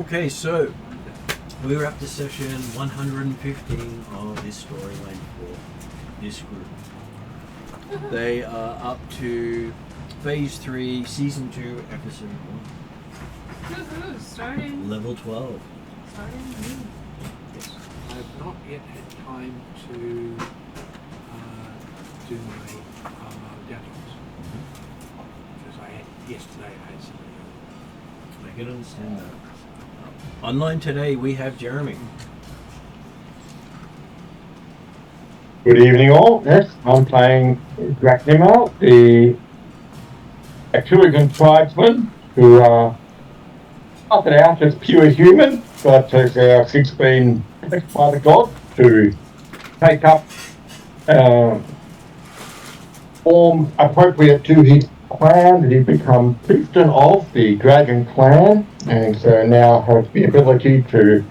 Okay, so we're up to session 115 of this storyline for this group. They are up to Phase 3, Season 2, Episode 1. Woohoo! Starting. Level 12. Starting new. Yes. I've not yet had time to do my downtowns. Because yesterday I had something else. I can understand that. Online today we have Jeremy. Good evening all. Yes, I'm playing Drachnimel, the Atruaghin tribesman who started out as pure human, but has since been picked by the god to take up form appropriate to his clan, that he's become chieftain of the dragon clan, and so now has the ability to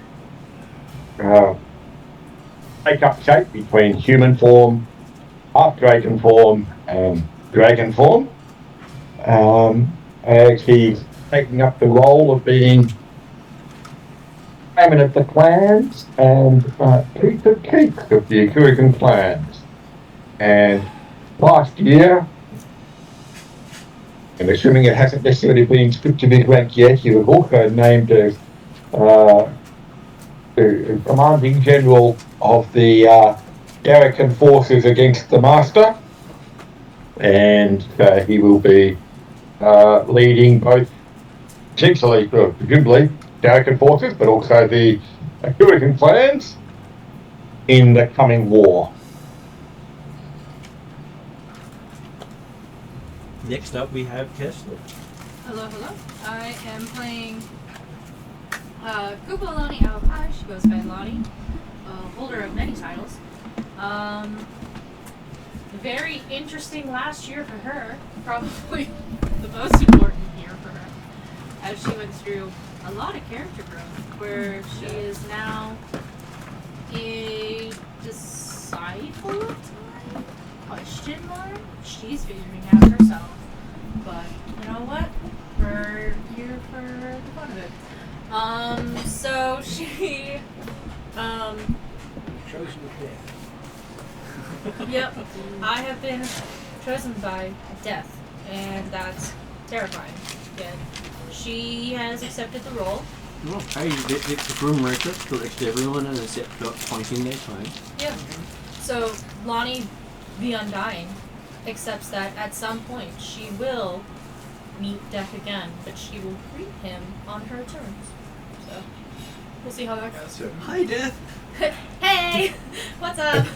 take up shape between human form, half dragon form, and dragon form, as he's taking up the role of being chairman of the clans and chief of chiefs of the Atruaghin clans. And last year, and assuming it hasn't necessarily been stripped to his rank yet, he was also named as the commanding general of the Darrican forces against the Master, and he will be leading both, essentially, presumably, Darrican forces, but also the Atruaghin clans in the coming war. Next up we have Kessler. Hello, hello. I am playing Koopa Lonnie Alpai. She goes by Lonnie, holder of many titles. Very interesting last year for her. Probably the most important year for her, as she went through a lot of character growth, where she is now a disciple of time? Question mark? She's figuring out herself. But you know what? We're here for the fun of it. So she Chosen with death. yep. I have been chosen by death, and that's terrifying. Yet she has accepted the role. Okay, it's a grim record collects everyone and except pointing their time. Yeah. So Lonnie the Undying accepts that at some point she will meet death again, but she will greet him on her terms. So we'll see how that goes. Hi, Death. Hey, what's up?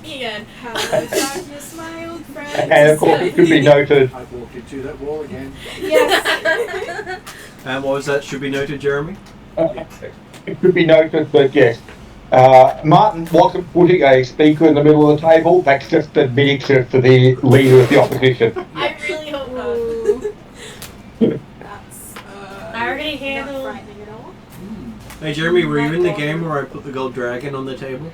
Me again. Hello, darkness, my old friend. And of course, it should be noted. I walked into that wall again. Yes. And what was that? Should be noted, Jeremy? It should be noted that, yes, Martin wasn't putting a speaker in the middle of the table. That's just admitting to the leader of the opposition. I really hope not. That's I already handled. not frightening at all. Hey, Jeremy, were you in the game where I put the gold dragon on the table?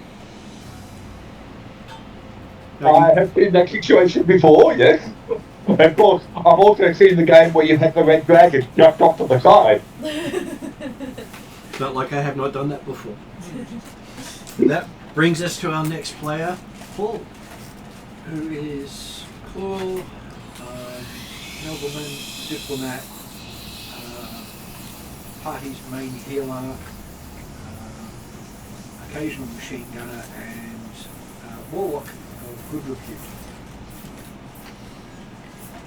I have seen that situation before, yes. Of course, I've also seen the game where you had the red dragon jumped off to the side. Not like I have not done that before. That brings us to our next player, Paul. Who is cool, nobleman, diplomat, party's main healer, occasional machine gunner, and warlock of good repute.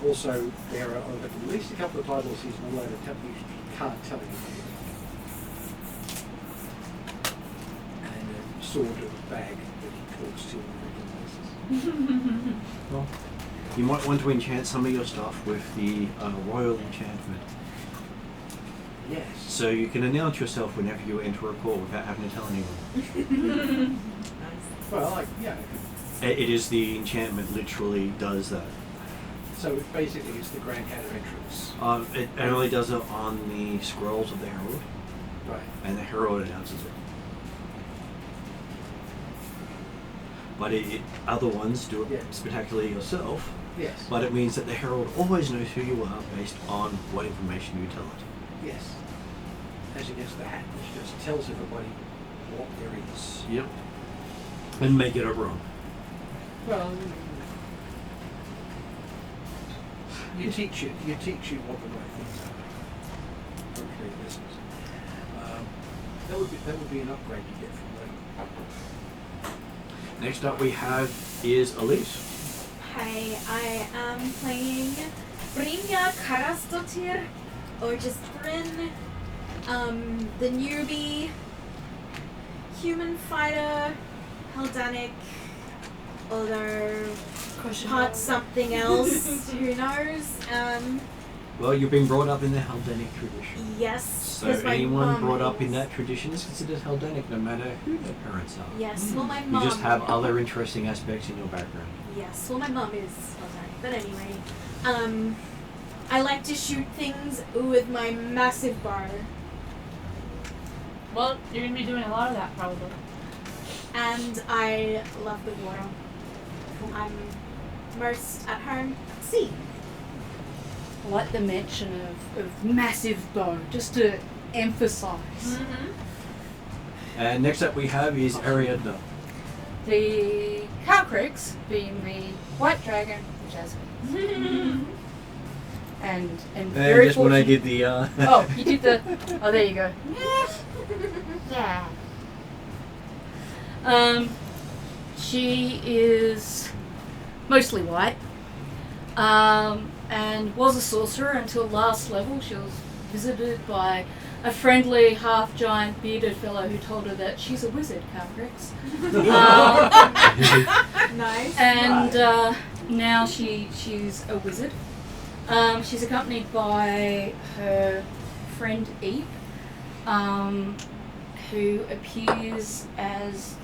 Also, there are at least a couple of titles he's not allowed to tell you, can't tell anybody. And a sort of bag that he talks to on a regular basis. Well, you might want to enchant some of your stuff with the royal enchantment, Yes. so you can announce yourself whenever you enter a call without having to tell anyone. Well, It is the enchantment literally does that. so basically it's the Grand Hat of Entrance. It only does it on the scrolls of the Herald, Right. and the Herald announces it. But other ones do it Yeah. spectacularly yourself, Yes. but it means that the Herald always knows who you are based on what information you tell it. Yes. as against the hat, which just tells everybody what there is. Yep. And make it up wrong. Well, you teach you what the right things are. Hopefully it listens. That would be an upgrade to get from there. Next up we have is Elise. Hi, I am playing Brynja Karasdottir, or just Bryn, the newbie, human fighter, Haldanic, although part something else, who knows. Well, you've been brought up in the Haldanic tradition. Yes. So 'cause my anyone mum brought up in is. that tradition is considered Haldanic, no matter who their parents are. Yes, well my You mum. just have other interesting aspects in your background. Yes, well my mum is Haldanic, but anyway, I like to shoot things with my massive bow. Well, you're gonna be doing a lot of that probably. And I love the water. I'm most at home at sea. I like the mention of massive bow, just to emphasise. Mm-hmm. And next up we have is Ariadna. The Calcrix being the white dragon, Jasmine. And very just when I fortunate. did the Oh, you did the. Oh, there you go. Yeah. She is mostly white, and was a sorcerer until last level. She was visited by a friendly, half-giant, bearded fellow who told her that she's a wizard, Calcrix. Nice. And now she's a wizard. She's accompanied by her friend Eve, who appears as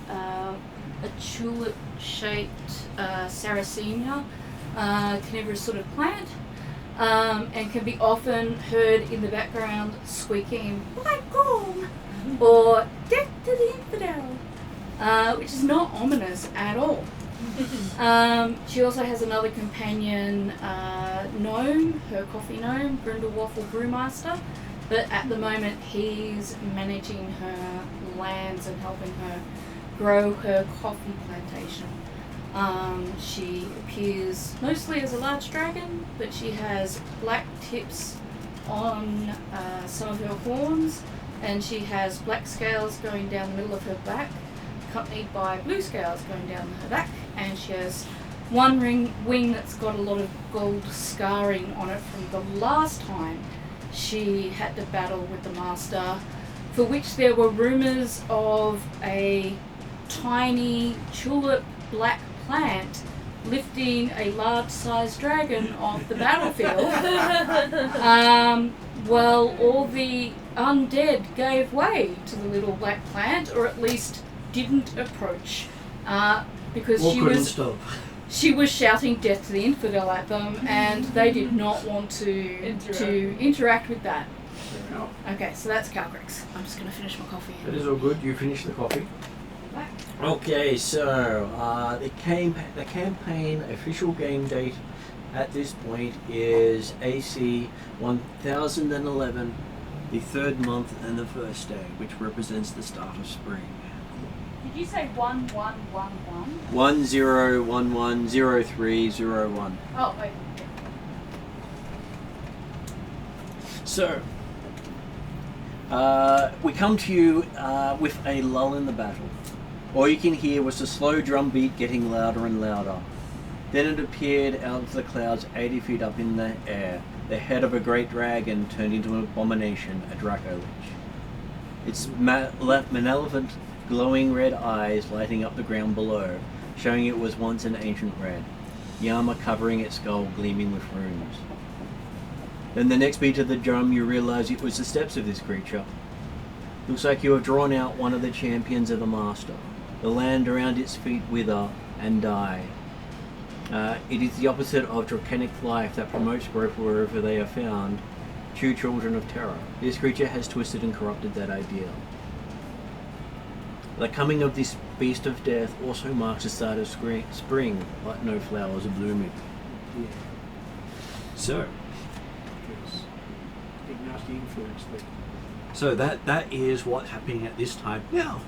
a tulip-shaped Sarracenia, carnivorous sort of plant, and can be often heard in the background squeaking, "Like Gorm!" or "Death to the Infidel!" Which is not ominous at all. She also has another companion gnome, her coffee gnome, Brindlewaffle Brewmaster, but at the moment he's managing her lands and helping her grow her coffee plantation. She appears mostly as a large dragon, but she has black tips on some of her horns, and she has black scales going down the middle of her back, accompanied by blue scales going down her back, and she has one wing that's got a lot of gold scarring on it from the last time she had to battle with the Master, for which there were rumours of a tiny tulip black plant lifting a large-sized dragon off the battlefield. Well, all the undead gave way to the little black plant, or at least didn't approach, because she was shouting death to the infidel at them, and they did not want to interact with that. Fair enough. Okay, so that's Calcrix. I'm just going to finish my coffee. That is all good. You finished the coffee. Back. Okay, so the campaign official game date at this point is AC 1011, the third month and the first day, which represents the start of spring. Did you say 1111? 10110301. Oh, wait. So, we come to you with a lull in the battle. All you can hear was the slow drum beat getting louder and louder. Then it appeared out of the clouds 80 feet up in the air, the head of a great dragon turned into an abomination, a Draco Lich. Its malevolent, glowing red eyes lighting up the ground below, showing it was once an ancient red, the armor covering its skull gleaming with runes. Then the next beat of the drum you realize it was the steps of this creature. Looks like you have drawn out one of the champions of the Master. The land around its feet wither and die. It is the opposite of draconic life that promotes growth wherever they are found. True children of terror. This creature has twisted and corrupted that ideal. The coming of this beast of death also marks the start of spring, but no flowers are blooming. Yeah. So, Because big nasty influence there. So that is what's happening at this time now.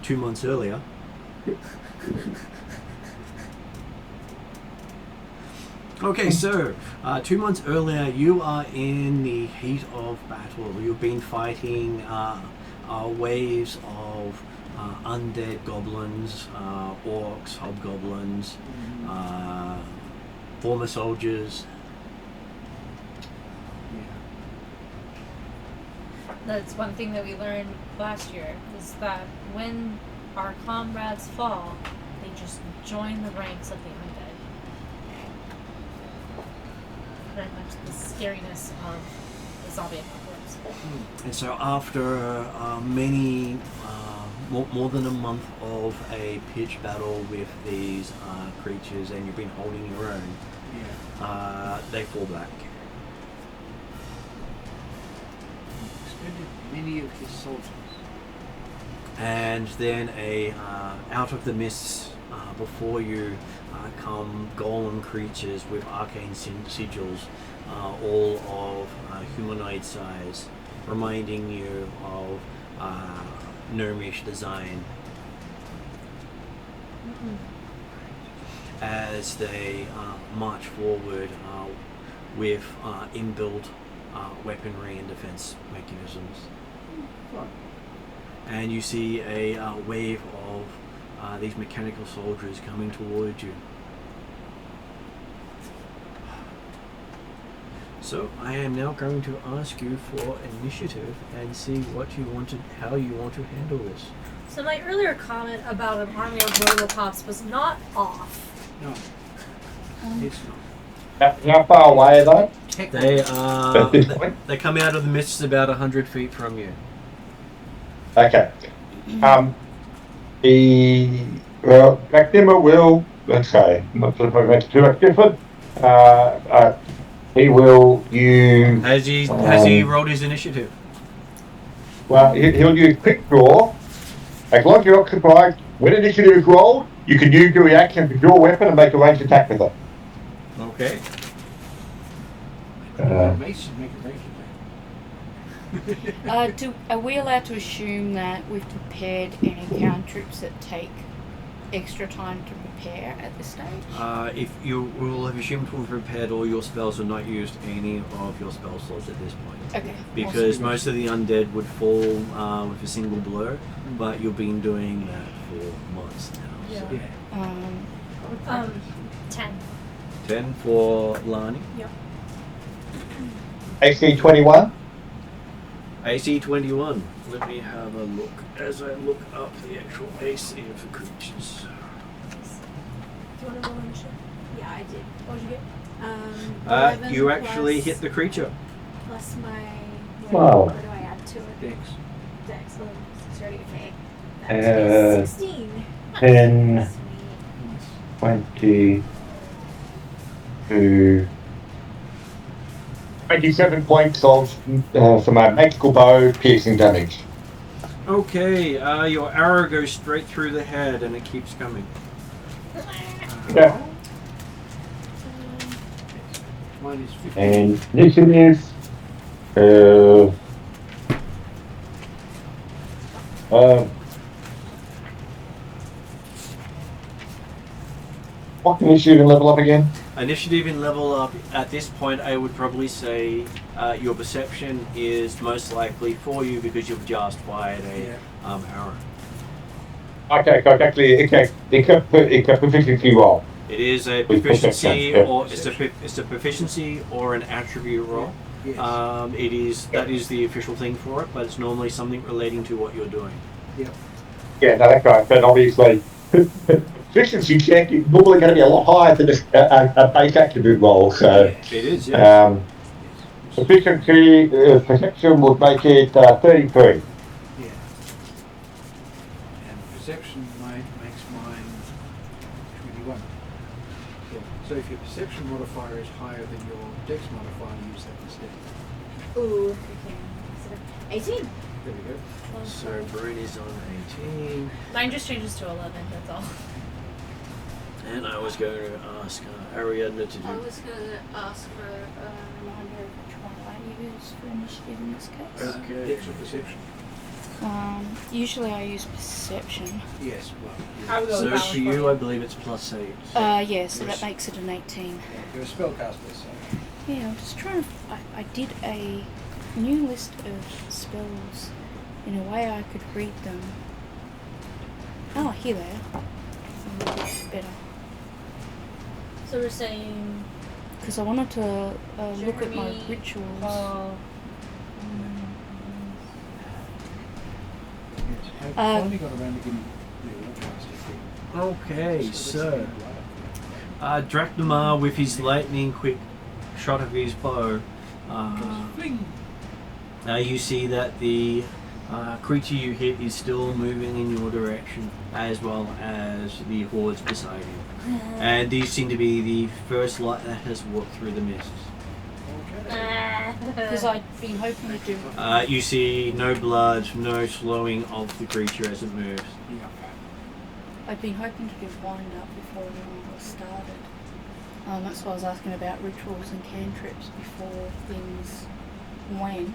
2 months earlier. Okay, so 2 months earlier, you are in the heat of battle. You've been fighting waves of undead goblins, orcs, hobgoblins, former soldiers. That's one thing that we learned last year, is that when our comrades fall, they just join the ranks of the undead. Very much the scariness of the zombie apocalypse. And so after many, more than a month of a pitched battle with these creatures, and you've been holding your own, they fall back. Expended many of his soldiers. And then out of the mists before you come golem creatures with arcane sigils, all of humanoid size, reminding you of gnomish design. As they march forward with inbuilt weaponry and defense mechanisms. Fine. And you see a wave of these mechanical soldiers coming towards you. So I am now going to ask you for initiative and see how you want to handle this. So my earlier comment about an army of Robocops was not off. No, it's not. How far away are they? They At this point? they come out of the mists about 100 feet from you. Okay. Macnamara will, let's say, not sure if I make it too much different. He will use. Has he rolled his initiative? Well, he'll use quick draw. As long as you're not surprised, when initiative is rolled, you can use your reaction to draw a weapon and make a ranged attack with it. Okay. Mace should make a range attack. Are we allowed to assume that we've prepared any cantrips that take extra time to prepare at this stage? If you will have assumed we've prepared all your spells and not used any of your spell slots at this point. Okay. Because most of the undead would fall with a single blow, but you've been doing that for months now. So. Yeah. 10. 10 for Lani. Yep. AC 21. AC 21. Let me have a look as I look up the actual AC of the creatures. Do you want to roll initiative? Yeah, I did. What did you get? 11 You actually plus- hit the creature. Plus my. Wow. What do I add to it? Dex. Dex. Oh, it's already okay. Uh, That's 16. 10, Sweet. 22, 27 points of for my magical bow piercing damage. Okay, your arrow goes straight through the head and it keeps coming. Yeah. Mine is 15. And initiative. What initiative and level up again? Initiative and level up, at this point I would probably say your perception is most likely for you because you've just fired a arrow. Okay, so it's actually it's a proficiency roll. It is a With proficiency perception, yeah. or it's a proficiency or an attribute roll. Yes. That is the official thing for it, but it's normally something relating to what you're doing. Yep. Yeah, no, that's right. But obviously, proficiency check is normally going to be a lot higher than a base attribute roll. So, It is, yes. proficiency perception would make it 33. Yeah. And perception makes mine 21. Yeah. So if your perception modifier is higher than your dex modifier, use that instead. Ooh, okay. 18. There we go. So Brune is on 18. Mine just changes to 11, that's all. And I was going to ask Ariadna to I do. was going to ask for a reminder of which one I use for initiative in this case. Okay. Dex or perception? Usually I use perception. Yes, well. I would go So with for you, I believe it's +8. Yeah, so that makes it an 18. Yeah, you're a spellcaster, so. Yeah, I'm just trying to. I did a new list of spells in a way I could read them. Oh, here they are. A little bit better. So we're saying. Because I wanted to look at my Jeremy, rituals. Yes, I've finally got around to giving the warcaster thing. Okay, So so Draknamar with his lightning quick shot of his bow. Fling! You see that the creature you hit is still moving in your direction, as well as the hordes beside you. And these seem to be the first light that has walked through the mists. Okay. Because I'd been hoping to do. You see no blood, no slowing of the creature as it moves. Yeah. I'd been hoping to do wind up before everyone got started. That's why I was asking about rituals and cantrips before things went.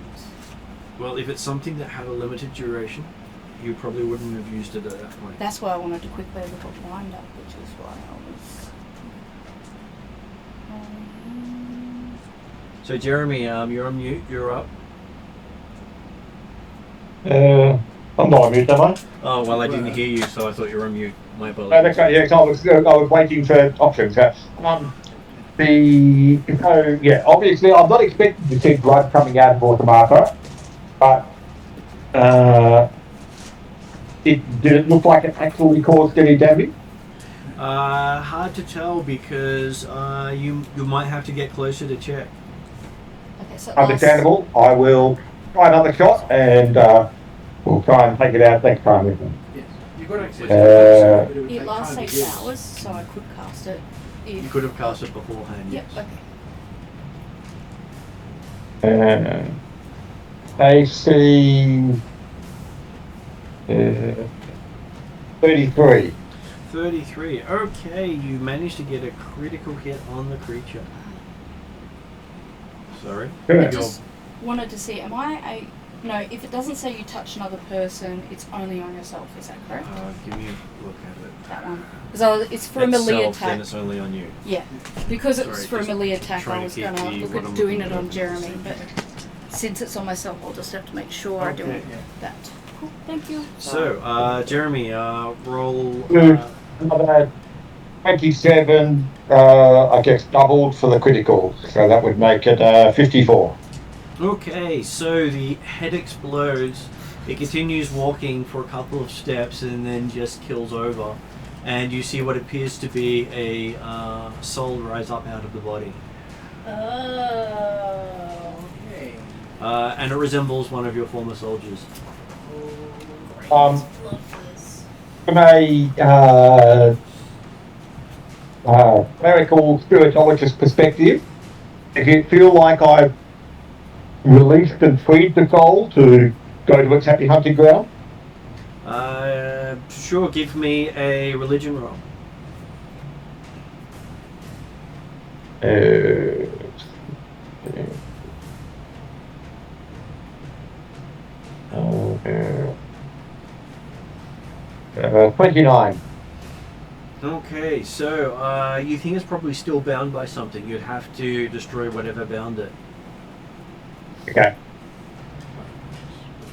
Well, if it's something that had a limited duration, you probably wouldn't have used it at that point. That's why I wanted to quickly look at wind up, which is why I was. So Jeremy, you're on mute. You're up. I'm not on mute, am I? Oh well, I didn't hear you, so I thought you were on mute. My No, apologies. that's right, yeah, 'cause I was waiting for options. Obviously I'm not expecting to see blood coming out of Automata, but did it look like it actually caused any damage? Hard to tell because you might have to get closer to check. Okay, so Understandable. I will try another shot and we'll try and take it out next time. Yes. You've got access to Uh, it, but it would It take lasts time to 6 get. hours, so I could cast it. If You could have cast it beforehand. Yep. Yes. Okay. AC 33. 33. Okay, you managed to get a critical hit on the creature. Sorry. I Good. just wanted to see. Am I? No. If it doesn't say you touch another person, it's only on yourself. Is that correct? Give me a look at it. That one. Because it's for a melee Itself, then attack. it's only on you. Yeah. Because it was Sorry, for a just melee attack, trying I to was keep gonna the- look what at I'm doing looking it on at. Jeremy, but since it's on myself, I'll just have to make sure I do Okay, it. yeah. That. Cool. Thank you. So, Jeremy, roll. Good. Another 27, I guess doubled for the critical, so that would make it 54. Okay, so the head explodes. It continues walking for a couple of steps and then just kills over. And you see what appears to be a soul rise up out of the body. Oh. Okay. And it resembles one of your former soldiers. Love this. From a clerical spiritologist perspective, if you feel like I've released and freed the soul to go to its happy hunting ground, Sure, give me a religion roll. uh, 29. Okay, so you think it's probably still bound by something. You'd have to destroy whatever bound it. Okay.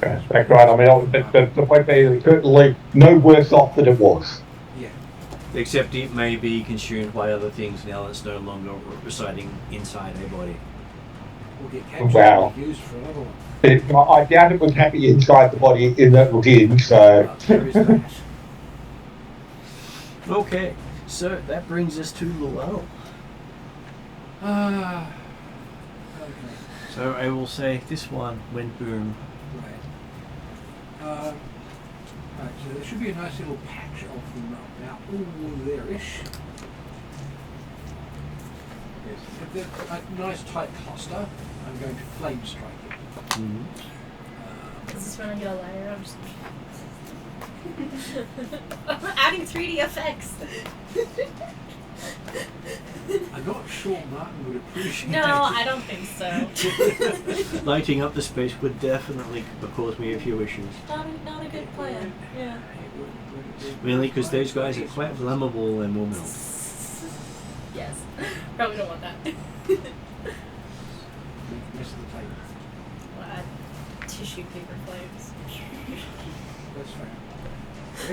That's right. I mean, the point being, it's certainly no worse off than it was. Yeah. Except it may be consumed by other things now that it's no longer residing inside a body. We'll get captured Wow. and used for another one. I doubt it was happy inside the body in that it was in, so. There is that. Okay, so that brings us to Llewellyn. Okay. So I will say this one went boom. Right. Right, so there should be a nice little patch of them about all there-ish. Yes. If they're a nice tight cluster, I'm going to flame strike it. Is this running your layer? I'm just. I'm adding 3D effects. I'm not sure Martin would appreciate No, it. I don't think so. Lighting up the space would definitely cause me a few issues. Not a good plan. Yeah. Mainly because those guys are quite flammable and will melt. Yes. Probably don't want that. Rest of the table. We'll add tissue paper flames. That's fair.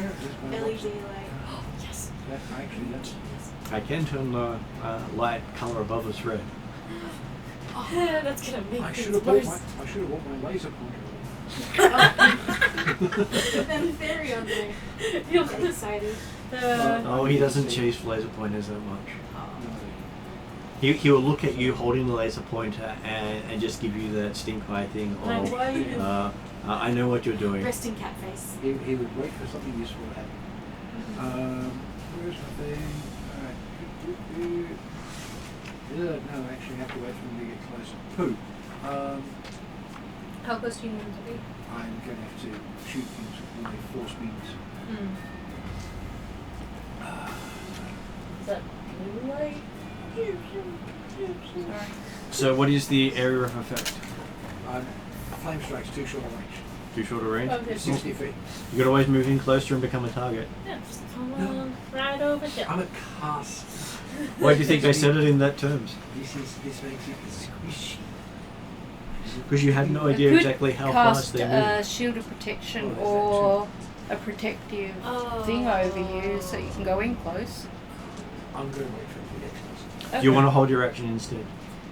Yeah, just my LED box. light. Yes. That actually, that's I can turn the light color above us red. That's gonna make I should things have bought worse. my laser pointer. Then theory on me. You'll I'm excited. Oh, he doesn't chase laser pointers that much. He will look at you holding the laser pointer and just give you that stink eye thing Like, of, why are you doing I know what you're doing. Resting cat face. He would wait for something useful to happen. Where's the thing? Alright. No, actually, I have to wait for him to get closer. Pooh. How close do you need him to be? I'm going to have to shoot things with my force beams. Is that blue light? Sorry. So what is the area of effect? Flame strike's too short a range. Too short a range? Okay. 60 feet. You could always move in closer and become a target. Yeah, just come on right over there. I'm a cast. Why do you think they said it in that terms? This makes it squishy. Because you have no You idea could exactly how cast fast they move. a shield of protection Oh, or a protective Oh. thing over you so you can go in close. I'm going to wait for him to get closer. Do you want to hold your action instead?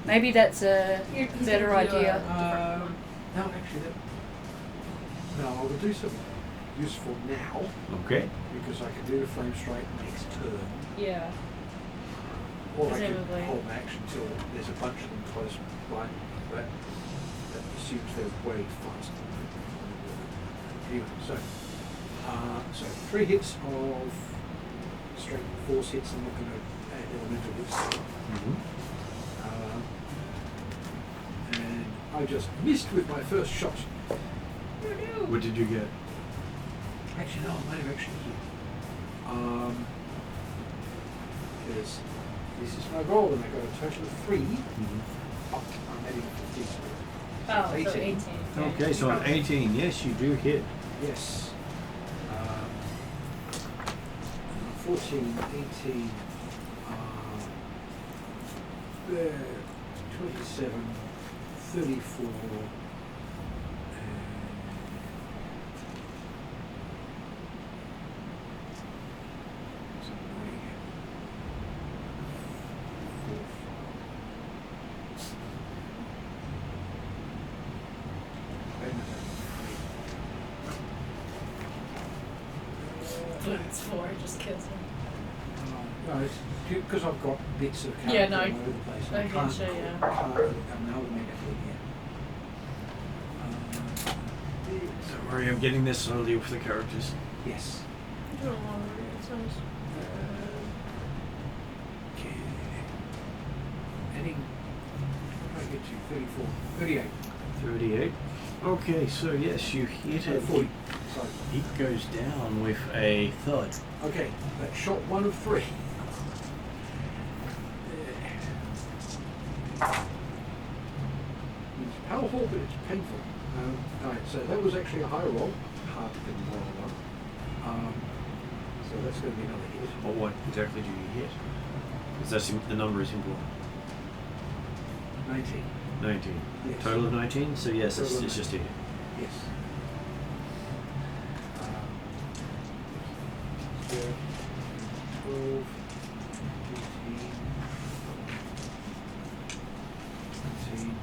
Maybe that's a He's better gonna do idea. No, actually, no, I will do something useful now Okay. because I can do the flame strike next turn, Yeah. or I can Presumably. hold my action till there's a bunch of them close by. But that assumes they're way faster. Anyway, so 3 hits of straight force hits. I'm not going to add elemental hits. And I just missed with my first shot. What did you get? Actually, no, I might have actually hit. Because this is my roll, and I got a total of 3. I'm adding 15. Oh, so 18. 18. Okay, so on 18, yes, you do hit. Yes. 14, 18, 27, 34, It's 4, just kills him. no, it's because I've got bits of character Yeah, no, all over the place. I can't getcha, yeah. amalgamate it here. Don't worry, I'm getting this slowly with the characters. Yes. It's nice. Okay. Adding, I get you 34, 38. 38. Okay, so yes, you hit it. 40. Sorry. It goes down with a thud. Okay, that's shot 1 of 3. It's powerful, but it's painful. Alright, so that was actually a high roll. Hard to roll one. So that's going to be another hit. Or what exactly do you hit? Because that's the number is important. 19. 19. Yes. Total of 19? So yes, Total of it's just a hit. Yes. 12, 18,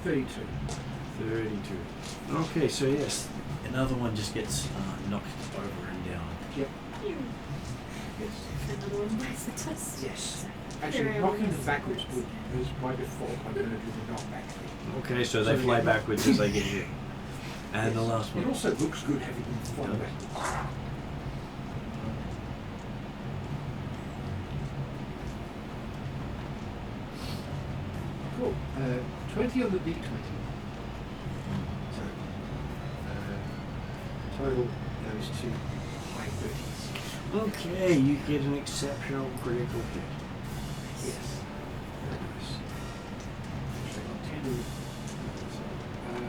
32. 32. Okay, so yes, another one just gets knocked over and down. Yep. Yes. Another one bites the dust. Yes. Actually, Very knocking them nice. backwards is by default. I'm going to do the knockback thing. Okay, so they fly backwards as they get hit. And the Yes. last It one. also looks good having them fly Yeah. backwards. Cool. 20 on the D20. So, total goes to high 30s. Okay, you get an exceptional critical hit. Yes. Very nice. So I got 10. Uh,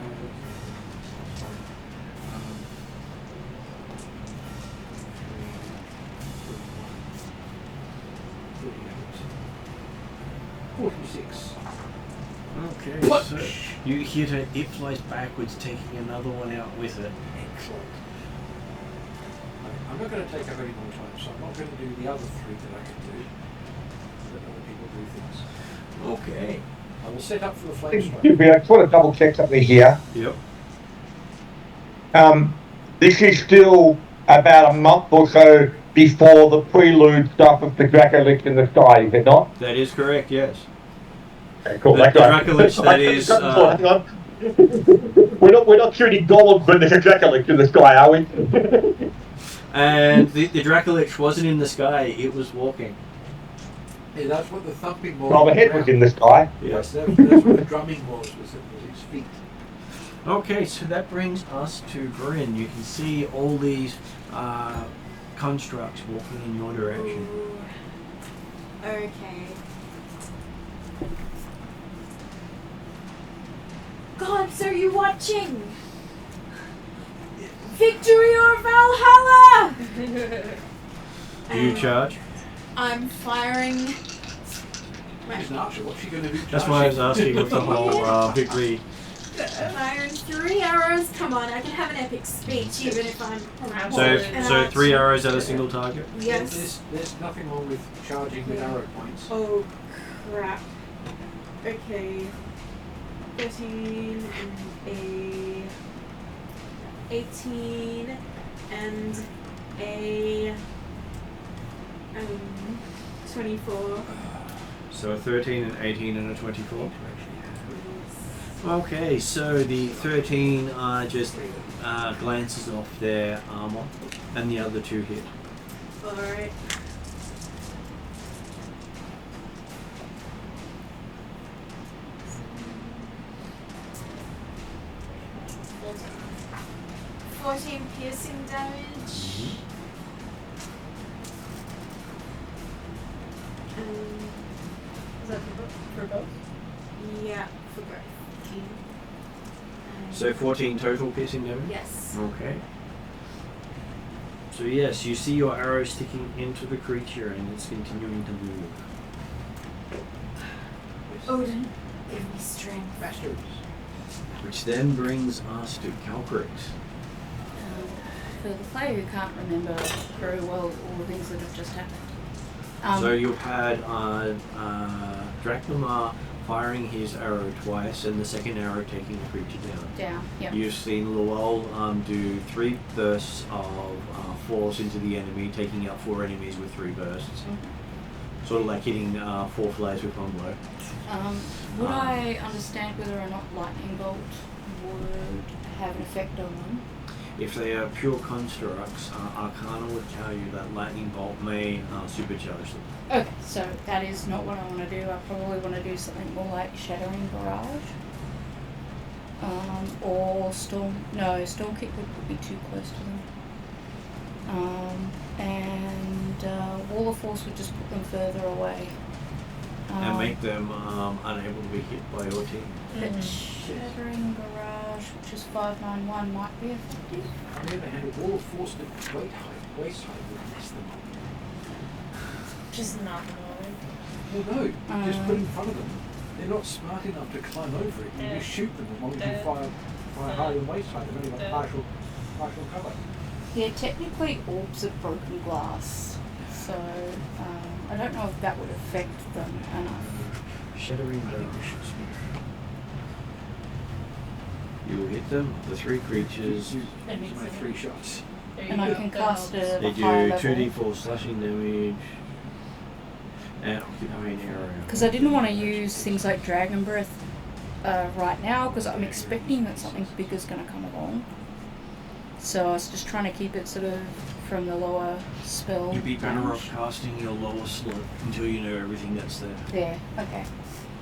46. Okay, What? so you hit it, it flies backwards, taking another one out with it. Excellent. I'm not going to take up any more time, so I'm not going to do the other 3 that I can do. Let other people do things. Okay. I will set up for the flame strike. Excuse me, I just want to double check something here. Yep. This is still about a month or so before the prelude stuff of the Dracolich in the sky, is it not? That is correct, yes. Okay, cool. The That's right. Dracolich, that is, Hang on. We're not shooting golems when there's a Dracolich in the sky, are we? And the Dracolich wasn't in the sky, it was walking. Yeah, that's what the thumping was. Well, the head was in the sky. Yes, that's what the drumming was his feet. Okay, so that brings us to Bryn. You can see all these constructs walking in your direction. Ooh. Okay. God, so you watching? Victory or Valhalla? Do you charge? I'm firing. She's an archer, what's she going to do? That's why I was asking if the whole victory. Firing 3 arrows. Come on, I can have an epic speech even if I'm around. So 3 arrows at a single target? Yes. There's nothing wrong with charging with arrow points. Oh crap. Okay. 13 and a 18 and a 24. So a 13, an 18, and a 24. Okay, so the 13 just glances off their armor, and the other 2 hit. Alright. $14 piercing damage. Mm-hmm. Is that for both? Yeah, for both. So 14 total piercing damage? Yes. Okay. So yes, you see your arrow sticking into the creature and it's continuing to move. Odin, give me strength. Bastards. Which then brings us to Calcrix. For the player who can't remember very well all the things that have just happened. So you've had Dracnamar firing his arrow twice and the second arrow taking the creature down. Down, yep. You've seen Luol do 3 bursts of force into the enemy, taking out 4 enemies with 3 bursts. Sort of like hitting 4 flies with 1 blow. Would I understand whether or not lightning bolt would have an effect on them? If they are pure constructs, Arcana would tell you that lightning bolt may supercharge them. Okay, so that is not what I want to do. I probably want to do something more like Shattering Barrage. Or Storm... No, Storm Kick would be too close to them. And Wall of Force would just put them further away. And make them unable to be hit by your team. But Shattering Barrage, which is 591, might be effective. On the other hand, a wall of force at waist height would mess them up. Just knock them over. Well, no, just put it in front of them. They're not smart enough to climb over it. You just shoot them as long as you fire higher than waist height. They've only got partial cover. Yeah, technically orbs of broken glass. So, I don't know if that would affect them enough. Shattering Barrage. You will hit them, the 3 creatures. Use my 3 shots. And I can cast it They at do a higher level. 2d4 slashing damage and occupying area. Because I didn't want to use things like Dragon Breath right now, because I'm expecting that something big is going to come along. So I was just trying to keep it sort of from the lower spell. You'd be better range. off casting your lower slot until you know everything that's there. There, okay.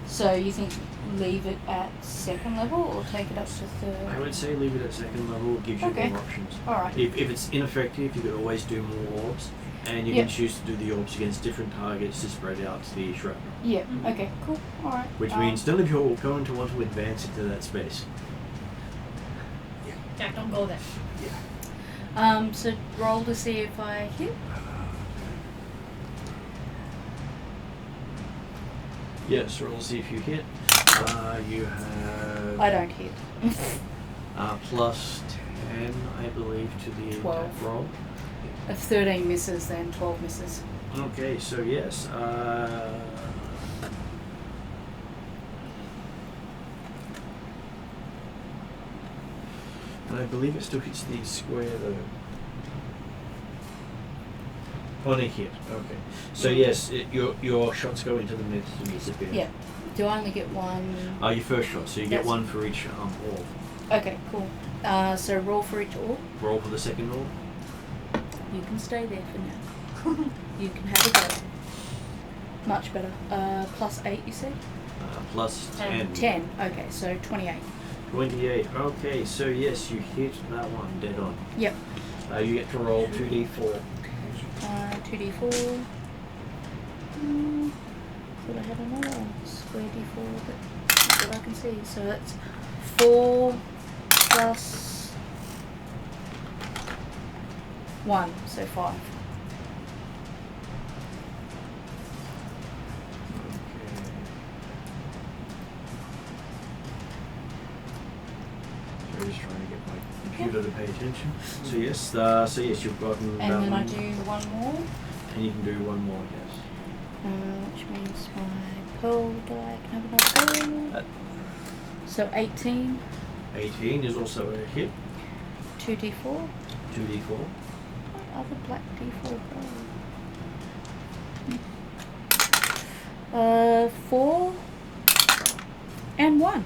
So you think leave it at 2nd level or take it up to 3rd? I would say leave it at 2nd level. It gives you Okay. more options. Alright. If it's ineffective, you could always do more orbs, and you Yep. can choose to do the orbs against different targets to spread out the shrapnel. Yeah, okay, cool. Alright. Which means none of you are going to want to advance into that space. Jack, don't go there. So roll to see if I hit. Yes, roll to see if you hit. You have I don't hit. plus 10, I believe, to the 12. attack roll. If 13 misses, then 12 misses. Okay, so yes. And I believe it still hits the square though. On a hit, okay. So yes, your shots go into the midst and disappear. Yeah. Do I only get one? Your first shot, so you get Yes. one for each orb. Okay, cool. So roll for each orb. Roll for the second orb. You can stay there for now. You can have a go. Much better. Plus 8, you said? Plus 10. 10. Okay, so 28. 28. Okay, so yes, you hit that one dead on. Yep. You get to roll 2d4. 2d4. Thought I had another square d4, but that's what I can see. So that's 4 plus 1, so 5. So just trying to get my computer to pay attention. So yes, you've gotten And that then one. I do one more, And you can do one more, yes. which means my pearl die can have another pearl. So 18, 18 is also a hit. 2d4. 2d4. Other black d4. 4 and 1.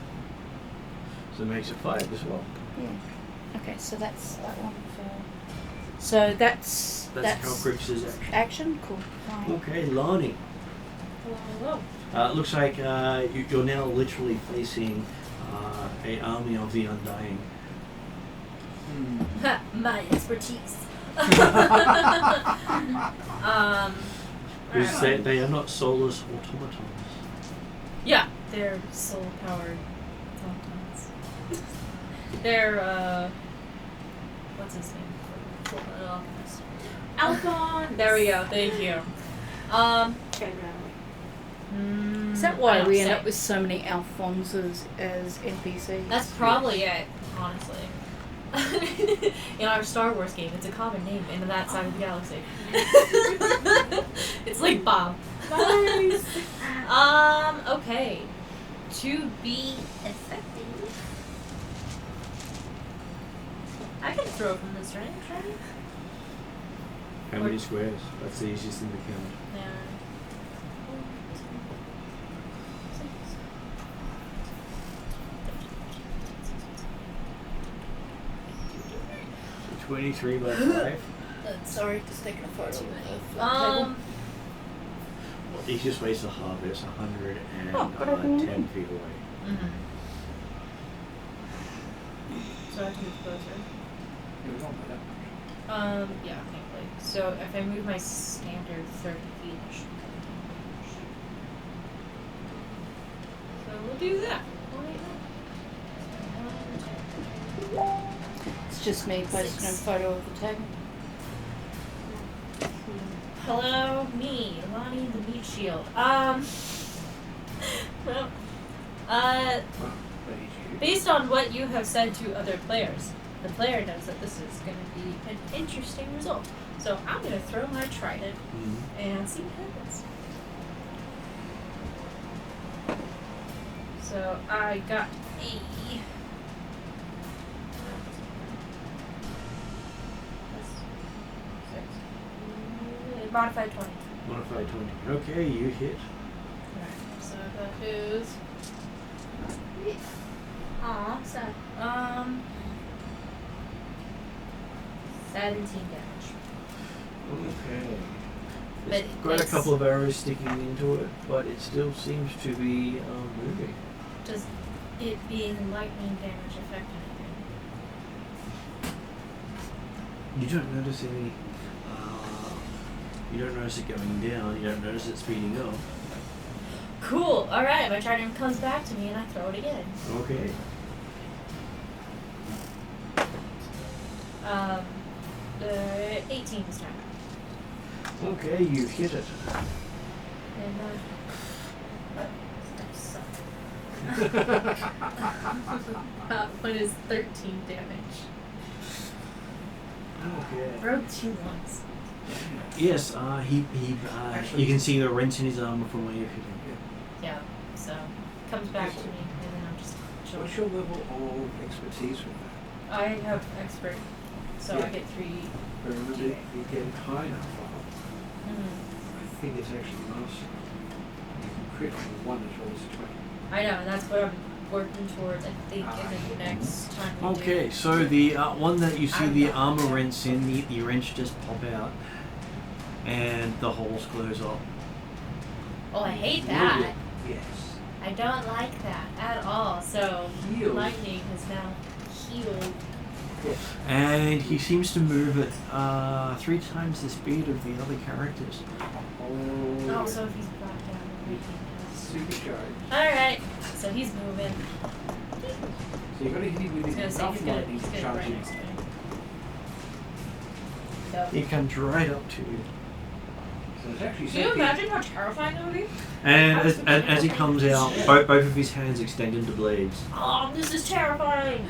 So it makes it 5 as well. Yeah. Okay, so that's that one. So that's That's Calcrix's action. action. Cool. Fine. Okay, Lonnie. Hello. It looks like you're now literally facing an army of the Undying. Ha, my expertise. Because they are not soulless automatons. Yeah, they're soul powered automatons. They're what's his name? Alphon. There we go. Thank you. Is that why we end say. up with so many Alphonses as NPCs? That's probably it, honestly. In our Star Wars game, it's a common name in that side of the galaxy. It's like Bob. Nice. Okay. To be effective, I can throw from this range, right? How many squares? That's the easiest thing to count. Yeah. 23 by 5. Sorry, just taking a photo of the Um. Well, easiest way is to halve it. It's 110 feet away. Mm-hmm. So I have to move closer. It was on by that much. Yeah, thankfully. So if I move my standard 30 feet, I should come. So we'll do that. It's just me posting a photo of the table. Hello, me, Lonnie the Meat Shield. Well, based on what you have said to other players, the player knows that this is going to be an interesting result. So I'm going to throw my trident and see what happens. So I got a modified 20. Modified 20. Okay, you hit. Alright, so that is. Aw, sad. 17 damage. Okay. But Got a it's- couple of arrows sticking into it, but it still seems to be moving. Does it being lightning damage affect anything? You don't notice any. You don't notice it going down. You don't notice it speeding up. Cool. All right. My trident comes back to me, and I throw it again. Okay. 18 this time. Okay, you hit it. And what is 13 damage? Okay. Broke 2 ones. Yes. You can see the rents in his armor from where you hit him. Yeah. So comes back to me, and then I'm just chilling. What's your level of expertise with that? I have expert, so I Yeah. get 3. But remember, if you get it high enough up, Mm-hmm. I think it's actually master. You can crit on one as well as 20. I know, and that's what I'm working towards. I think in the next time. We Okay, do. so the one that you see the armor rents in, the wrench just pop out, and the holes close up. Oh, I hate that. Yes. I don't like that at all. So Healed. lightning has now healed. Yes. And he seems to move at 3 times the speed of the other characters. Oh, so if he's brought down, then Supercharged. all right. So he's moving. So you've got to hit him I with was gonna say enough he's gonna lightning to right charge him. next to me. Nope. He comes right up to you. So it's actually Can you something- imagine how terrifying that would be? And as he comes out, both of his hands extend into blades. Oh, this is terrifying.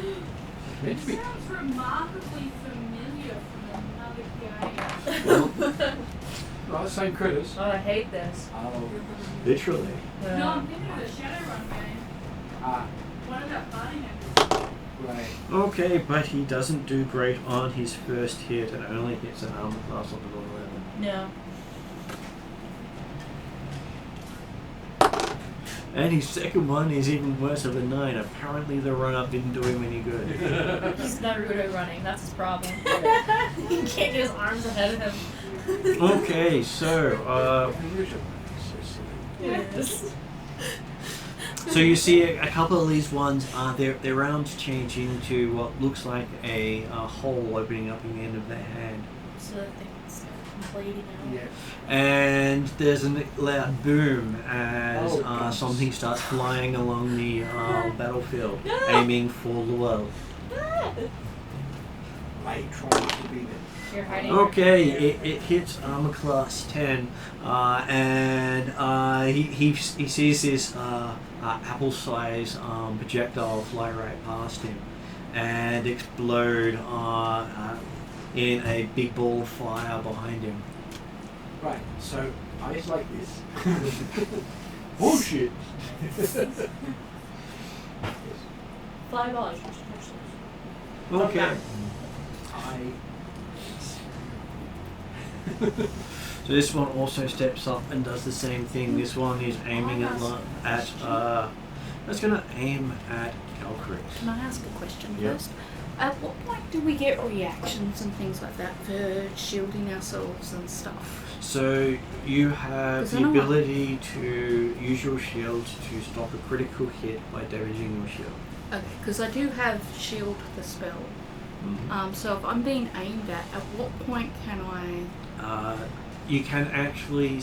Meant to be. Sounds remarkably familiar from another game. Oh, the same critters. Oh, I hate this. Oh. Literally. No, I'm thinking of the Shadowrun game. Ah, One of that fighting right. Okay, but he doesn't do great on his first hit and only hits an armor class of 11. No. And his second one is even worse of a 9. Apparently the run-up didn't do him any good. He's never good at running. That's his problem. He can't get his arms ahead of him. Okay, so Yes. so you see a couple of these ones, their rounds change into what looks like a hole opening up in the end of their hand. So that thing's bleeding out. Yeah. And there's a loud boom as Oh, gosh. something starts flying along the battlefield, No. aiming for Luel. I trying to be there. You're hiding. Okay, it hits armor class 10, and he sees this apple-sized projectile fly right past him and explode in a big ball of fire behind him. Right, so eyes like this. Bullshit! Fly balls. Okay, so this one also steps up and does the same thing. This one is aiming at that's gonna aim at Calcris. Can I ask a question Yeah. first? At what point do we get reactions and things like that for shielding ourselves and stuff? So you have Is the that all? ability to use your shield to stop a critical hit by damaging your shield. Okay, because I do have shield the spell. So if I'm being aimed at what point can I? You can actually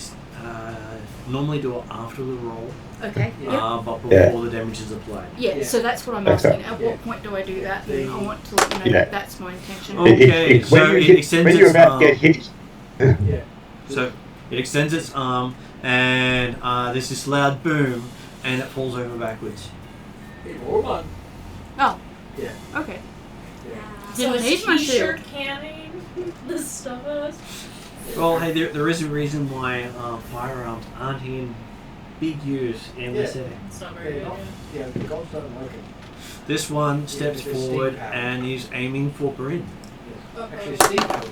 normally do it after the roll, Okay. Yep. but before Yeah. the damage is applied. Yeah, Yeah. so that's what I'm Okay. asking. At Yeah. what point do I do that? The- And I want to let you know Yeah. that that's my intention. Oh. Okay, so when, it extends when you're its about to get arm. hit. Yeah. So it extends its arm, and there's this loud boom, and it falls over backwards. Or one. Oh, Yeah. okay. Yeah. So Didn't is need my t-shirt shield. canning this stuff us? Well, hey, there is a reason why firearms aren't in big use in Yeah. this setting. It's not Yeah, very good. not, yeah, the gods don't like it. This one Yeah, steps with the steam forward power. and is aiming for Bryn. Yes. Actually, Steve had one,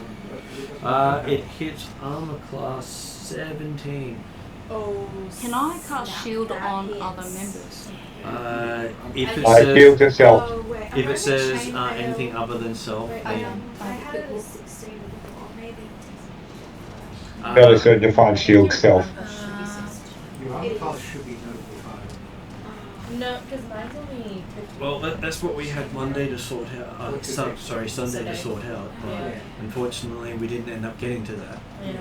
but It hits armor class 17. Oh. Can I cast snap, shield that on hits. other members? If it I shield says yourself. Oh, wait, I'm if gonna it says change anything other than self, Wait, then I had it as 16 before, maybe. Fairly certain to find shield self. Your armor class should be notably higher. No, because mine's only 50. Well, that's what we had Monday to sort out. Sunday to sort out. But Yeah. unfortunately, we didn't end up getting to that. Yeah.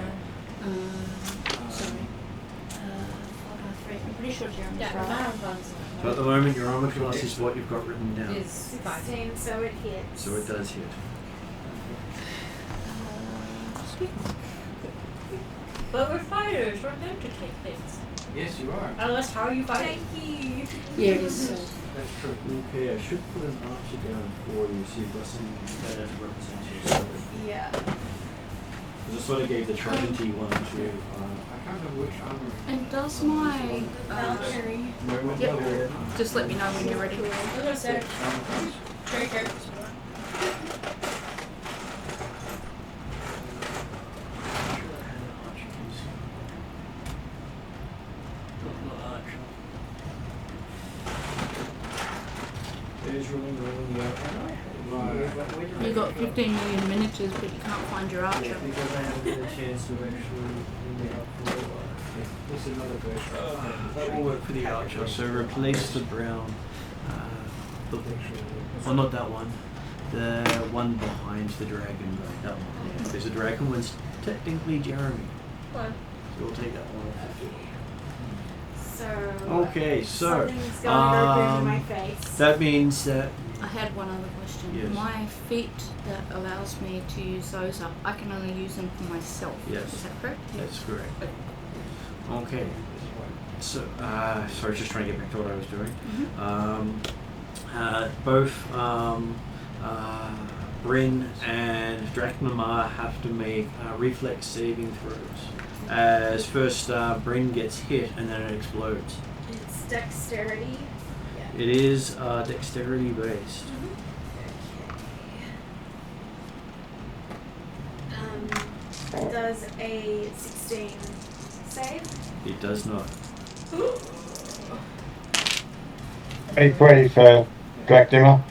Sorry. I'm pretty sure Jeremy's Yeah, right. my class So at the moment, your armor class is what you've got written down. is 16, so it hits. So it does hit. But we're fighters. We're meant to take things. Yes, you are. Unless how are you fighting? Thank you. Yeah, it is. That's true. Okay, I should put an archer down for you so you've got something better to represent yourself. Yeah. Because I sort of gave the Trinity one to I can't remember which armor. And does my Valkyrie. moment. Yep. just let me know when you're ready. Armor class. Trigger. You got 15 million miniatures, but you can't find your archer. Because I haven't had a chance to actually clean it up for a while. This is another version. That will work for the archer. So replace the brown. Well, not that one. The one behind the dragon. That one. There's a dragon one's technically Jeremy. What? So we'll take that one. So. Okay, so Something's going to in my face. that means that I had one other question. Yes. My feat that allows me to use those up, I can only use them for myself. Yes. Is that correct? that's correct. Okay. So, sorry, just trying to get back to what I was doing. Both Bryn and Drachnamar have to make reflex saving throws. As first, Bryn gets hit and then it explodes. It's dexterity. It is dexterity based. Does a 16 save? It does not. 23 for Dracula.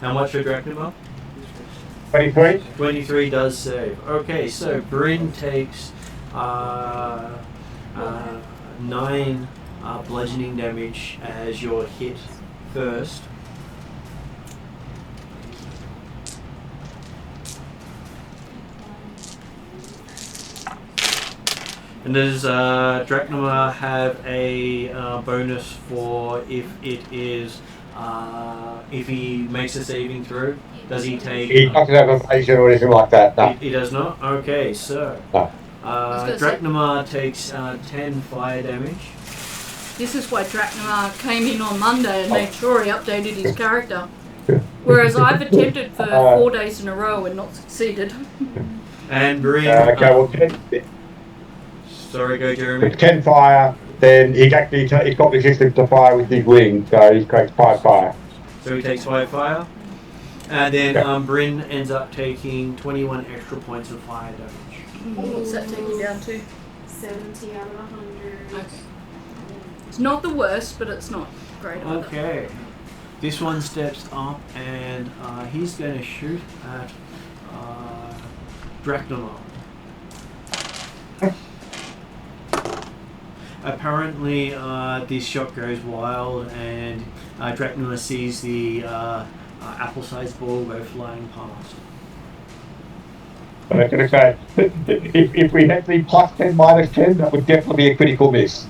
How much for Drachnamar? 23? 23 does save. Okay, so Bryn takes 9 bludgeoning damage as you're hit first. And does Drachnamar have a bonus for if it is if he makes a saving throw? Does he take? He doesn't have evasion or anything like that, no. He does not. Okay, so No. Drachnamar takes 10 fire damage. This is why Drachnamar came in on Monday and made sure he updated his character. Whereas I've attempted for 4 days in a row and not succeeded. And Bryn. Okay, well, 10, Sorry, go Jeremy. with 10 fire, then he's actually he's got resistance to fire with his wing, so he takes 5 fire. So he takes 5 fire. And then Yeah. Bryn ends up taking 21 extra points of fire damage. What's that take you down to? 70 out of 100. Okay. It's not the worst, but it's not great either. Okay. This one steps up and he's going to shoot at Drachnamar. Apparently, this shot goes wild, and Drachnamar sees the apple-sized ball go flying past. But I was going to say, if we had the plus 10, minus 10, that would definitely be a critical miss.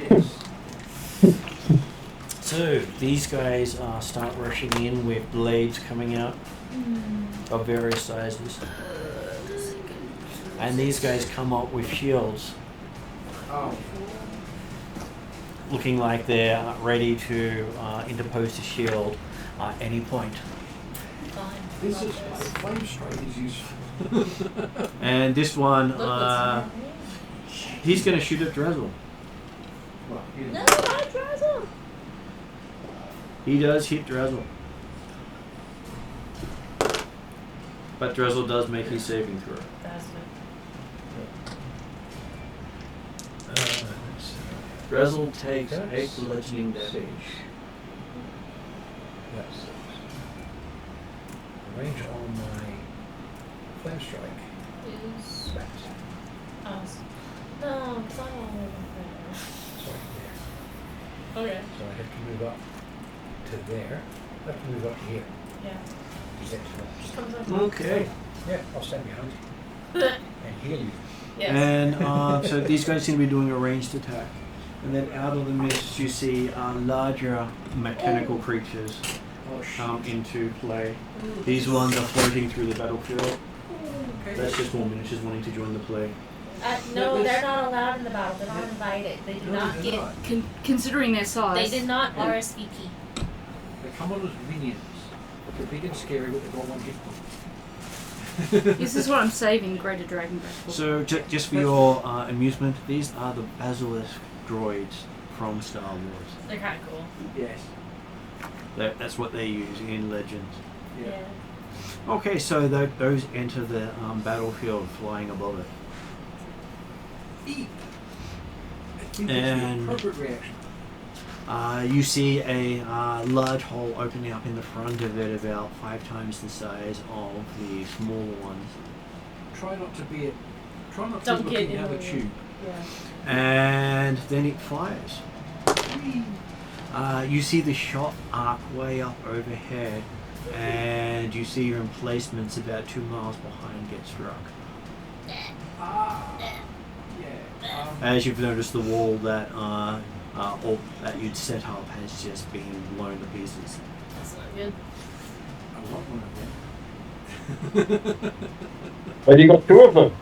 Yes. So these guys start rushing in with blades coming out of various sizes, and these guys come up with shields, Oh, looking like they're ready to interpose a shield at any point. this is why flame strike is useful. And this one, he's going to shoot at Drezel. Well, you No, know. not Drizzle. He does hit Drezel, but Drezel does make his saving throw. Drezel takes 8 bludgeoning damage. Yes. The range on my flame strike. Is No, it's not all Sorry, there. Okay. So I have to move up to there. I have to move up to here. Yeah. To get to that. Just comes up. Okay. Yeah, I'll stand behind you and heal you. Yes. And so these guys seem to be doing a ranged attack. And then out of the mist, you see larger mechanical creatures Oh, shit. come into play. These ones are floating through the battlefield. That's just more miniatures wanting to join the play. No, they're not allowed in the battle. They're not invited. They did No, not they're get. not. Considering their size. They did not Yeah. RSVP. They come on as minions. They're big and scary, but they've got one hit point. This is what I'm saving Greater Dragon Breath for. So just for your amusement, these are the basilisk droids from Star Wars. They're kind of cool. Yes. That's what they use in Legends. Yeah. Okay, so those enter the battlefield flying above it. Eat. I think And- it's the appropriate reaction. You see a large hole opening up in the front of it, about 5 times the size of the smaller ones. Try not to be Try not to Don't be get looking in down the the way. tube. Yeah. And then it fires. You see the shot arc way up overhead, and you see your emplacements about 2 miles behind get struck. Yeah. As you've noticed, the wall that or that you'd set up has just been blown to pieces. That's not good. I want one of them. But you got 2 of them.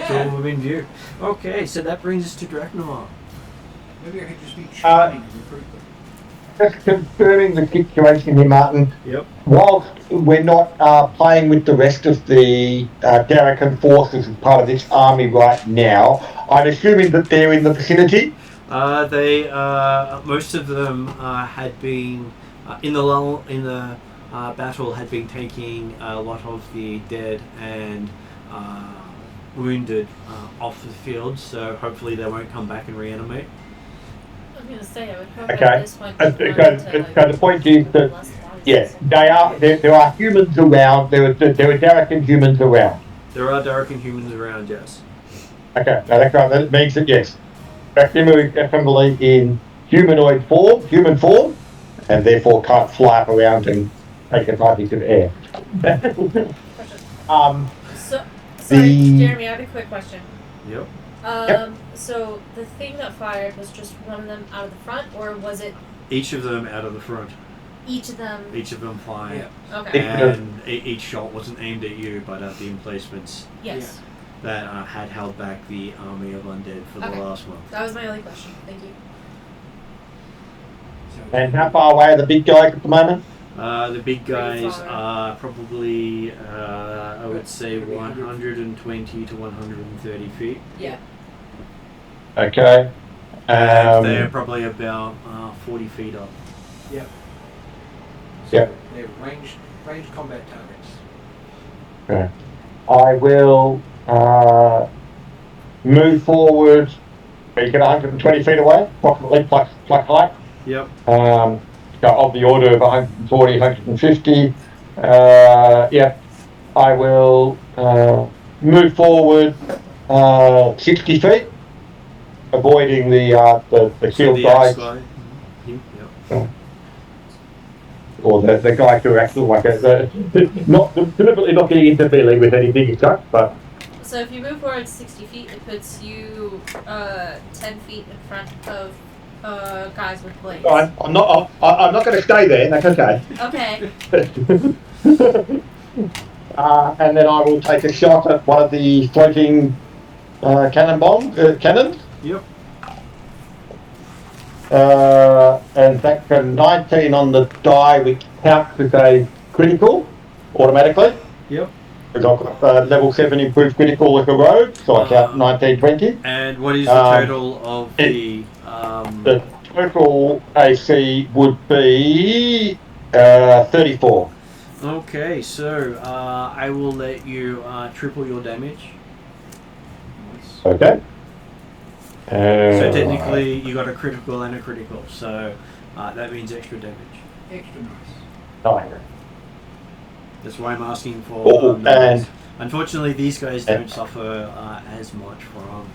So within view. Okay, so that brings us to Draknamar. Maybe I could just be charming and recruit them. Just confirming the situation here, Martin. Yep. Whilst we're not playing with the rest of the Darrican forces as part of this army right now, I'm assuming that they're in the vicinity. They most of them had been in the battle had been taking a lot of the dead and wounded off the field. So hopefully they won't come back and reanimate. I was gonna say I would hope Okay. at this point. So the point is that, yes, there are humans around. There are Darrican humans around. There are Darrican humans around, yes. Okay, now that means that yes, Draknamar is definitely in human form, and therefore can't fly up around and take advantage of air. So, sorry, The- Jeremy, I have a quick question. Yep. So the thing that fired was just one of them out of the front, or was it Each of them out of the front. each of them? Each of them firing. Yeah. Okay. And each shot wasn't aimed at you, but at the emplacements Yes. that had held back the army of undead for Okay. the last month. That was my only question. Thank you. So And how far away are the big guys at the moment? The big Pretty guys far. are probably, I would say, 120 to 130 feet. Yeah. Okay. And they're probably about 40 feet up. Yep. Yep. They're ranged combat targets. Okay. I will move forward. We get 120 feet away, approximately, plus height. Yep. So of the order of 140, 150. Yeah, I will move forward 60 feet, avoiding the shield the guys, axe guy. Yep. or the guys who are actually like not deliberately not getting into melee with anything as such, but So if you move forward 60 feet, it puts you 10 feet in front of guys with blades. I'm not going to stay there. That's okay. Okay. And then I will take a shot at one of the floating cannons. Yep. And that's a 19 on the die, which counts as a critical automatically. Yep. Because I've got level 7 improved critical like a rogue, so I count 19, 20. And what is the total of the... The total AC would be 34. Okay, so I will let you triple your damage. Okay. So technically you got a critical and a critical, so that means extra damage. Extra nice. Nine. That's why I'm asking for Oh, numbers. Unfortunately, these guys don't suffer as much from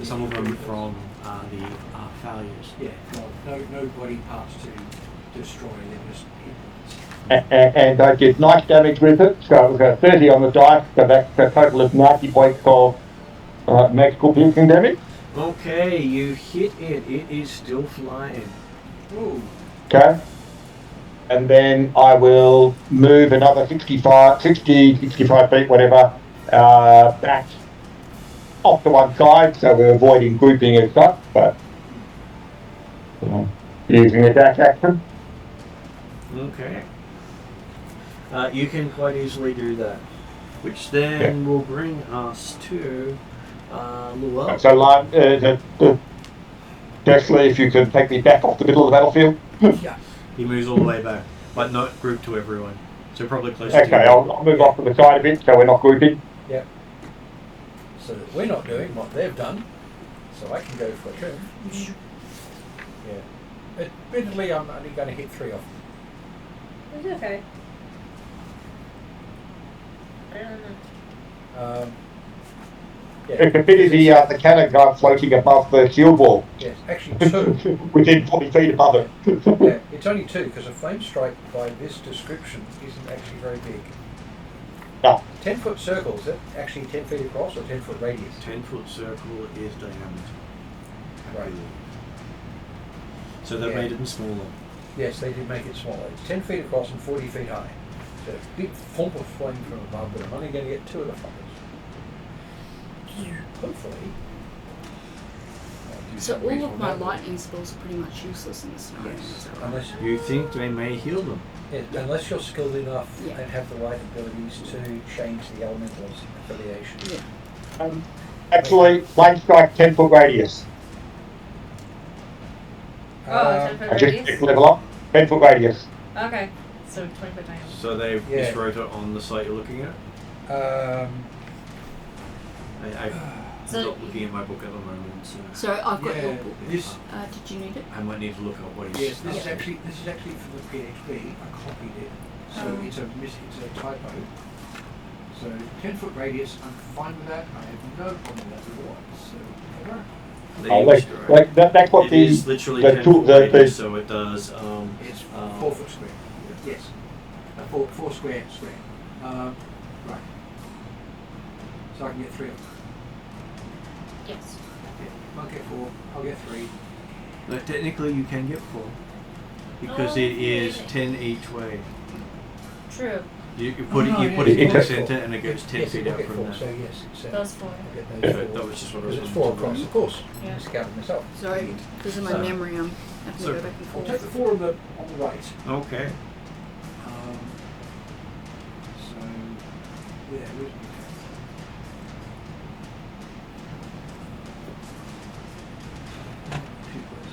some of them from the failures. Yeah, no body parts to destroy, they're just hit points. And I did nice damage with it, so it was a 30 on the dice, so that's a total of 90 points of magical piercing damage. Okay, you hit it. It is still flying. Ooh. Okay. And then I will move another 65 feet, whatever, back off to one side, so we're avoiding grouping and stuff, but using a dash action. Okay. You can quite easily do that, which then will bring us to Luell. So, Dexley, if you could take me back off the middle of the battlefield. Yeah. He moves all the way back, but not grouped to everyone. So probably closer to Okay, you. I'll move off to the side a bit, so we're not grouping. Yep. So that we're not doing what they've done, so I can go for a turn. Yeah. Admittedly, I'm only going to hit 3 off. It's okay. I don't know. Yeah. It's a bit of the cannon guy floating above the shield wall, Yes, actually 2. within 40 feet above it. Yeah, it's only 2 because a flame strike by this description isn't actually very big. No. 10-foot circle, is it actually 10 feet across or 10-foot radius? 10-foot circle is diameter. Right. So they've Yeah. made them smaller. Yes, they did make it smaller. It's 10 feet across and 40 feet high. So a big thump of flame from above, but I'm only going to get 2 of the fuckers. Hopefully. I'll do So some all reasonable of my damage. lightning spells are pretty much useless in this scenario. Yes, Is that right? unless, You think they may heal them? unless you're skilled enough Yeah. and have the right abilities to change the elemental's affiliation. Yeah. Actually, flame strike 10-foot radius. Oh, Um, 10-foot I radius? just level up. 10-foot radius. Okay. So 20-foot diameter. So they've Yeah. miswrote it on the site you're looking at? I'm So not looking at my book at the moment, so So I've got Yeah, your book. this- Did you need it? I might need to look up what he's... Yes, this is actually for the PHP. I copied it, so it's a typo. So 10-foot radius, I'm fine with that. I have no problem with that at all. So whatever. That's what It is literally the 10 tool- foot the- radius, so it does... It's 4 foot square. Yes, 4 square. Right. So I can get 3 of them. yes. Yeah, I'll get 4. I'll get 3. No, technically you can get 4. Because it is 10 each way. True. You put Oh, it yeah, in the it's center and it goes 10 yes, feet I'll out get from 4. there. So yes, it's Those 4. I'll get So those 4. that was just what I was Because it's wanting 4 to across, do. of course. Yeah. I scouted myself. Sorry, because of my So- memory, I'm having so- to go back and I'll forth. take the 4 on the right. Okay. So yeah, where's my two places.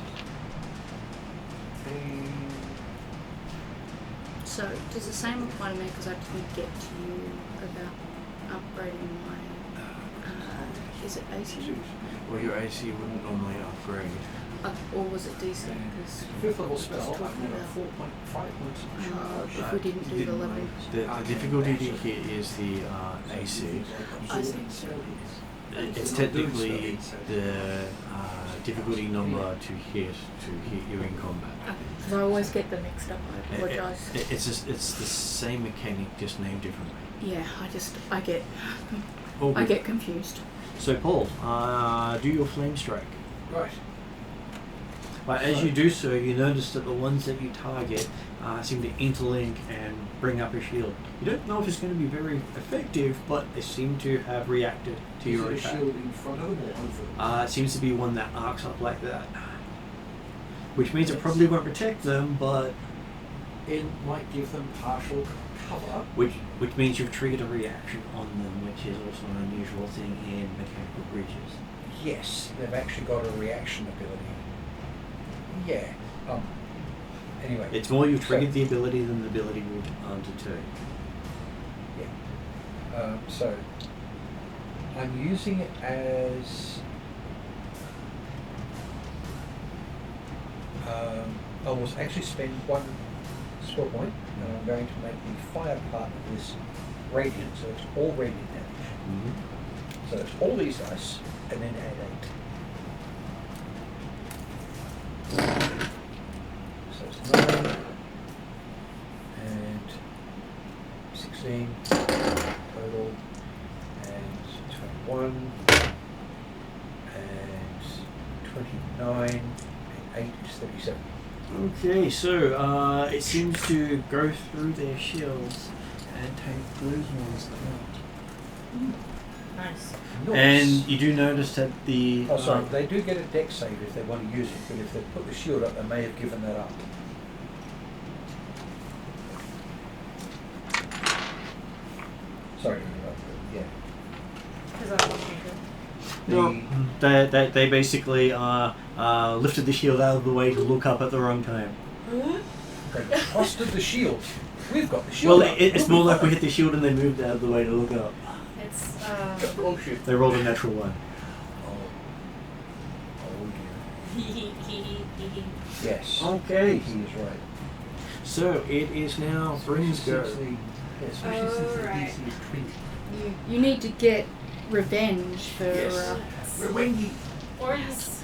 So does the same apply to me because I didn't get to you about upgrading my, is it AC? Well, your AC wouldn't normally upgrade. Or was it DC? Because 5th level spell. Just I've talking got about- 4.5 points of charge. if we didn't do the level. The difficulty here is the AC. I see. It's technically the difficulty number to hit you in combat. Because I always get them mixed up, I apologise. It's the same mechanic, just named differently. Yeah, I All good. get confused. So Paul, do your flame strike. Right. But as you do so, you notice that the ones that you target seem to interlink and bring up a shield. You don't know if it's going to be very effective, but they seem to have reacted to Is your it a attack. shield in front of them or over them? It seems to be one that arcs up like that. Which means it probably won't protect them, but It might give them partial cover. which means you've triggered a reaction on them, which is also an unusual thing in mechanical creatures. Yes, they've actually got a reaction ability. Yeah. Anyway. It's more you've so- triggered the ability than the ability will deter. Yeah. So I'm using it as I will actually spend 1 spell point, and I'm going to make the fire part of this radiant, so it's all radiant damage. Mhm. So it's all these dice, and then add 8. So it's 9 and 16 total, and 21 and 29 and 8 is 37. Okay, so it seems to go through their shields and take those ones out. Nice. And you do notice that the Oh, sorry, they do get a dex save if they want to use it, but if they put the shield up, they may have given that up. Sorry, yeah. Because I'm watching her. no, they basically lifted the shield out of the way to look up at the wrong time. They trusted the shield. We've got the shield Well, up. it's more like we hit the shield and they moved out of the way to look up. It's Bullshit. They rolled a natural one. Oh dear. Yes. Okay. He is right. So it is now Bryn's go. 16, yeah, especially since the Alright. DC is 20. You need to get revenge for. Yes. Rwengi. or he's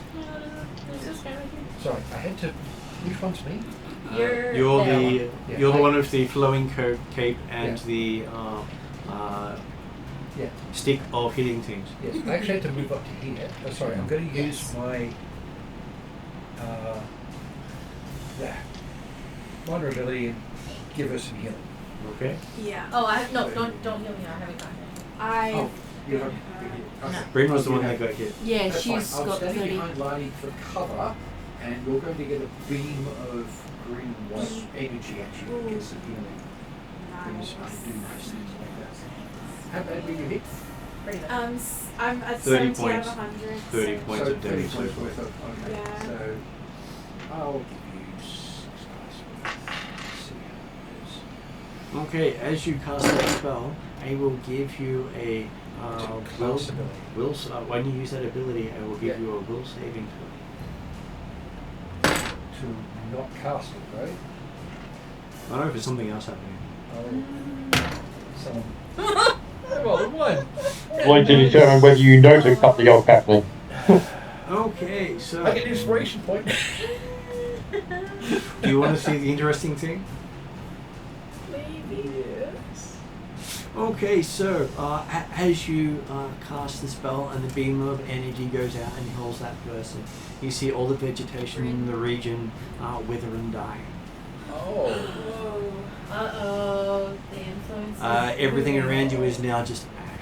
there's this guy right here. Sorry, I had to. Which one's me? You're You're there. the Yeah, you're the I- one with the flowing cape and Yeah. the Yeah. stick of hitting things. Yes, I actually had to move up to here. Oh, sorry, I'm going to use my vulnerability and give her some healing. Okay. Yeah. Oh, don't heal me. I haven't gotten it. I. Oh, you been have. hurt. No. Bryn was the one that got hit. Yeah, That's she's fine. I'm got standing 30. behind Lani for cover, and you're going to get a beam of green white energy at you and get some healing. Because I do nice things like that. How bad were you hit? Pretty bad. I'm at 30 70 out points. of 100. 30 so- points So of 30 damage so points far. worth of. Okay. Yeah. So I'll give you 6 dice worth. See how it Okay, as you cast that spell, I will give you a It's a will. class ability. When you use that ability, I will give Yeah. you a will saving throw. to not cast it, right? I don't know if there's something else happening. Oh, someone. Well, the one. Going to determine whether you notice something else happening. Okay, so Like an inspiration point. do you want to see the interesting thing? Maybe. Yes. Okay, so as you cast the spell and the beam of energy goes out and heals that person, you see all the vegetation in the region wither and die. Oh. Whoa. Uh-oh. The influence. Everything around you is now just ash.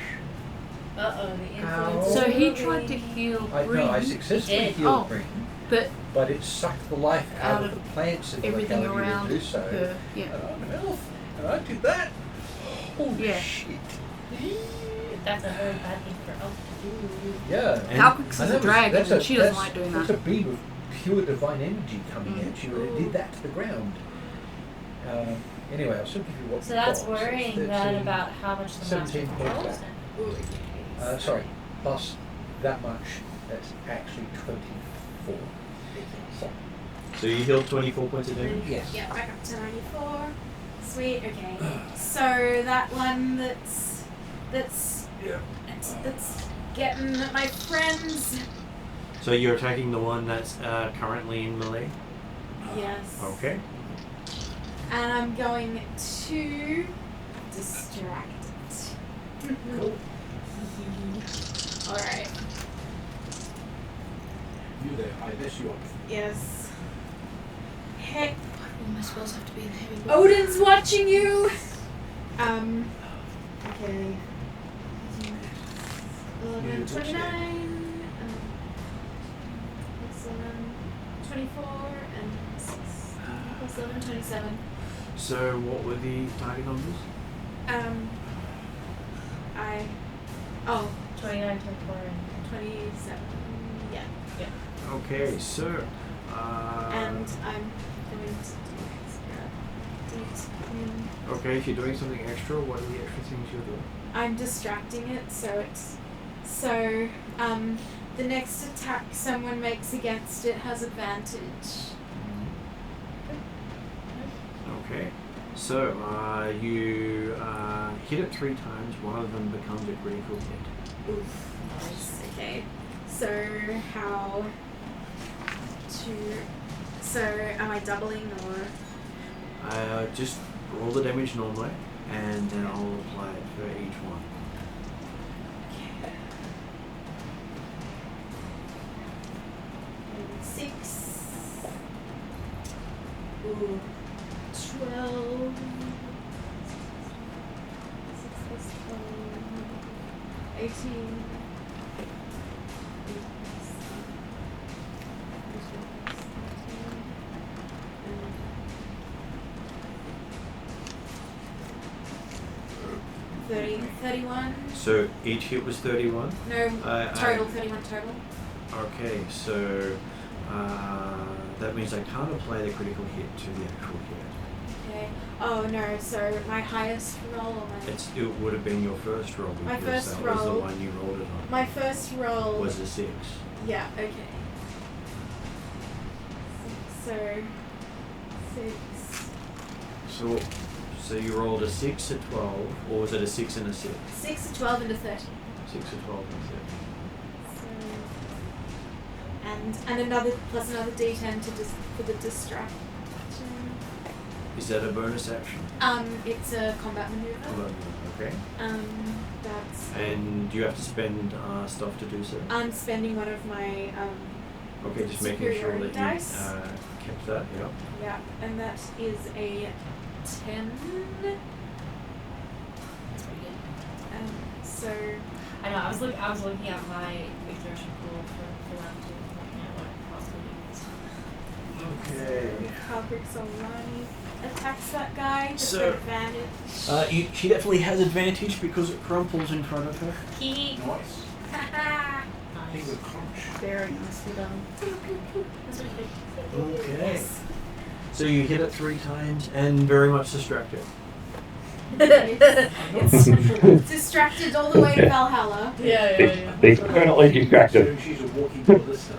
Uh-oh. The Ow. influence. So he tried to heal I Bryn, successfully Did. healed Oh. Bryn, but but it sucked the life out of the plants in the everything locality around to do so. her. Yeah. And I'm an elf, and I did that. Holy Yeah. shit. That's a very bad thing for elf to do. Yeah. And- How quick's And a that was- dragon? that's And she doesn't that's- like doing That's that. a beam of pure divine energy coming Mm. at you, and it did that to the ground. Anyway, I'll still give you what So we've that's got. worrying 13, that about how much the master 17 points controls back. then. Sorry, plus that much, that's actually 24. So you healed 24 points of damage? Yes. Yeah, back up to 94. Sweet. Okay. So that one that's Yeah. getting at my friends. So you're attacking the one that's currently in melee? Yes. Okay. And I'm going to distract it. Cool. Alright. You there, I mess you up. Yes. Heck. All my spells have to be in the heavy book. Odin's watching you! Okay. 11, 29, plus 11, 24, and 6, plus 11, 27. So what were the target numbers? Oh, 29, 24, and 27. Yeah. Okay, so And I'm going to do okay, if you're doing something extra, what are the extra things you're doing? I'm distracting it, so the next attack someone makes against it has advantage. Okay. So, you hit it 3 times, one of them becomes a critical hit. Oof. Nice. Okay. So how to? So am I doubling or? Just roll the damage normally, and then I'll apply it for each one. Okay. 6. Ooh. 12. 6 plus 12. 18. 31. So each hit was 31? No, total 31 total. Okay, so that means I can't apply the critical hit to the actual hit. Okay. Oh no, so my highest roll or my... It would have been your first roll, My because first that was the roll. one you rolled it on. My first roll... Was a 6. Yeah, okay. So... 6... So you rolled a 6, a 12, or was it a 6 and a 6? 6, a 12 and a 13. 6, a 12, and a 13. So... And another, plus another d10 for the distraction. Is that a bonus action? It's a combat maneuver. Okay. That's... And do you have to spend stuff to do so? I'm spending one of my, Okay, just making sure superiority that you dice. kept that, yeah. Yeah, and that is a 10. That's pretty good. So... I know. I was looking at my exertion pool for that too. Looking at what possibilities. Okay. Calbrick Solani attacks that guy. Just So- advantage. She definitely has advantage because it crumples in front of her. He. Nice. He Nice. would crunch. Very nicely done. That's pretty good. Okay. So you hit it 3 times and very much distracted. It's distracted all the way to Valhalla. Yeah. He's permanently distracted. So she's a walking ballista.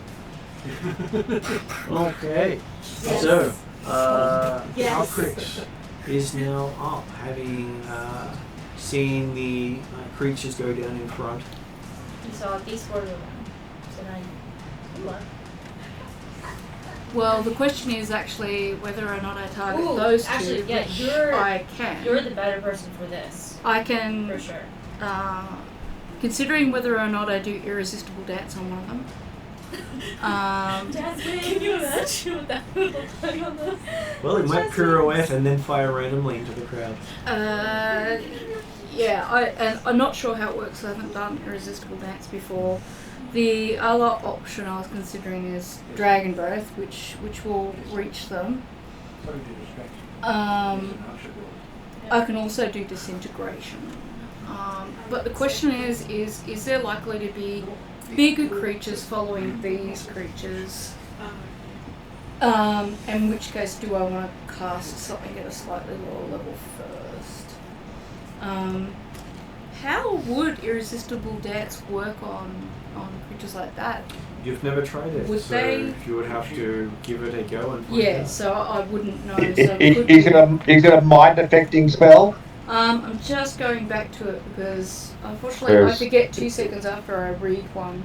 Okay. Yes. So, Yes. Alcrix is now up, having seen the creatures go down in front. You saw these 4 go down. So now you look. Well, the question is actually whether or not I target Ooh, those two. actually, yeah, which you're- I can. You're the better person for this, I can. for sure. Considering whether or not I do irresistible dance on one of them. Can you imagine what that would look like on this? Well, it might pirouette and then fire randomly into the crowd. Yeah, I'm not sure how it works. I haven't done irresistible dance before. The other option I was considering is dragon breath, which will reach them. Something to distract you. I can also do disintegration. But the question is there likely to be bigger creatures following these creatures? In which case, do I want to cast something at a slightly lower level first? How would irresistible dance work on creatures like that? You've never tried it, Would so they- you would have to give it a go and find Yeah, out. so I wouldn't know. So Is it a mind affecting spell? I'm just going back to it because unfortunately I Yes. forget 2 seconds after I read one.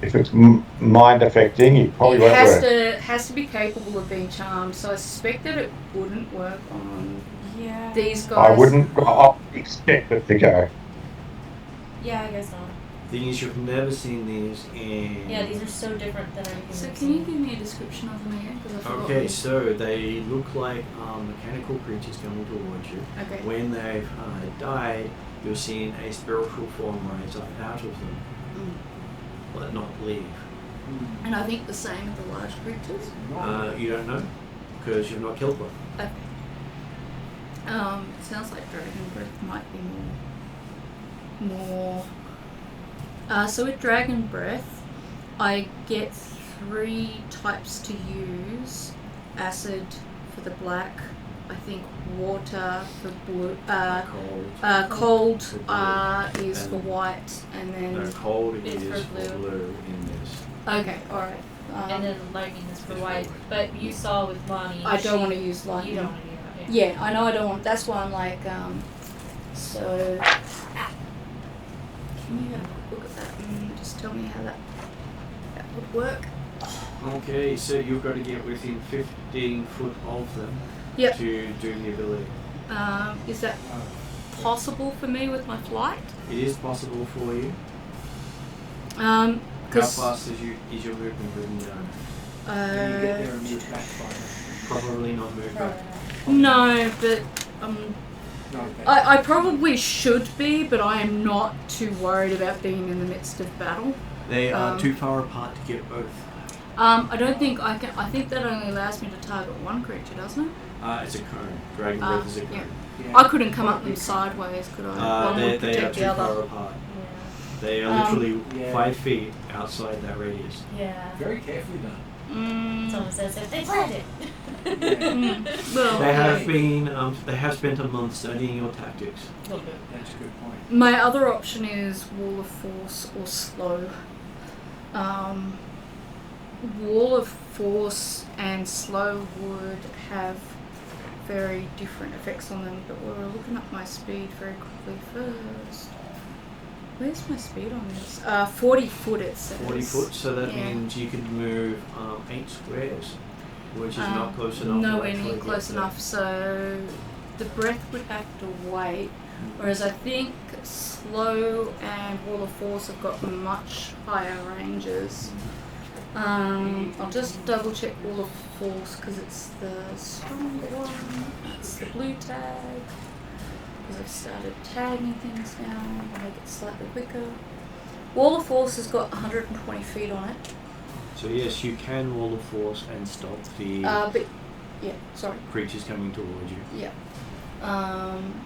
If it's mind affecting, it probably It won't has work. has to be capable of being charmed, so I suspect that it wouldn't work on Yeah. these guys. I wouldn't expect it to go. Yeah, I guess not. Thing is, you've never seen these in... Yeah, these are so different than anything So we've can you seen. give me a description of them again? Because I forgot. Okay, so they look like mechanical creatures coming towards you. Okay. When they've died, you're seeing a spiritual form rise up out of them, but not leave. And I think the same with the large creatures. You don't know, because you've not killed one. Okay. It sounds like dragon breath might be more. So with dragon breath, I get 3 types to use: acid for the black, I think water for blue. Cold. Cold For blue. is for And- white, and then No, cold It's is for for blue. blue in this. okay, all right. And then lightning is for It's for white. white. But you saw with Lonnie. I don't she- want to use lightning. You don't want to do that. Yeah. Yeah, I know I don't want. That's why I'm like, so. Can you have a look at that and just tell me how that would work? Okay, so you've got to get within 15 foot of them Yep. to do the ability. Is that possible for me with my flight? It is possible for you. How Because fast is your movement written down? Can you get there and move back by Probably not move back. no, but no, I probably should be, but I am not too worried about being in the midst of battle. They are too far apart to get both. I don't think I can. I think that only allows me to target one creature, doesn't it? It's a cone. Dragon Breath is a cone. yeah. I couldn't come up them sideways, could I? One would They are protect too the other. far apart. They are literally Yeah. 5 feet outside that radius. Yeah. Very carefully done. Mm, Someone says if they planned it. well, They have been. They have spent a month studying your tactics. A little bit. That's a good point. my other option is Wall of Force or Slow. Wall of Force and Slow would have very different effects on them, but we're looking up my speed very quickly first. Where's my speed on this? 40 foot it says. 40 foot, so that Yeah. means you can move 8 squares, which is not close enough. Nowhere to near actually close get enough, so the breath would have to wait. Whereas I think Slow and Wall of Force have got much higher ranges. I'll just double check Wall of Force because it's the stronger one. It's the blue tag. Because I've started tagging things now to make it slightly quicker. Wall of Force has got 120 feet on it. So yes, you can Wall of Force and stop the But yeah, sorry. creatures coming towards you. Yeah.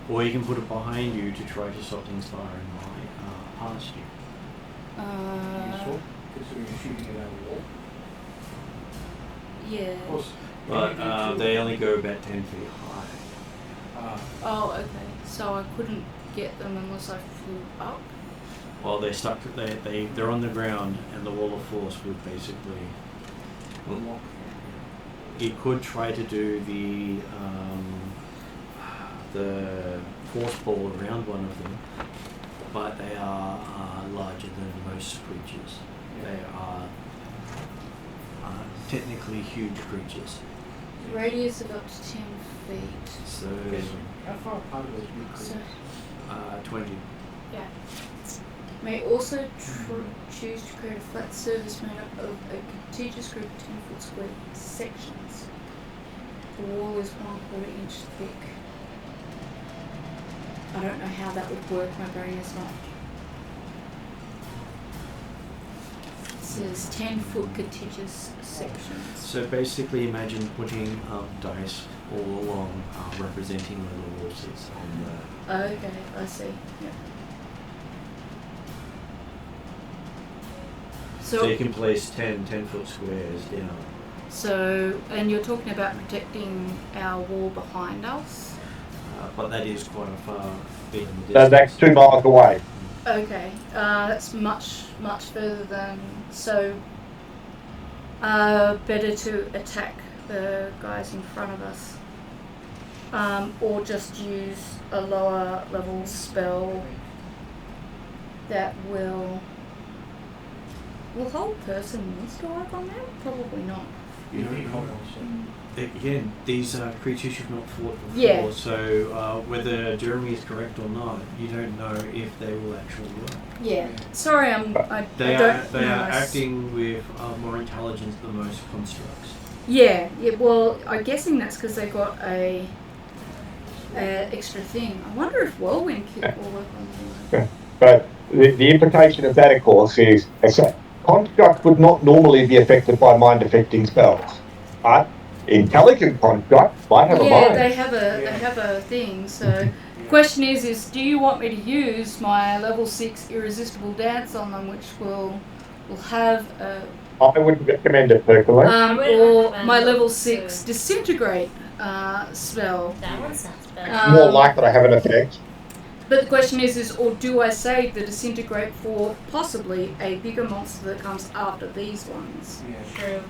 Or you can put it behind you to try to stop things firing past you. Useful, considering you're shooting it out of the wall. Yeah. Of course. But they only go about 10 feet high. Oh, okay. So I couldn't get them unless I flew up. Well, they're stuck. They're on the ground, and the Wall of Force would basically. Unlock. It could try to do the force ball around one of them, but they are larger than most creatures. They are technically huge creatures. Radius of up to 10 feet. So How far apart are those big So creatures? 20. yeah. May also choose to create a flat surface made up of a contiguous group of 10 foot square sections. The wall is 1/4 inch thick. I don't know how that would work, my brain is not. It says 10 foot contiguous sections. So basically, imagine putting dice all along, representing where the wall sits on the. Okay, I see. Yeah. So you can place 10 foot squares down. So, and you're talking about protecting our wall behind us? But that is quite a far bit in the So distance. that's 2 miles away. Okay, that's much further than, so, better to attack the guys in front of us. Or just use a lower level spell that will hold person needs to work on that? Probably not. You don't need hold on, Again, these creatures you've not fought before, Yeah. so whether Jeremy is correct or not, you don't know if they will actually work. Yeah. Sorry, I They don't are know. acting with more intelligence than most constructs. Yeah, well, I'm guessing that's because they got a extra thing. I wonder if Whirlwind Kit will work on them. But the implication of that, of course, is a construct would not normally be affected by mind-affecting spells. But intelligent constructs might have a Yeah, mind. they have a thing. So, question is do you want me to use my level 6 irresistible dance on them, which will have a I would recommend it personally. or my level 6 disintegrate? spell. That one sounds better. More likely to have an effect. But the question is, or do I save the disintegrate for possibly a bigger monster that comes after these ones? Yeah. True.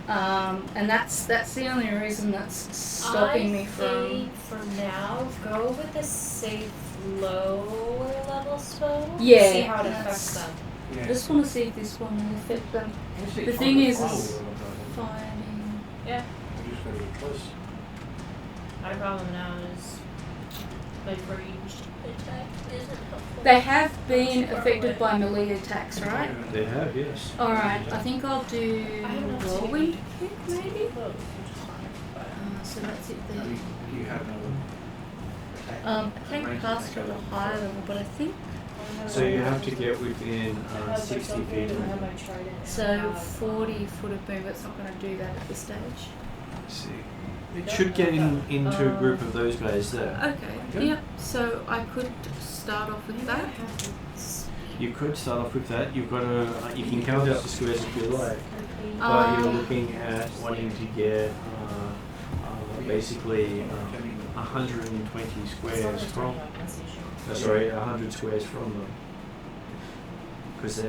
And that's the only reason that's stopping me I from. think for now, go with the safe lower level spell. Yeah, See how it that's- affects them. I Yeah. just want to see if this one will affect them. Actually, the it's thing fine. is- I will roll a double. Fighting. Yeah. I just gotta get close. My problem now is my ranged attack isn't helpful. They have been affected by melee attacks, right? They have, yes. Alright, I think I'll do I have no whirlwind speed. kick, maybe? Close, which is fine. But So that's it Do there. you have another attack? I can Range cast attack? at a higher level, but I think So you have to get within 60 feet of I have it. my trident. so. 40 foot of movement's not going to do that at this stage. Let's see. It should get into a group of those guys there. Okay, Okay. yep. So I could start off with that. You could start off with that. You've got to. You can count out the squares if you like, but Um, you're looking at wanting to get basically 120 squares from. Sorry, 100 squares from them. Because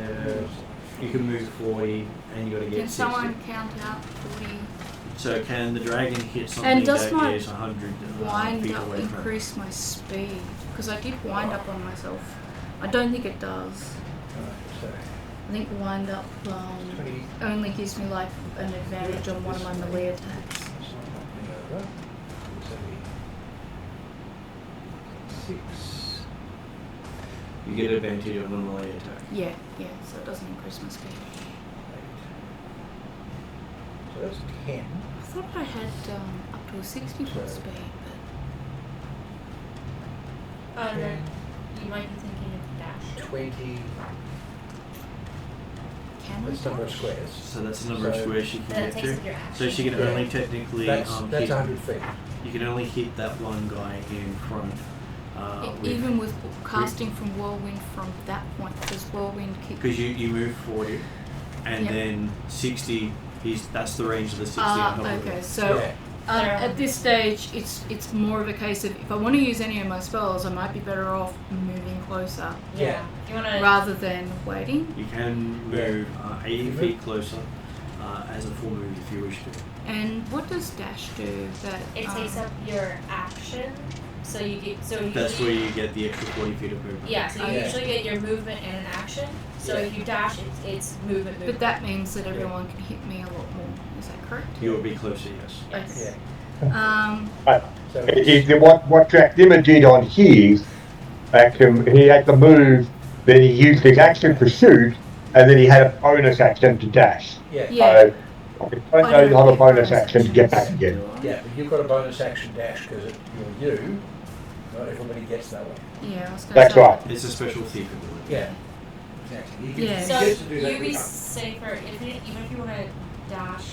you can move 40 and you got to get Can 60. someone count out 40? So can the dragon hit something And does that my is 100 Wind feet up away from it? increase my speed? Because I did wind up on myself. I don't think it does. Alright, so I think wind up 20. only gives me like an advantage on one of my melee attacks. Over. 76. You get advantage on a melee attack. Yeah, so it doesn't increase my speed. 8. So that's 10. I thought I had up to a 60 foot So- speed, You might be thinking of dash. 20. but can That's I number of dash? squares. So that's the number of So- squares she can Then it get takes to. up your action. So she can Yeah. only technically That's hit. 100 feet. You can only hit that one guy in front. Even with casting from whirlwind from that point, does whirlwind keep? Because you move 40, and Yep. then 60. That's the range of the 60 on top of Okay, it. so Yeah. at this stage, it's more of a case of if I want to use any of my spells, I might be better off moving closer Yeah. You wanna rather than waiting. You can move 80 feet closer as a full move if you wish to. And what does dash do? That It takes up your action, so you get That's where you get the extra 40 feet of movement. Yeah, so you Yeah. usually get your movement and an action. So Yeah. if you dash, it's movement. But that means that everyone can hit me a lot more. Is that correct? You will be closer, yes. Yes. Yeah. So What Jack Dimmer did on his action, he had to move, then he used his action to shoot, and then he had a bonus action to dash. yeah. Yeah. So I don't have a bonus action to get back again. Yeah, but you've got a bonus action dash because you're you. Not everybody gets that one. Yeah, I was gonna That's say. right. It's a special thief ability. Yeah. Exactly. You Yeah. get, So you get to do that you'd be every time. safer even if you want to dash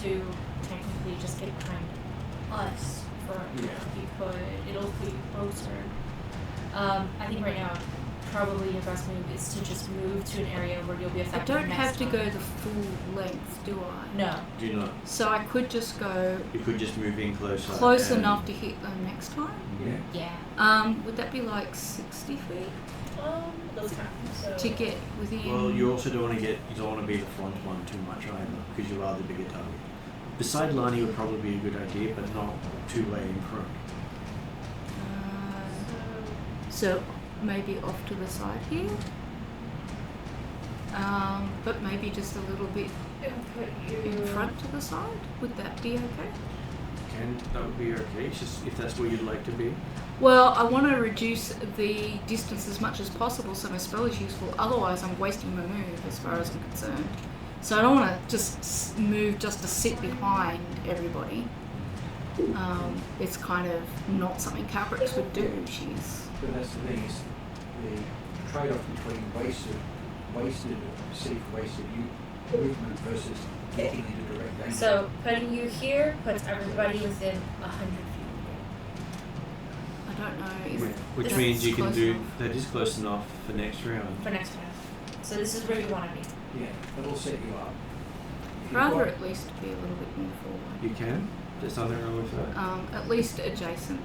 to technically just get behind us for Yeah. you could. It'll put you closer. I think right now probably your best move is to just move to an area where you'll be I effective. don't have next to time. go the full length, do I? No. Do not. So I could just go You could just move in closer. close and- enough to hit them next time. Yeah. Yeah. Would that be like 60 feet Those kind. So to get within? Well, you also don't want to be the front one too much either, because you are the bigger target. The side lining would probably be a good idea, but not too way in front. So maybe off to the side here. But maybe just a little bit in front to the side. Would that be okay? That would be okay, it's just if that's where you'd like to be. Well, I want to reduce the distance as much as possible so my spell is useful. Otherwise, I'm wasting my move as far as I'm concerned. So I don't want to just move just to sit behind everybody. It's kind of not something Cabrix would do. She's But that's the thing is the trade-off between wasted perceived wasted movement versus getting into direct danger. So putting you here puts everybody within 100 feet. I don't know if Which that's means you can close do, enough. that is close enough for next round. For next round. So this is where you want to be. Yeah, that'll set you up. If you've Rather got- at least be a little bit more forward. You can? There's nothing wrong with that. At least adjacent.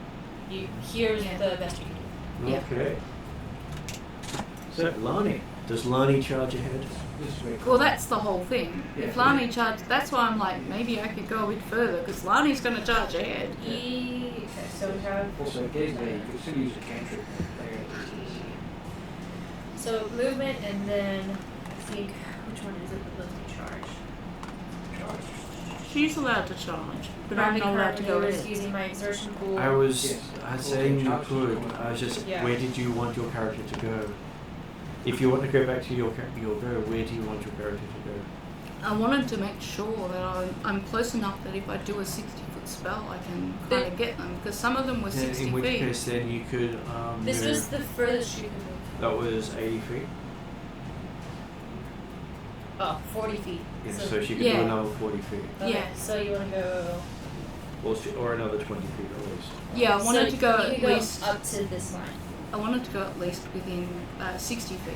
Here's Yeah. the best you can do. Yeah. Okay. So, Lani. Does Lani charge ahead? This is where Well, that's the whole thing. If Yeah. Lani charged, that's why I'm like, maybe I could go a bit further, because Lani's going to charge ahead. Okay, so we have. Also, occasionally you could still use a cantrip. So movement, and then I think which one is it that lets me charge? She's allowed to charge, but I'm Rounding not allowed to go maneuvers ahead. using my exertion pool. I was Yes. saying you Also, could. charge. I was just, Yeah. where did you want your character to go? If you want to go back to your go, where do you want your character to go? I wanted to make sure that I'm close enough that if I do a 60-foot spell, I can kind of get them, because some of them were 60 in which feet. case, then you could This move. was the furthest you can move. That was 80 feet. Oh, 40 feet. Yeah, So- so she could Yeah. do another 40 feet. Okay, Yeah. So you want to go. Or another 20 feet at least. Yeah, I wanted to go you at can least. go up to this line. I wanted to go at least within 60 feet.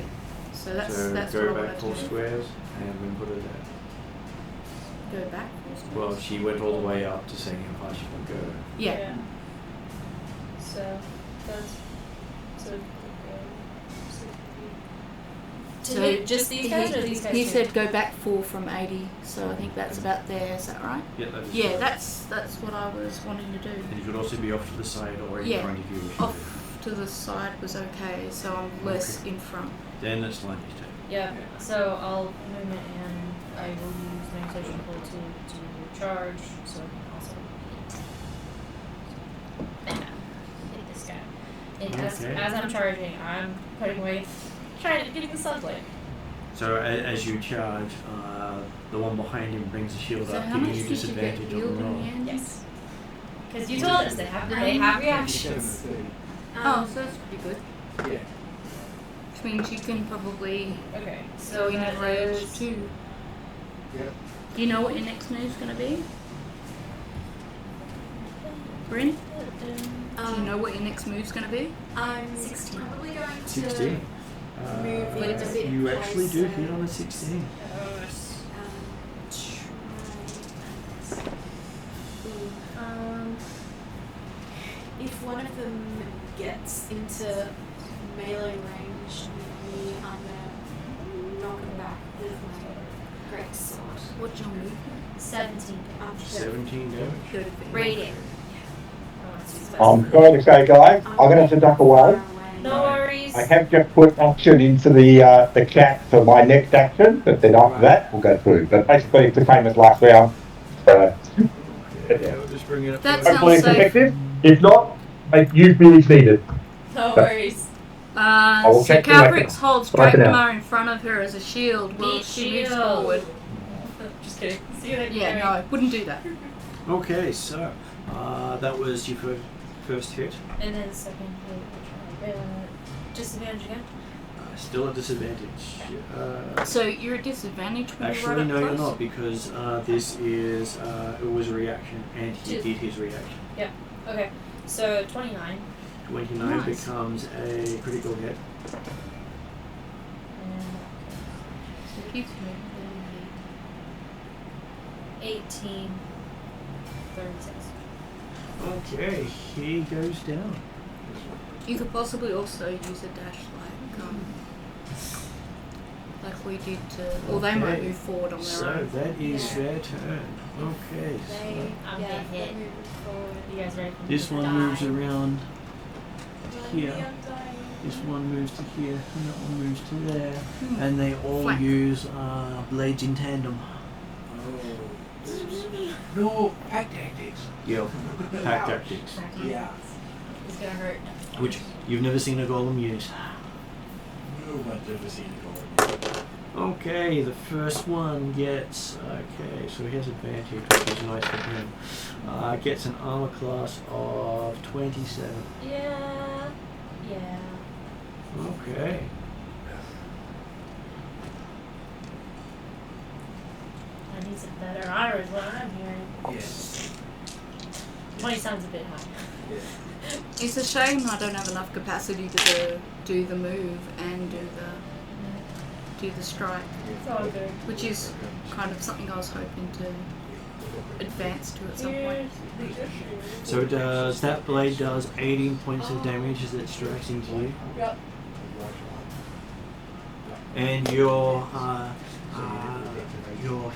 So that's so that's go what I back wanted 4 to do. squares and then put it there. Go back 4 squares. Well, she went all the way up to saying how far she could go. Yeah. So that's so. To So hit just these guys or these guys? He too? said go back 4 from 80, so I think that's about there. Is that right? Yeah, that is Yeah, right. that's what I was wanting to do. And you could also be off to the side or in Yeah, front of you. if you Off to the side was okay, so I'm less Okay. in front. do. Then it's Lani's turn. Yeah. So I'll movement and I will use my exertion pool to charge. So I can also hit this guy. And Okay. as I'm charging, I'm putting away, trying to get the sunlight. So as you charge, the one behind him brings the shield So up, how giving much you did you get disadvantage on healed the in the roll. end? Yes. Because you told us they have reactions. Oh, so that's pretty good. Yeah. Which means you can probably Okay. go So in that a rage is too. Yep. Do you know what your next move's going to be? Bryn? Do you know what your next move's going to be? I'm 16. probably going to 16. move in a bit You actually do closer. hit on a 16. If one of them gets into melee range with me, I'm gonna knock him back with my great sword. What's your movement? 17. 17 damage. Good. Rating. I'm going to say, guys, I'm going to have to duck away. No worries. I have just put action into the chat for my next action, but then after that, we'll go through. But basically, it's the same as last round. Yeah, we'll just bring it up. That to Hopefully it's sounds safe. effective. If not, use Billy's needed. No worries. will So check you later. Calrix holds Bye for now. Drakmar in front of her as a shield while Beat she moves shield. forward. Just kidding. See you later. Yeah, no, I wouldn't do that. Okay, so that was your first hit. And then second hit. Disadvantage again. Still a disadvantage. So you're at disadvantage when Actually, you're no, right up you're close? not, because this is it was a reaction, and he Two. did his reaction. Okay. So 29. 29 Nice. becomes a critical hit. And So keep moving. 18. 36. Okay, he goes down. You could possibly also use a dash like we did to, or they might Okay. move forward on their So own. that is Yeah. their turn. Okay, so They, I'm yeah, gonna they're hit. moving forward. You guys ready? this one Die. moves around here. I'm dying. This one moves to here, and that one moves to there, Hmm. and they all Flank. use blades in tandem. No, pack tactics. Yep, pack tactics, Yeah. It's gonna hurt. which you've never seen a golem use. No one's ever seen it all. Okay, the first one gets, okay, so he has advantage, which is nice for him. Gets an armor class of 27. Yeah. Okay. I need some better armor is what I'm hearing. Yes. 20 sounds a bit high. Yeah. It's a shame I don't have enough capacity to do the move and do the strike, It's all good. which is kind of something I was hoping to advance to at some point. So does that blade does 18 points of damage as it strikes into you, Yep. and your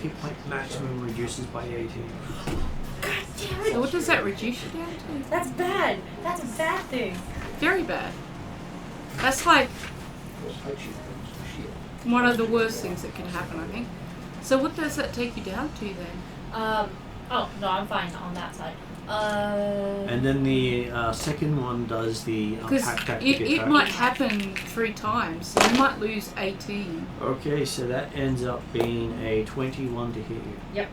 hit point maximum reduces by 18. So what does that reduce you down to? That's bad. That's a bad thing. Very bad. That's like one of the worst things that can happen, I think. So what does that take you down to then? Oh no, I'm fine on that side. And then the second one does the Because tactic it attack. might happen 3 times. So you might lose 18. Okay, so that ends up being a 21 to hit you. Yep.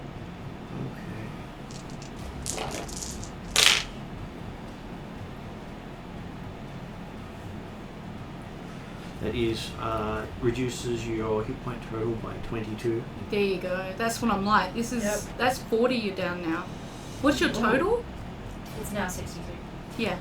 Okay. That is reduces your hit point total by 22. There you go. That's what I'm like. This is Yep. that's 40 you're down now. What's your total? It's now 63. Yeah.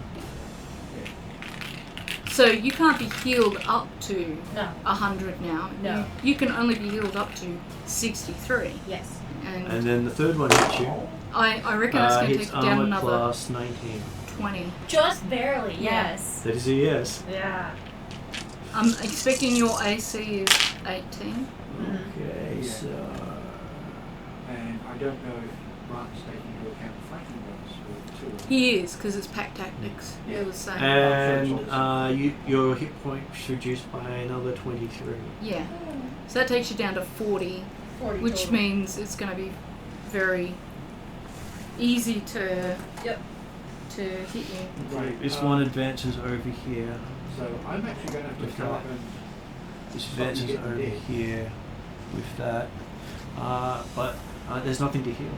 So you can't be healed up to No. 100 now. No. You can only be healed up to 63. Yes. And then the third one hits you. I reckon it's going to Hits take you down armor another class 19. 20. Just barely. Yeah. Yes. That is a yes. Yeah. I'm expecting your AC is 18. Okay, Yeah. so And I don't know if Mark's taking into account flanking bonus for the 2. He is, because it's pack tactics. It was saying. and your hit points reduced by another 23. Yeah. So that takes you down to 40, 40 which total. means it's going to be very easy to Yep. to hit you. Right. This one advances over here. So I'm actually going to have With to go that. up and This Something advances getting over dead. here with that. But there's nothing to heal.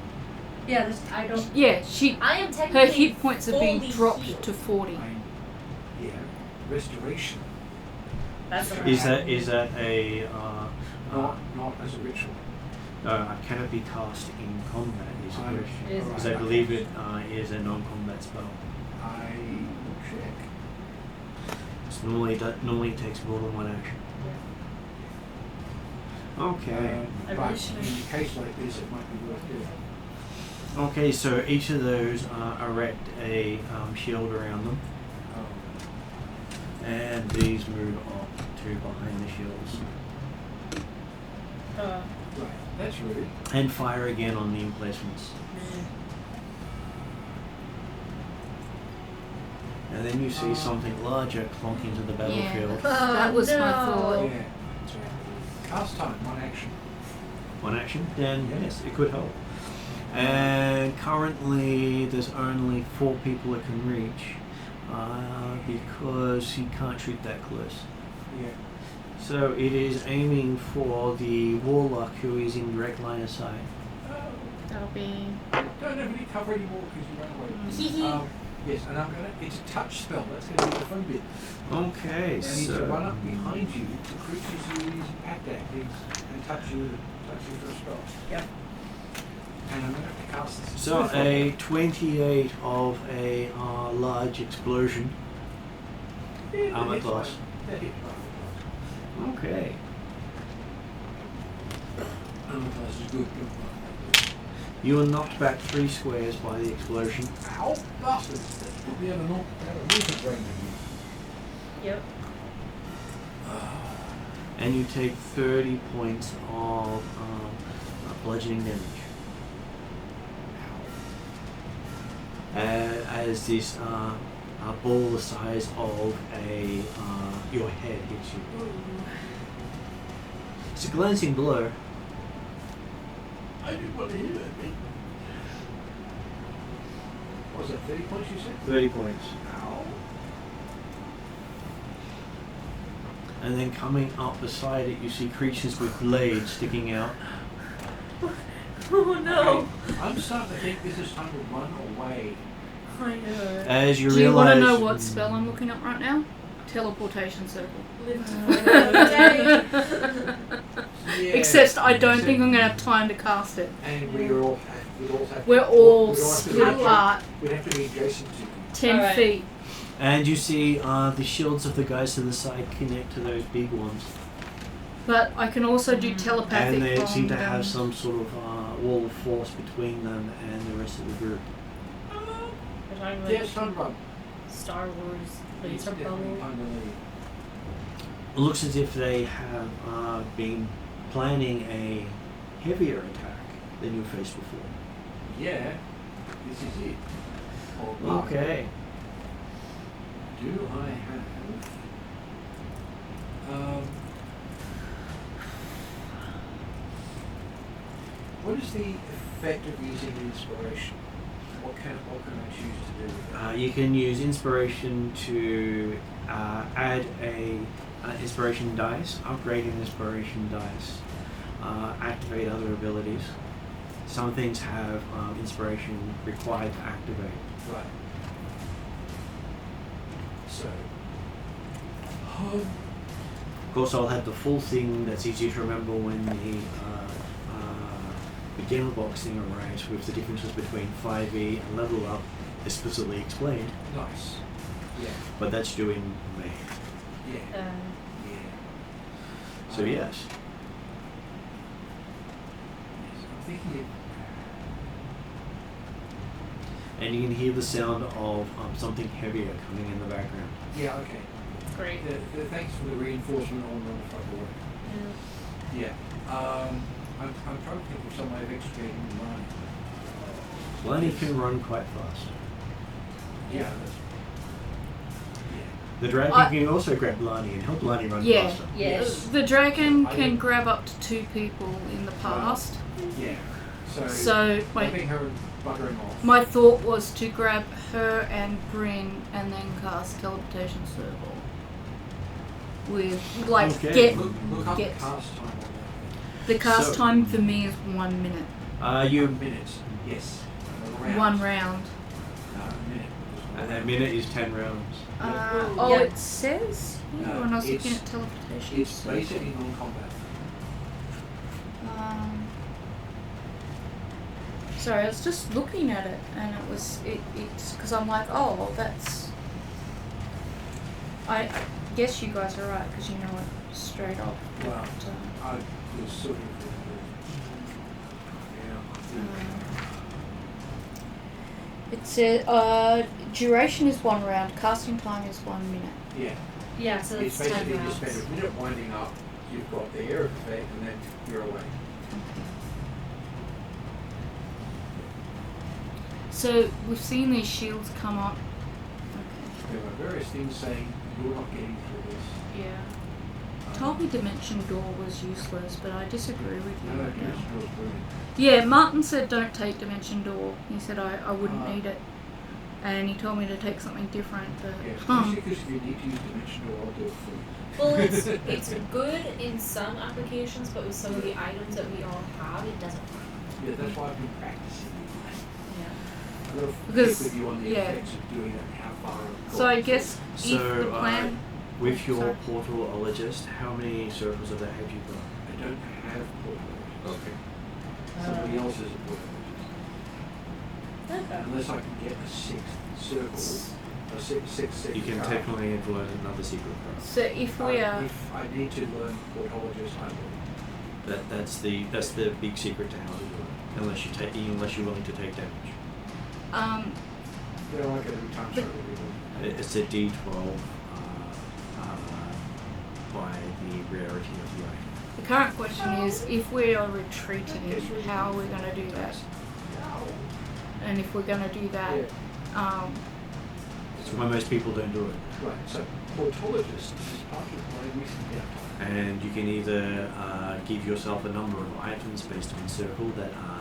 Yeah. I don't. Yeah, I am her technically hit points have been fully dropped healed. to 40. yeah, restoration. That's the Is that a Not as a ritual. can it be cast in combat? Is the I- question. It is. Because I believe it is a non-combat spell. I will check. It's normally takes more than one action. Okay. I But really should in a case like this, it might be worth doing. Okay, so each of those erect a shield around them, and these move up to behind the shields. Right, that's rude. And fire again on the emplacements. And then you see something larger clonk into the battlefield. That was my thought. Yeah. So, cast time, one action. One action, then Yeah. yes, it could help. And currently there's only 4 people it can reach because he can't shoot that close. Yeah. So it is aiming for the warlock who is in direct line of sight. That'll be. Don't have any cover anymore because you ran away. Yes, and I'm gonna. It's a touch spell. That's gonna be the fun bit. Okay, I need to run so up behind you to creatures who are using pack tactics and touch you for a spell. Yep. And I'm gonna have to cast this. so a 28 of a large explosion. Yeah, armor that hits class. my- that hit my armor Okay. class. Armor class is good. You are knocked back 3 squares by the explosion. Ow, bastards! We have a movement range of Yep. And you take 30 points of bludgeoning damage. As this ball the size of your head hits you. It's a glancing blow. I didn't want to hear that, mate. What was that, 30 points you said? 30 points. Ow. And then coming up beside it, you see creatures with blades sticking out. Oh no. Okay, I'm starting to think this is time to run away. I know. As you Do you want realize. to know what spell I'm looking up right now? Teleportation circle. Live to fight another day. Yeah. Except I don't think I'm going to have time to cast it. And we'd all have We're all we'd have to split be- apart We'd have to be adjacent to you. 10 Alright. feet. And you see the shields of the guys to the side connect to those big ones. But I can also do telepathic. And they seem to on have them. some sort of wall of force between them and the rest of the group. We're talking about Yeah, it's time to run. Star Wars It's laser definitely bubble. time to leave. It looks as if they have been planning a heavier attack than you faced before. Yeah, this is it. Or Okay. do I have? What is the effect of using inspiration? What can I choose to do with it? You can use inspiration to add a inspiration dice, upgrade an inspiration dice, activate other abilities. Some things have inspiration required to activate. Right. So, Of course, I'll have the full thing that's easy to remember when the beginner box thing arrives with the differences between 5e and level up explicitly explained, nice. Yeah. but that's due in May. Yeah. Yeah. So yes. Yes, I'm thinking. And you can hear the sound of something heavier coming in the background. Yeah. Okay. Great. Thanks for the reinforcement on the front door. Yeah. Yeah. I'm trying to think of some way of extricating the money. Lani can run quite fast. Yeah. That's, yeah. The dragon can also grab Lani and help Lani run Yeah. faster. Yes. The dragon I can did- grab up to 2 people in the past. Yeah. So Having her buggering off. my thought was to grab her and Bryn and then cast teleportation circle. With Okay. get Look up get the cast time on that. the cast So- time for me is 1 minute. You Minutes. Yes. One round. A minute. a minute is 10 rounds. Oh, Yeah. it says here when I was looking It's- at teleportation. It's basically non-combat. Sorry, I was just looking at it, and it's because I'm like, oh, well, that's. I guess you guys are right because you know it straight off. Well, But, I was sort of. it says duration is 1 round, casting time is 1 minute. Yeah. Yeah, so It's that's 10 basically you rounds. spend a minute winding up, you've got the air effect, and then you're away. So we've seen these shields come up. There were various things saying you're not getting through this. Yeah. Told me Dimension Door was useless, but I disagree with you. No, right now. Dimension Door's brilliant. Yeah, Martin said don't take Dimension Door. He said I wouldn't Ah. need it. And he told me to take something different, but Yeah, especially because if you need to use Dimension Door, I'll do it for you. Well, it's good in some applications, but with some of the items that we all have, it doesn't work. Yeah, that's why I've been practicing. Yeah. I'm going to Because- with you on the yeah. effects of doing it and how far I've so I gone. guess if the So, plan. with your Sorry. portalologist, how many circles of that have you got? I don't have portalologist. Okay. Somebody else is a portalologist. Okay. Unless I can get a sixth circle, a sixth You can card. technically learn another secret card. So if we are. If I need to learn portalologist, I will. That's the big secret to how to do it. Unless you're willing to take damage. You know, I can do time But- circle removal. It's a D12 by the rarity of the item. The current question is if we are retreating, how are we going to do that? And if we're going to do that, It's why most people don't do it. Right, so portologist is part of my recent downtime. And you can either give yourself a number of items based on circle that are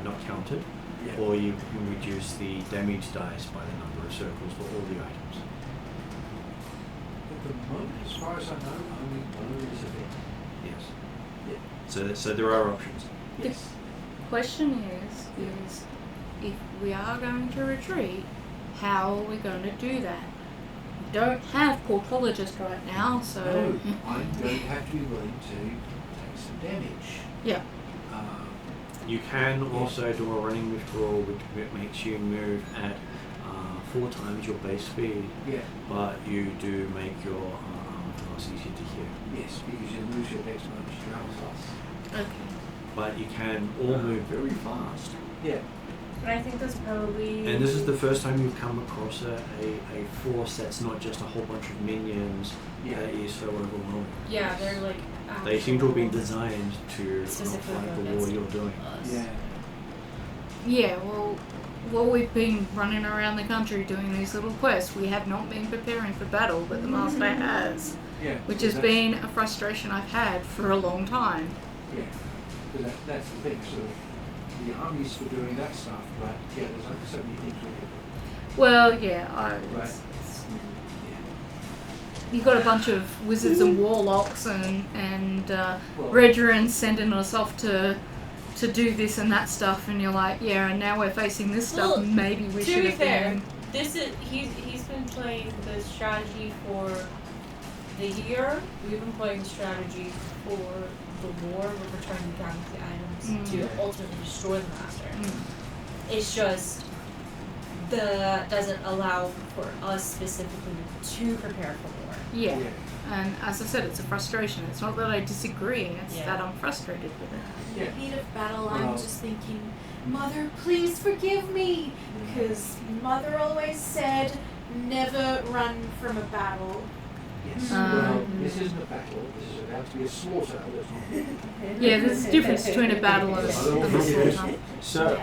not counted, Yeah. or you can reduce the damage dice by the number of circles for all the items. At the moment, as far as I know, only one is a bit. Yes. Yeah. So there are options. Yes. question is if we are going to retreat, how are we going to do that? We don't have portologist right now, so No, I'm going to have to be willing to take some damage. yeah. You can also do a running withdrawal, which makes you move at 4 times your base speed, Yeah. but you do make your armor class easier to you. Yes, because you lose your next bonus travel class. Okay. But you can all move very fast. Yeah. But I think that's probably. And this is the first time you've come across a force that's not just a whole bunch of minions that is so overwhelming. Yeah, they're like. They seem to have been actual- designed to not Specifically fight the war against you're doing. us. Yeah. Yeah, well, we've been running around the country doing these little quests. We have not been preparing for battle, but the Master has, Yeah. which so has that's- been a frustration I've had for a long time. Yeah. Because that's the thing. So the army's for doing that stuff, but yeah, there's like so many things we can do. Well, yeah, Right. you've got a bunch of wizards and warlocks and Well, Regierans sending us off to do this and that stuff, and you're like, yeah, and now we're facing this stuff. Well, Maybe we to should be have fair, been. this is he's been playing the strategy for the year. We've been playing the strategy for the war. We're returning the galaxy items to ultimately destroy the Master. It's just that doesn't allow for us specifically to prepare for war. Yeah. And as I said, it's a frustration. It's not that I disagree, it's Yeah. that I'm frustrated with it. In Yeah. the heat of battle, Well- I'm just thinking, Mother, please forgive me, because Mother always said, never run from a battle. Yes. Um, Well, this isn't a battle. This is about to be a slaughter. There's not. Yeah, there's a difference between a battle and a slaughter. So,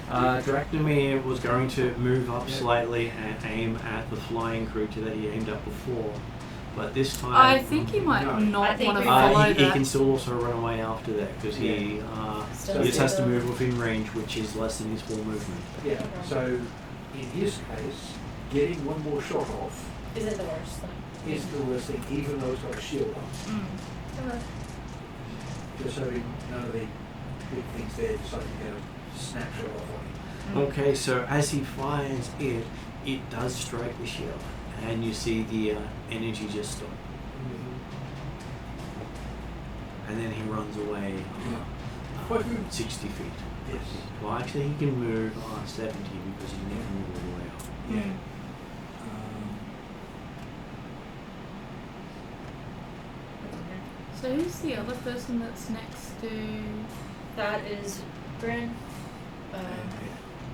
Yeah. Dracnomir was going to move up slightly and aim at the flying creature that he aimed at before, but this time I think he might No. not I think want to we- follow he that. can still also run away after that because he Still just has to still- move within range, which is less than his full movement. Yeah. Okay. So in his case, getting one more shot off Isn't the worst thing. is the worst thing, even though it's got a shield on. Mm. Just so none of the big things there decide to get a snapshot off on him. Okay, so as he fires it does strike the shield, and you see the energy just stop, and then he runs away Quite good. 60 feet. Yes. Well, actually, he can move 70 because he never moved all the way up. Yeah. So who's the other person that's next to? That is Bryn.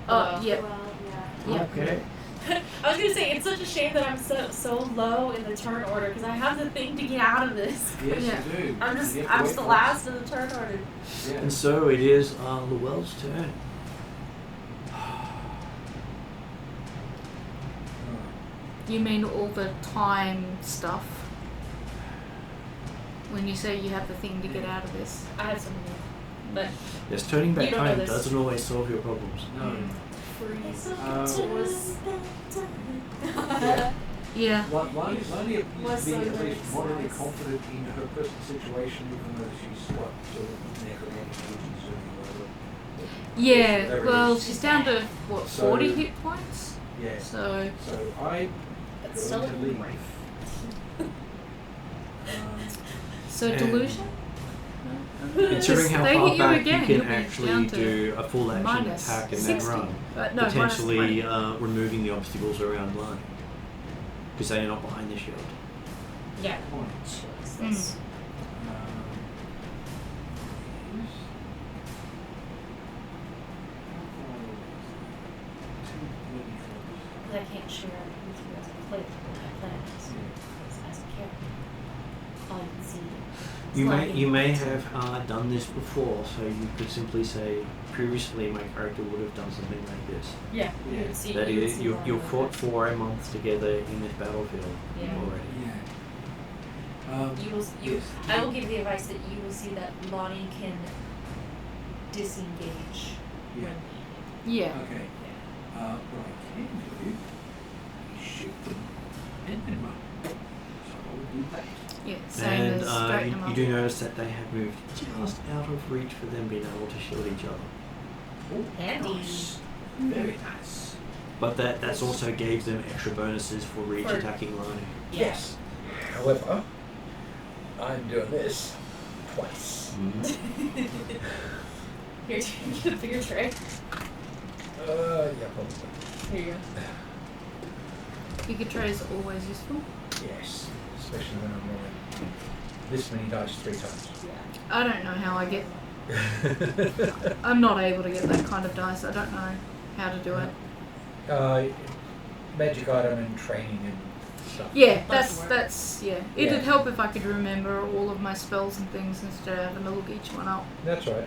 Oh, yeah. Well, yeah. Yeah. Okay. I was gonna say it's such a shame that I'm so low in the turn order because I have the thing to get out of this. Yes, Yeah. you do. I'm just You have to wait the for it. last of the turn order. Yeah. And so it is Llewell's turn. You mean all the time stuff? When you say you have the thing to get out of this? I have something, but Yes, turning back You don't know time this. doesn't always solve your problems. No. Was Yeah. Lonnie appears Was to be so at very least moderately nice. confident in her present situation, even though she's what sort of necromantic agents or whatever. Yeah. Whatever it Well, is. she's down to what, So- 40 hit points? Yeah. So So I'm But still going to in leave. rank. And- delusion? Considering how they far hit you back again, you you'll can be actually down to do a full action minus attack and 60. then run, No, minus potentially 20. removing the obstacles around Lani because they are not behind the shield. Yeah. Mm. Yes. But I can't share with you as a player what my plan is. Because as a character, all you can see is You lightning. may have done this before, so you could simply say, previously my character would have done something like this. Yeah. Yeah. You would see. That you would is, see you've more you've of fought it. for a month together in this battlefield Yeah. already. Yeah. You. I will give the advice that you will see that Lonnie can disengage Yeah. when Yeah. Okay. What I can do is shoot them and then run. So I will do that. Yeah. Same And as straighten them you up. do notice that they have moved just out of reach for them being able to shield each other. Oh, Handy. nice. Very nice. But that's also gave them extra bonuses for reach For- attacking Lani. Yes. However, I'm doing this twice. Here, get a bigger tray. Yeah, probably. Here you go. Bigger tray is always useful. Yes. Especially when I'm rolling. this many dice 3 times. I don't know how I get. I'm not able to get that kind of dice. I don't know how to do it. Magic item and training and stuff. Yeah, Bunch of that's yeah. Yeah. It'd help if I could remember all of my spells and things instead of having to look each one up. That's right.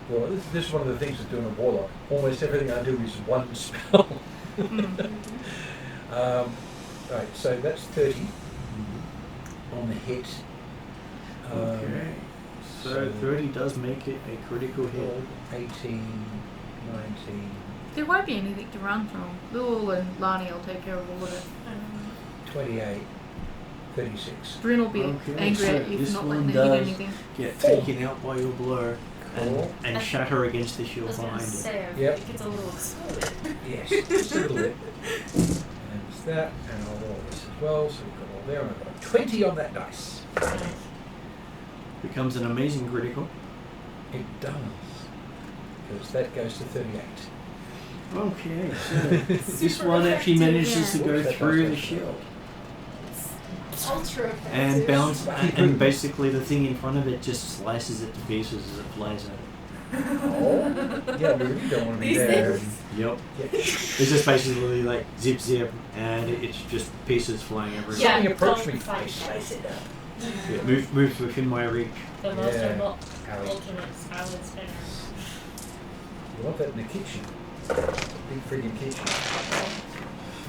Well, this is one of the things of doing a warlock. Almost everything I do is one spell. Right, so that's 30 on the hit. Okay. So 30 does make it a critical hit. 18, 19, There won't be anything to run from. Lul and Lani will take care of all of it. 28, 36. Bryn will be Okay, angry so at you this for not one letting her hit does- anything. Get taken out by your blow Cool. and shatter against the I shield was gonna behind it. say, I Yep. think it's a little exploded. Yes, just a little bit. And it's that, and I'll roll this as well. So we've got all there, and I've got 20 on that dice. Becomes an amazing critical. It does. Because that goes to 38. Okay, so this one actually manages to go Oops, that through does the go shield Ultra effective. and bounce, and basically the thing in front of it just slices it to pieces as it flies out. Oh, yeah, we really don't want to be These there. things. Yep. Yeah. It's just basically like zip zip, and it's just pieces flying everywhere. Yeah, Something approached don't me, I fight. slice it up. Yeah, moves within my reach. The most Yeah. ultimate silent spinner. You want that in the kitchen. Big friggin' kitchen.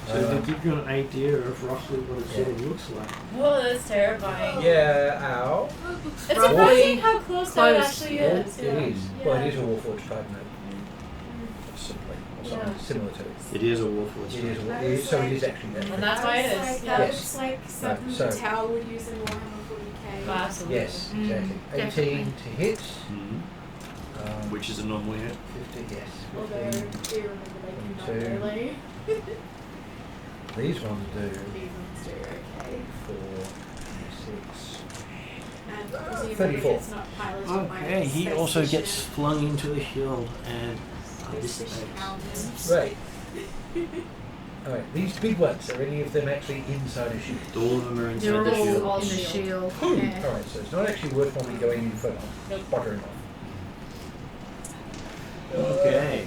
So to give you an idea of roughly what it sort of looks like. Whoa, that's terrifying. Yeah, ow. It's Roughly surprising how close that close. actually Well, is. it is. Well, it Yeah. is a Warforged type note. Simply. Or something Yeah. similar to it. It is a Warforged. It is a I it is, was so like- it is actually that. And that's why it is. Like, Yeah. that Yes. looks like something so- Tau would use in Warhammer 40k. Oh, absolutely. Yes, Mm, exactly. 18 definitely. to hit. Which is a normal hit. 50, yes. Although, 15. do you remember they do 22. not really? These ones do These ones do, okay. 4, 6. And presumably 34. it's not piloted by Okay, he space also station. gets flung into the shield and Space station dissipates. helmets. Right. Alright, these big ones, are any of them actually inside a ship? All of them are inside They're the all shield. All in the shield. shield. Yeah. Alright, so it's not actually worthwhile me going any further. Nope. Buttering off. Okay.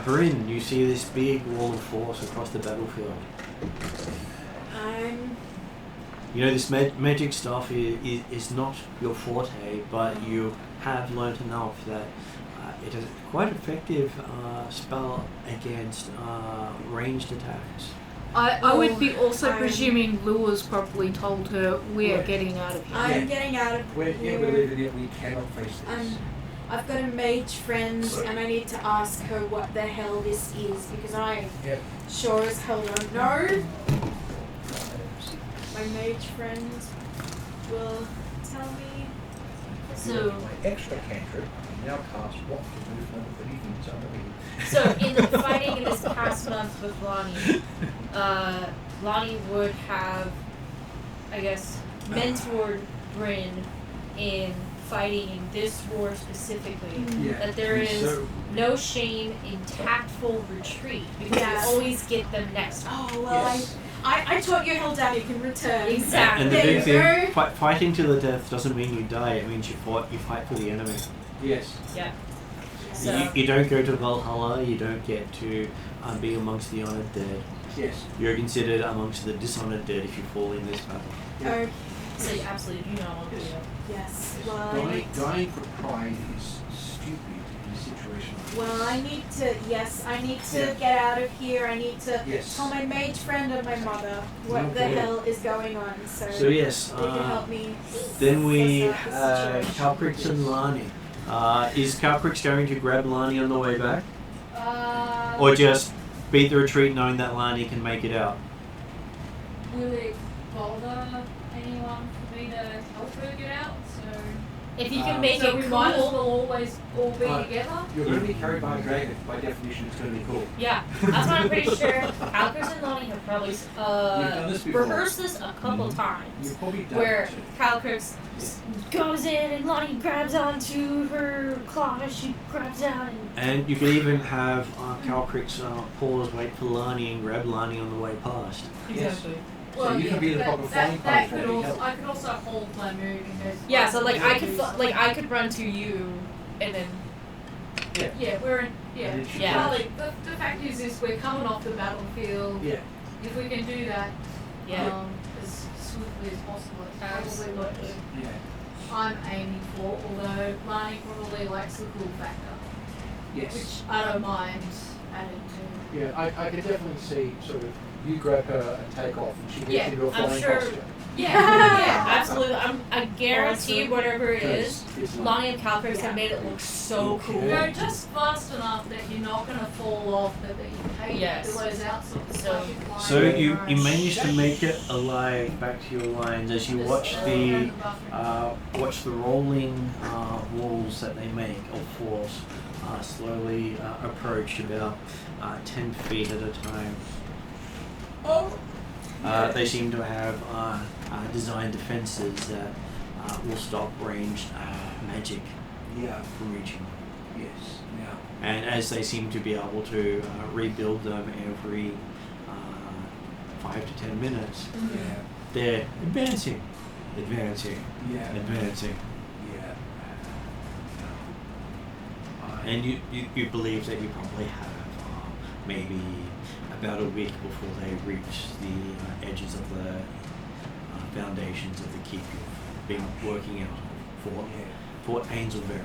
Bryn, you see this big wall of force across the battlefield. I'm You know, this magic stuff is not your forte, but you have learnt enough that it is quite effective spell against ranged attacks. I would be also I'm- presuming Lua's probably told her we're Right. getting out of here. I'm Yeah. getting out of We're here. leaving it, we cannot face this. I've got a mage friend and I need to ask her what the hell this is because I Yep. sure as hell don't know. My mage friend will tell me. So, My extra cantrip, I now cast what to move number 30 feet under me. so in the fighting in this past month with Lonnie, Lonnie would have, I guess, mentored Bryn in fighting in this war specifically. Yeah. That there is So- no shame in tactful retreat because Yes. you always get them next time. Oh well, Yes. I taught you hell down. You can return. Exactly. And the There big you thing, go. fighting to the death doesn't mean you die. It means you fight for the enemy. Yes. Yeah. So, You don't go to Valhalla. You don't get to be amongst the honored dead. Yes. You're considered amongst the dishonored dead if you fall in this battle. Okay. so you absolutely do not want to do that. Yes. Well, I need. Dying for pride is stupid in a situation like Well, I need to. Yes, I need to Yeah. get out of here. I need to Yes. tell my mage friend and my mother what the Okay. hell is going on. So yes, they can help me. then we suss out have the situation. Calcrix and Lani. Is Calcrix going to grab Lani on the way back? Or just beat the retreat knowing that Lani can make it out? Will it bother anyone for me to help her get out? So, If you can make so it we might as well cool, always all be Uh, together. You're going to be carried by a dragon. By definition, it's going to be cool. yeah, that's why I'm pretty sure Calcrix and Lonnie have probably done this before. rehearsed this a couple times. You've probably done Where it too. Calcrix goes in and Lonnie grabs onto her claw as she grabs out and And you could even have Calcrix pause, wait for Lani, and grab Lani on the way past. Yes. So you can be the proper flying that punch. could also, I could also hold my move in case. Yeah, so like I could use- I could run to you, and then Yeah, we're in. Yeah. And it's your Yeah. Charlie, the fact is we're coming off the battlefield. Yeah. If we can do that, yeah. as swiftly as possible, it's probably Absolutely. what Yeah. I'm aiming for. Although Marnie probably likes the cool factor, Yes. which I don't mind adding to. Yeah, I can definitely see sort of you grab her and take off, and she gets Yeah, into a I'm flying sure- costume. Yeah, yeah, absolutely. I guarantee Awesome. whatever it is, It's not- Lonnie and Calcrace have made it look so cool. Okay. Go just fast enough that you're not going to fall off, but that you hate Yes. billows out. So, it's So- like you're flying So over you a managed to make it alive back to your lines as you watch the rolling walls that they make of force slowly approach about 10 feet at a time. They seem to have designed defenses that will stop ranged magic Yeah. from reaching. Yes. Yeah. And as they seem to be able to rebuild them every 5 to 10 minutes, Yeah. they're advancing. Yeah. Yeah. And you believe that you probably have maybe about a week before they reach the edges of the foundations of the keep you've been working out of Fort Ainslebury.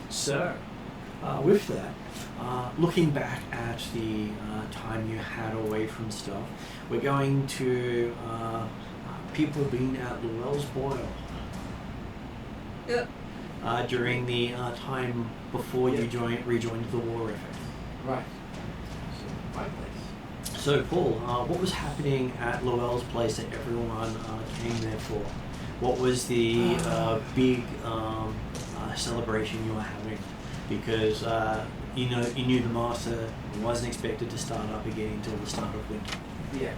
So, with that, looking back at the time you had away from stuff, we're going to people being at Llewell's Boil. Yep. During the time before you rejoined the war effort. Right. So, my place. So, Paul, what was happening at Llewell's place that everyone came there for? What was the big celebration you were having? Because you knew the master wasn't expected to start up again until the start of winter. Yeah.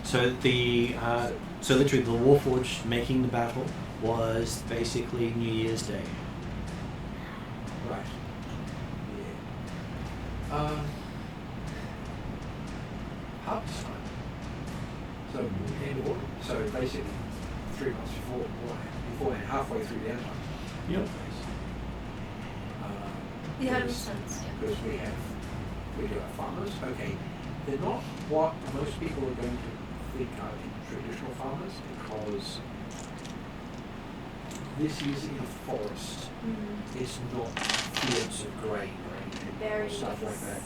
So literally, the Warforged making the battle was basically New Year's Day. Right. Yeah. Harvest time. So end of autumn. So basically 3 months beforehand, halfway through downtime. Yep. Yeah, Because- makes sense. Because we do have farmers. Okay, they're not what most people are going to think are traditional farmers, because this is in a forest. It's not fields of grain or anything, or Berries. stuff like that.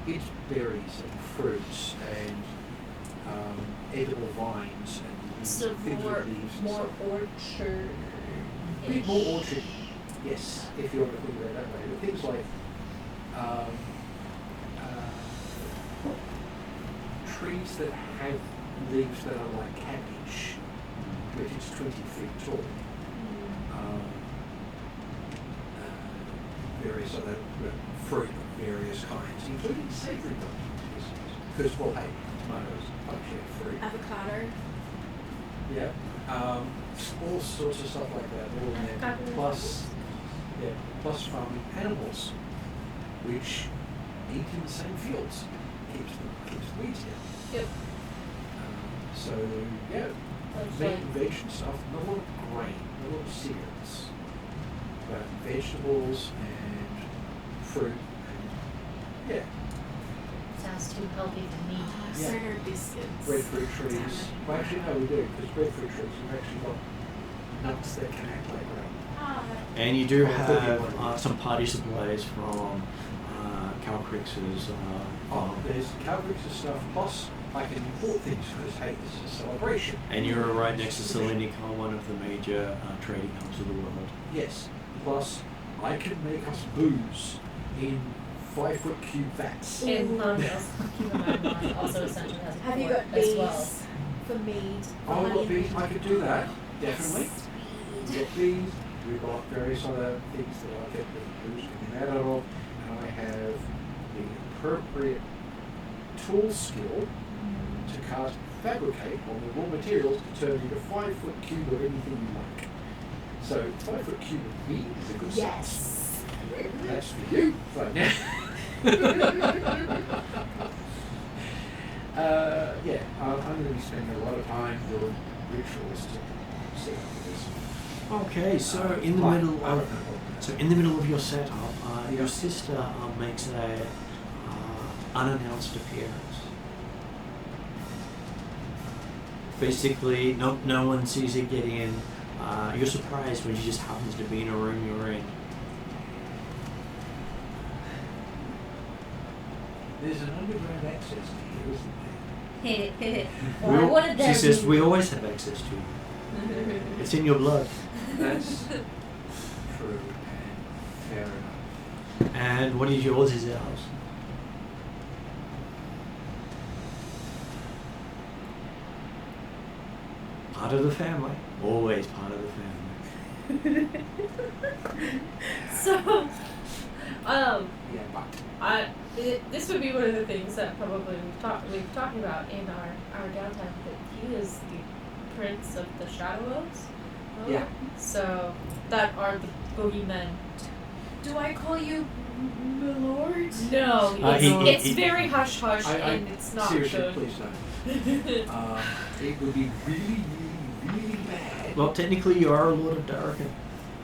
It's berries and fruits and edible vines and So things more with leaves and more stuff. orchard. A bit more orchard, yes, if you want to think about it that way. But things like trees that have leaves that are like cabbage, which is 20 feet tall. Various other fruit of various kinds, including savoury ones. Because, well, hey, tomatoes, bunch of fruit. Avocado. Yeah. All sorts of stuff like that all in there. Plus farming animals, which eat in the same fields. Keeps the weeds down. Yep. So yeah, meat and veg and stuff. Not a lot of grain, not a lot of cereals, but vegetables and fruit. And, yeah, Sounds too healthy for me. Yeah. Soda biscuits. breadfruit trees. Well, actually, no, we do, because breadfruit trees, we've actually got nuts that can act like grain. And you do have some party supplies from Calcrix's farm. There's Calvix stuff, plus I can import things because, hey, this is a celebration. And you're right next to Salonika, one of the major trading hubs of the world. Yes, plus I can make us booze in 5-foot cube vats. And keep in mind, Lonnie also essentially has a Have you port got as bees well. for mead? Oh, look, bees, I could do that, definitely. We get bees, we've got various other things that I get the booze coming out of, and I have the appropriate tool skill to cast fabricate on the raw materials to turn into 5-foot cube of anything you like. So 5-foot cube of meat is a good size. Yes. That's for you right now. Yeah, I'm going to be spending a lot of time doing rituals to set up this. Okay, so in the middle of your setup, your sister makes a unannounced appearance. Basically, no one sees her get in. You're surprised when she just happens to be in a room you're in. There's an underground access to here, isn't there? Well, I wanted She that says, to- we always have access to you. It's in your blood. That's true and fair enough. And what is yours is ours. Part of the family. Always part of the family. So, Yeah, but this would be one of the things that probably we've talked about in our downtime. That he is the prince of the Shadow Elves. Yeah. So that are the boogeymen. Do I call you Milord? No, it's very hush hush, and it's not seriously, good. please don't. It would be really, really, really bad. Well, technically you are a Lord of Darrakan.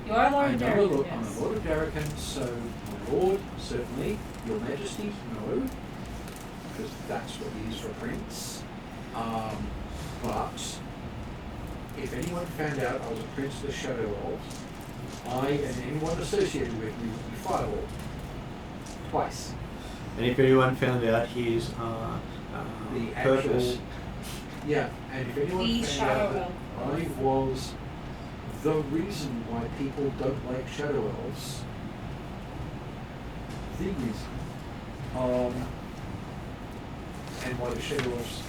You are Lord I'm of a Darrakan, Lord, yes. I'm a Lord of Darrakan, so my Lord, certainly. Your Majesty, no. Because that's what he is for a prince. But if anyone found out I was a prince of the Shadow Elves, I and anyone associated with me would be fireballed. Twice. And if anyone found out his The purpose, actual. Yeah, and if anyone The found Shadow out that I was the reason why people don't like Shadow Elves, the reason, and why the Shadow Elves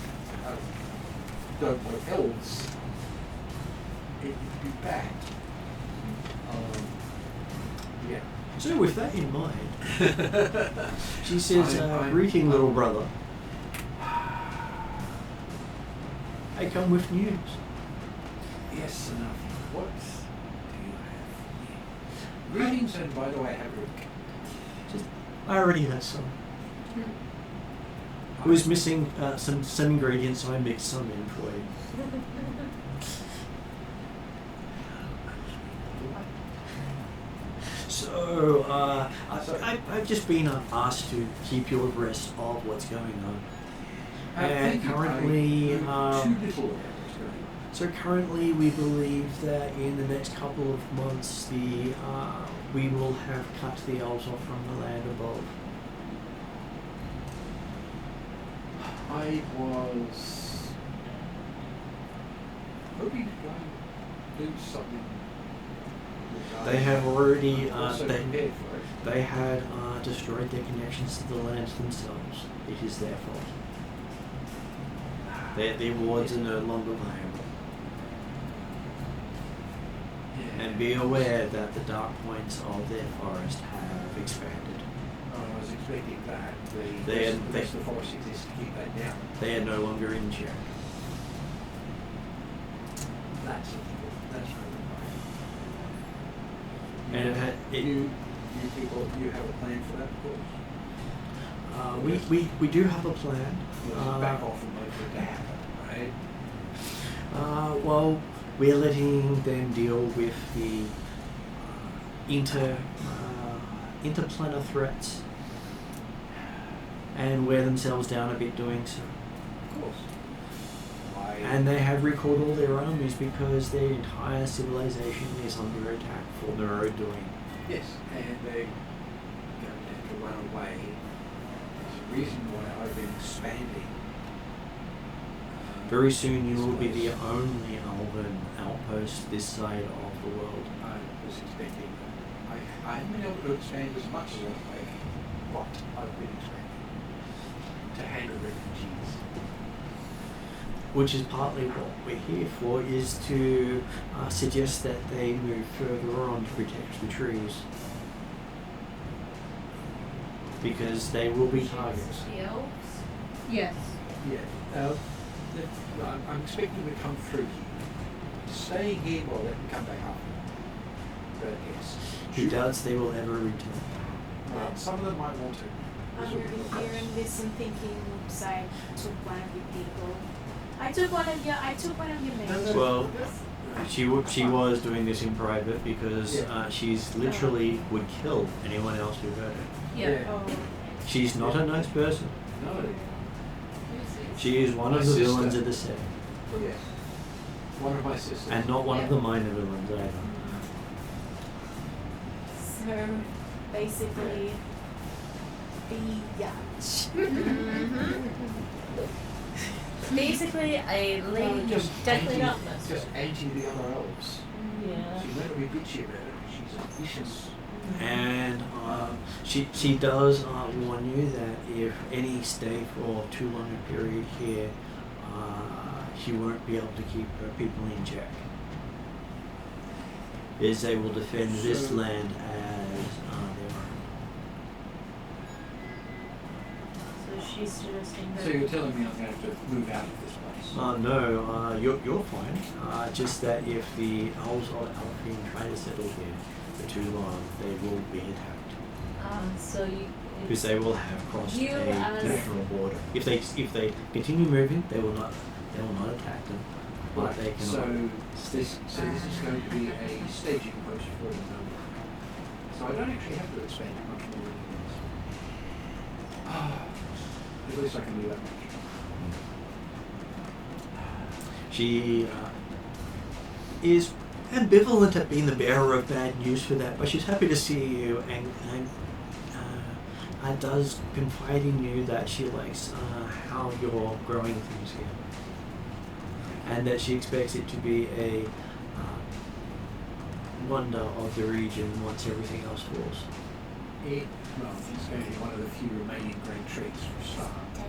don't like elves, it would be bad. Yeah. so with that in mind, she says, I'm- greeting little brother. I come with news. Yes, enough. What do you have for me? Greetings, and by the way, have your I already had some. I was missing some ingredients, so I mixed some in for you. So, I've just been asked to keep you abreast of what's going on. And currently, too little about what's going on. so currently we believe that in the next couple of months, we will have cut the elves off from the land above. I was hoping to go and do something. which I They have already, also prepared for it. they had destroyed their connections to the land themselves. It is their fault. Their wards are no longer viable. Yeah. And be aware that the dark points of their forest have expanded. I was expecting that. They- The rest of the forest exists to keep that down. They are no longer in check. That's really right. And You people, you have a plan for that, of course. we do have a plan. Let's back off and wait for it to happen, right? Well, we're letting them deal with the interplanar threats and wear themselves down a bit doing so. Of course. And they have recalled all their armies because their entire civilization is under attack for their own doing. Yes, and they're going to have to run away. There's a reason why I've been expanding. Very soon you will be the only elven outpost this side of the world. I was expecting. I haven't been able to expand as much as I'd like, but I've been expanding to handle refugees. Which is partly what we're here for, is to suggest that they move further on to protect the trees. Because they will be targets. The elves? Yes. Yeah. I'm expecting them to come through here. Staying here, well, they can come back up. But yes. Who doubts they will ever return? Some of them might want to. I'm hearing this and thinking, oops, I took one of your people. I took one of your mates. Well, she was doing this in private because she's literally would kill anyone else who heard her. Yeah. Oh. She's not a nice person. No. She is one of the villains of the set, Yeah. One of my sisters. and not one of the minor villains either. So basically, Basically, a lady you're just definitely not just anti the other elves. Yeah. She's not going to be bitchy about it. She's vicious. And she does warn you that if any stay for too long a period here, she won't be able to keep her people in check. Is they will defend this land as their own. So she's suggesting that. So you're telling me I'm going to have to move out of this place? No, you're fine. Just that if the elves of Atruaghin try to settle here for too long, they will be attacked. So you. Because they will have crossed You a as- natural border. If they continue moving, they will not attack them. But they can. So this is going to be a staging post for them. So I don't actually have to expand it much more than this. At least I can do that much. She is ambivalent at being the bearer of bad news for that, but she's happy to see you and does confide in you that she likes how you're growing things here. And that she expects it to be a wonder of the region once everything else falls. It's going to be one of the few remaining great trees for a start. I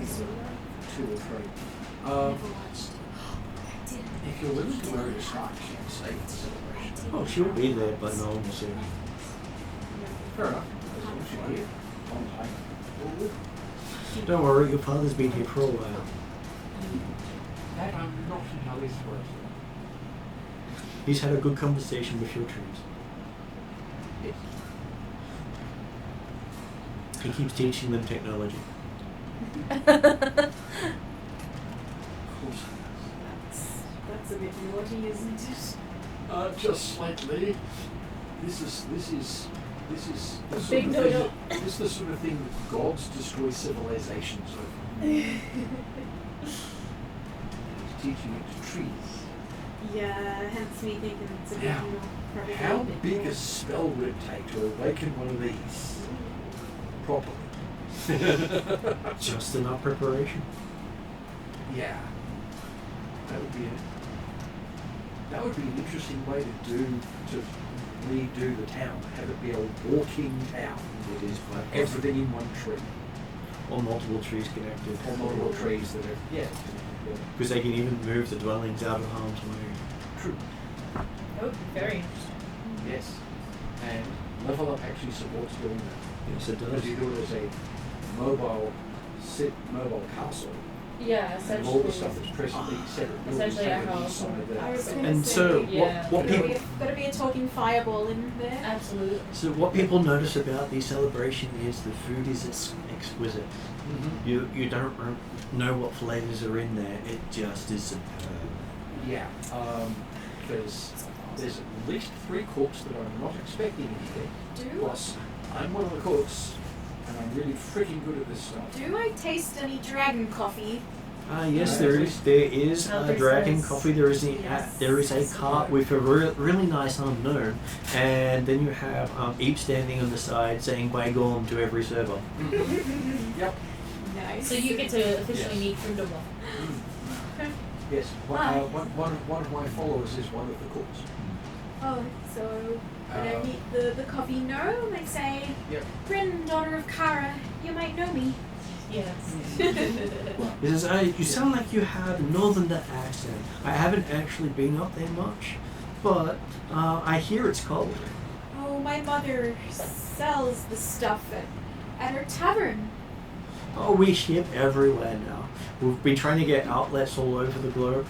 think there are 2 or 3. If you're willing to wear a disguise, you can stay for the celebration. Oh, she'll be there, but no one will see her. Fair enough. As long as you're here. Long time. Don't worry, your father's been here for a while. That I'm not entirely surprised. He's had a good conversation with your trees. Yes. He keeps teaching them technology. Of course. That's a bit naughty, isn't it? Just slightly. This is the sort Big of no thing no. this is the sort of thing that gods destroy civilizations over. He's teaching it to trees. Yeah, hence me thinking it's a bit Now, more probably How a bit big more. a spell would it take to awaken one of these properly? Just enough preparation. Yeah. That would be an interesting way to redo the town. Have it be a walking town. It is quite Everything in one tree. or multiple trees connected. Or multiple trees that are Because they can even move the dwellings out of harm's way. true. That would be very interesting. Yes. And Level Up actually supports doing that. Yes, it Because does. you do it as a mobile castle. Yeah, And essentially. all the stuff that's presently set at Essentially a house. inside there. I was gonna And say, so, Yeah. what people gotta be a talking fireball in there. Absolutely. So what people notice about the celebration is the food is exquisite. Mhm. You don't know what flavors are in there. It just is superb. Yeah. There's at least 3 cooks that I'm not expecting anything. Plus, I'm one of the cooks, and I'm really freaking good at this stuff. Do I taste any dragon coffee? Yes, Yeah. there is Oh, there's dragon this. coffee. There is Yes. there is a cart with a really nice unknown, and then you have Eep standing on the side saying "By Gorm" to every server. Yep. Nice. So you get to officially Yes. meet Freedom. Yes. Hi. One of my followers is one of the cooks. Oh, so when I meet the coffee gnome, I say, Yep. granddaughter of Kara, you might know me. Yes. He says, "You sound like you have a northern accent. I haven't actually been up there much, but I hear it's cold." Oh, my mother sells the stuff at her tavern. Oh, we ship everywhere now. We've been trying to get outlets all over the globe.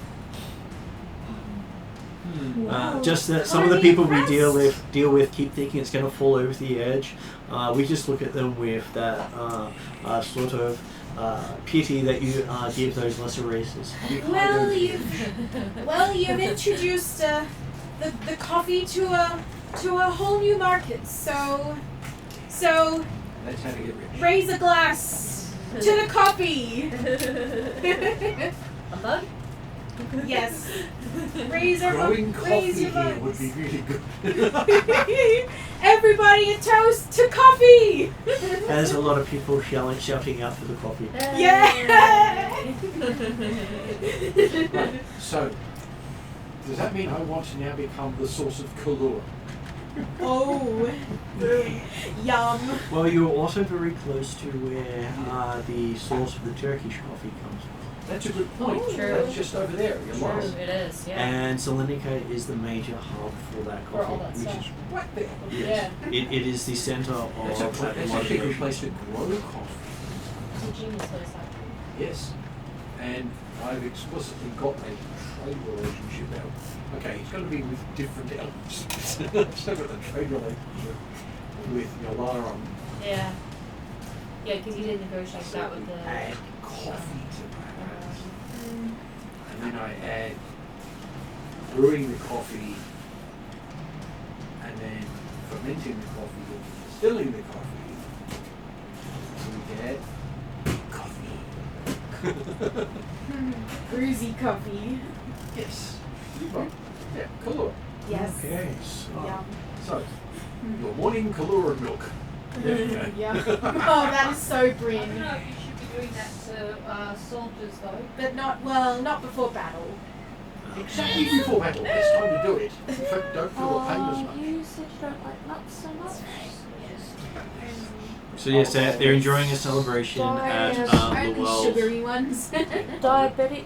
Just that some of the people we deal with keep thinking it's going to fall over the edge. We just look at them with that sort of pity that you give those lesser races. Well, you've introduced the coffee to a whole new market. So That's how to get rich. raise a glass to the coffee. A mug? Yes. Raise your Growing coffee your here would mugs. be really good. Everybody a toast to coffee. There's a lot of people shouting out for the coffee. Yeah. Right, so, does that mean I want to now become the source of Kalura? Oh. Yum. Well, you're also very close to where the source of the Turkish coffee comes from. That's a good point. True. That's just over there. You're True, lost. it is, yeah. And Salonika is the major hub for that For all coffee, that which stuff. is Right there. yes, it is the center of That's actually a good place to grow coffee. It's a genius place, actually. Yes. And I've explicitly got a trade relationship out. Okay, it's going to be with different elements. I've still got a trade relationship with Yalarum. Yeah. Yeah, because you did negotiate that with the... Add coffee to that. And then I add brewing the coffee and then fermenting the coffee and distilling the coffee. So we get coffee. Greasy coffee. Yes. Right. Yeah, Kalura. Yes. Okay, so, Yum. so your morning Kalura milk. Yeah. Oh, that is so I don't Bryn. know if you should be doing that to soldiers though. But not before battle. Exactly before battle. It's time to do it. In fact, don't feel the pain as much. You said you don't like nuts so much. so yes, they're enjoying a celebration at the Only world. sugary ones. Diabetic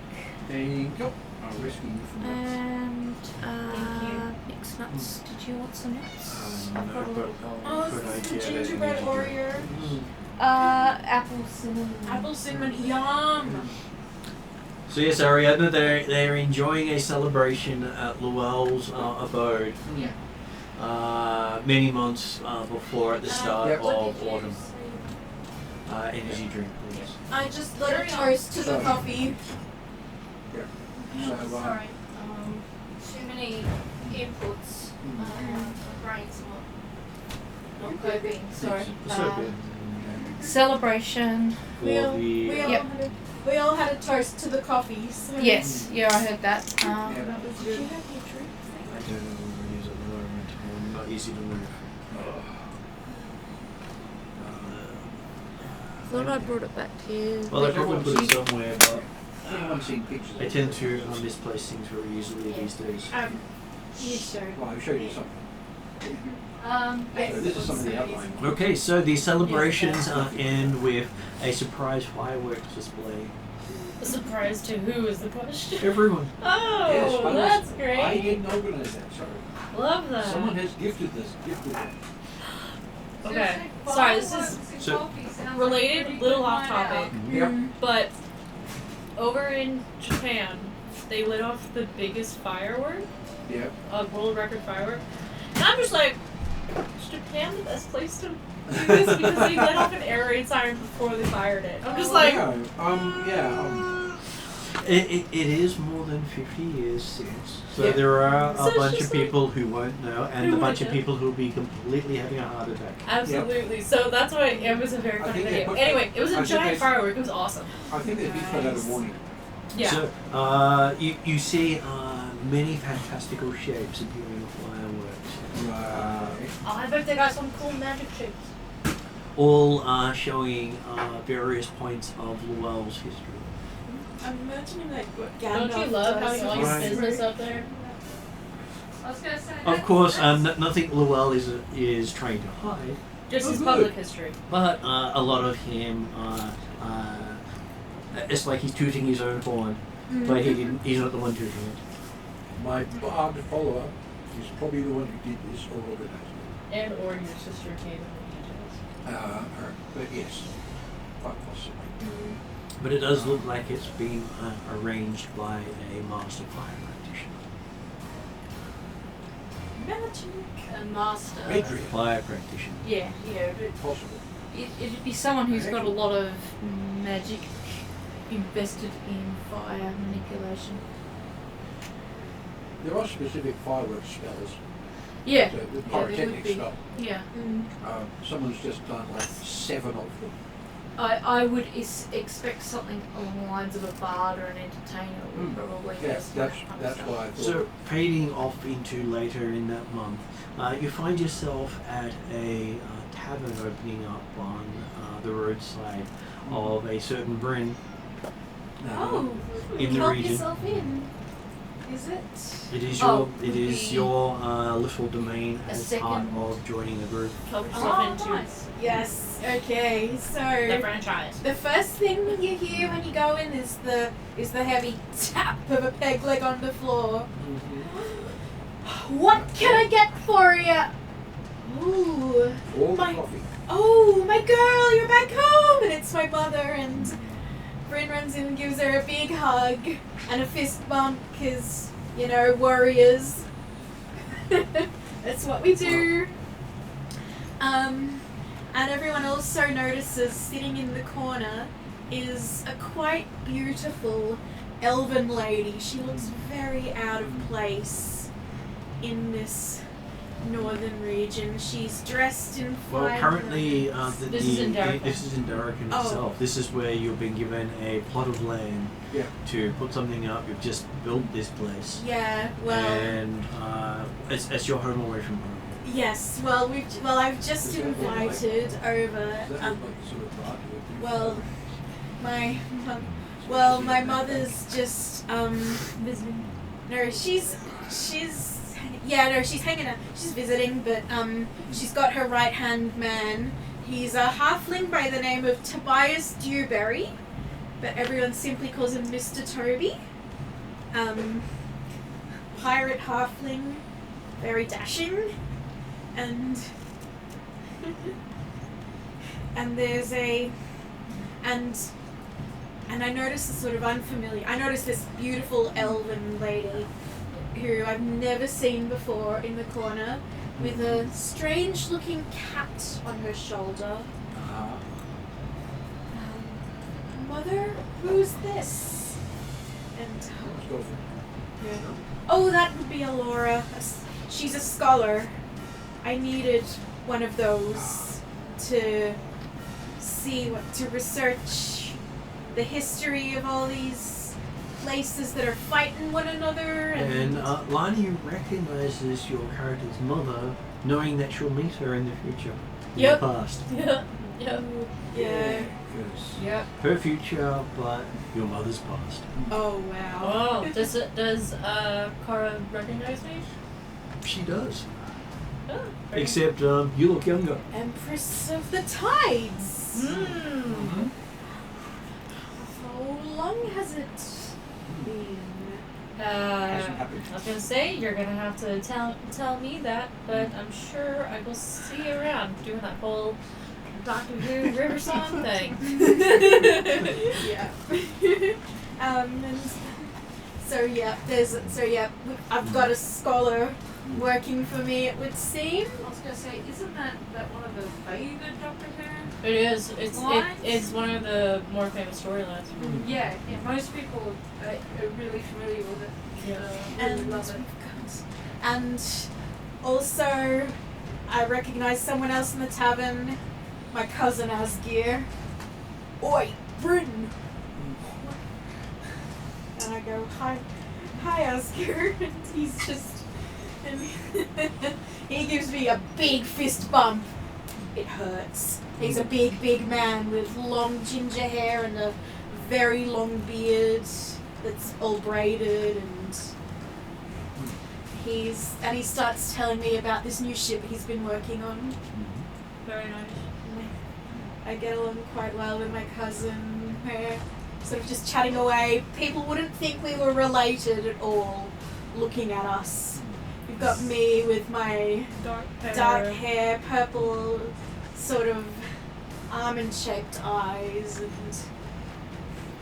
There you go. I'll rescue you from that. and you. mixed nuts. Did you want some nuts? No, I've got a little bowl. Oh, Could I this is get gingerbread any- Oreo. Apple cinnamon. Apple cinnamon. Yum. So yes, Ariadna, they're enjoying a celebration at Luell's abode. Yeah. Many months before at the start Yep. of autumn. Energy drink, please. I just let a toast to the coffee. So, Sorry. Too many inputs. My brain's not coping. Sorry. So good. Celebration. For We all, the Yep. we all had a toast to the coffee. So Yes, yeah, I heard that. Yeah. That was good. I don't know where it is at the moment. Not easy to move. Thought I brought it back to you. Well, I probably put it somewhere, but Everyone's seen pictures. I tend to misplace things very easily these days. You show. Well, I've showed you something. Yes. So this is some of the outline. Okay, so the celebrations end with a surprise fireworks display. A surprise to who is the question? Everyone. Oh, Yes, I that's I great. didn't organise that. Sorry. Love that. Someone has gifted that. Okay, sorry, this is So- related, little off topic, Yep. but over in Japan, they lit off the biggest firework, Yep. a world record firework, and I'm just like, is Japan the best place to do this? Because they lit off an air raid siren before they fired it. I'm just like, It is more than 50 years since. So Yeah. there are So a it's bunch just of people who won't know and Who a bunch won't of know. people who will be completely having a heart attack. absolutely. So that's why it was a very I funny think they video. put- Anyway, it was I a think giant they- firework. It was awesome. I think they did put out a warning. Yeah. So you see many fantastical shapes appearing in fireworks. Right. Oh, I bet they got some cool magic shapes. All various various points of Luell's history. I'm imagining like what Don't Gandalf you love does. having all your Right. business up there? I was gonna say. Of course, nothing Luell is trying to hide, Just Oh, his good. public history. but a lot of him, it's like he's tooting his own horn, but he's not the one tooting it. My bard follower is probably the one who did this or organised it. And or your sister gave him the details. Her. But yes, quite possibly. But it does look like it's been arranged by a master fire practitioner. magic. A master. Adrian. Fire practitioner. Yeah, but Possible. it'd be someone who's got a lot of magic invested in fire manipulation. There are specific fireworks spells. Yeah, So the there would pyrotechnic be. spell. Yeah. Someone's just done like 7 of them. I would expect something along the lines of a bard or an entertainer would probably Yeah, invest in that's that kind of stuff. why I thought. So, fading off into later in that month, you find yourself at a tavern opening up on the roadside of a certain Bryn Oh, in the help region. yourself in. Is it? It is Oh, your would be your little domain a as part second- of joining the group. Help yourself into nice. Yes. Okay. the So franchise. the first thing you hear when you go in is the heavy tap of a peg leg on the floor. What can I get for you? Ooh. All the My- coffee. Oh, my girl, you're back home! And it's my mother, and Bryn runs in and gives her a big hug and a fist bump, because, you know, warriors. That's what we do. And everyone also notices, sitting in the corner, is a quite beautiful elven lady. She looks very out of place in this northern region. She's dressed in Well, fine currently, clothes. This is in Darrican. this is in Darrican Oh. itself. This is where you've been given a plot of land Yeah. to put something up. You've just built this place, Yeah, well, and it's your home away from home. yes, well, I've just Is that what, like- invited over, Is that like sort of party with you? well, my mother's just, Visiting. no, she's hanging out, she's visiting, but, she's got her right-hand man. He's a halfling by the name of Tobias Dewberry, but everyone simply calls him Mr. Toby. Pirate halfling, very dashing, and there's and I noticed this sort of unfamiliar. I noticed this beautiful elven lady who I've never seen before in the corner with a strange-looking cat on her shoulder. Mother, who's this? And Let's go for it. oh, that would be Alora. She's a scholar. I needed one of those to to research the history of all these places that are fighting one another. And Lani recognizes your character's mother, knowing that she'll meet her in the future. In Yep. the past. Yep. yeah. Because Yep. Her future, but your mother's past. Oh wow. Oh, does Kara recognize me? She does. Oh. Except you look younger. Empress of the Tides. Hmm. How long has it been? hasn't happened. I was gonna say you're gonna have to tell me that, but I'm sure I will see you around doing that whole Doctor Who River Song thing. Yeah. And I've got a scholar working for me, it would seem. I was gonna say, isn't that one of the very good Doctor Who? It is. Lines? It's one of the more famous storylines. Yeah, most people are really familiar with it. Yeah. Really love it. And also, I recognise someone else in the tavern, my cousin Asgeir. Oi, Bryn! And I go, hi Asgeir. And he's just, and he gives me a big fist bump. It hurts. He's a big man with long ginger hair and a very long beard that's all braided, and he starts telling me about this new ship he's been working on. Very nice. I get along quite well with my cousin. We're sort of just chatting away. People wouldn't think we were related at all, looking at us. You've got me with my dark hair, purple sort of almond-shaped eyes, and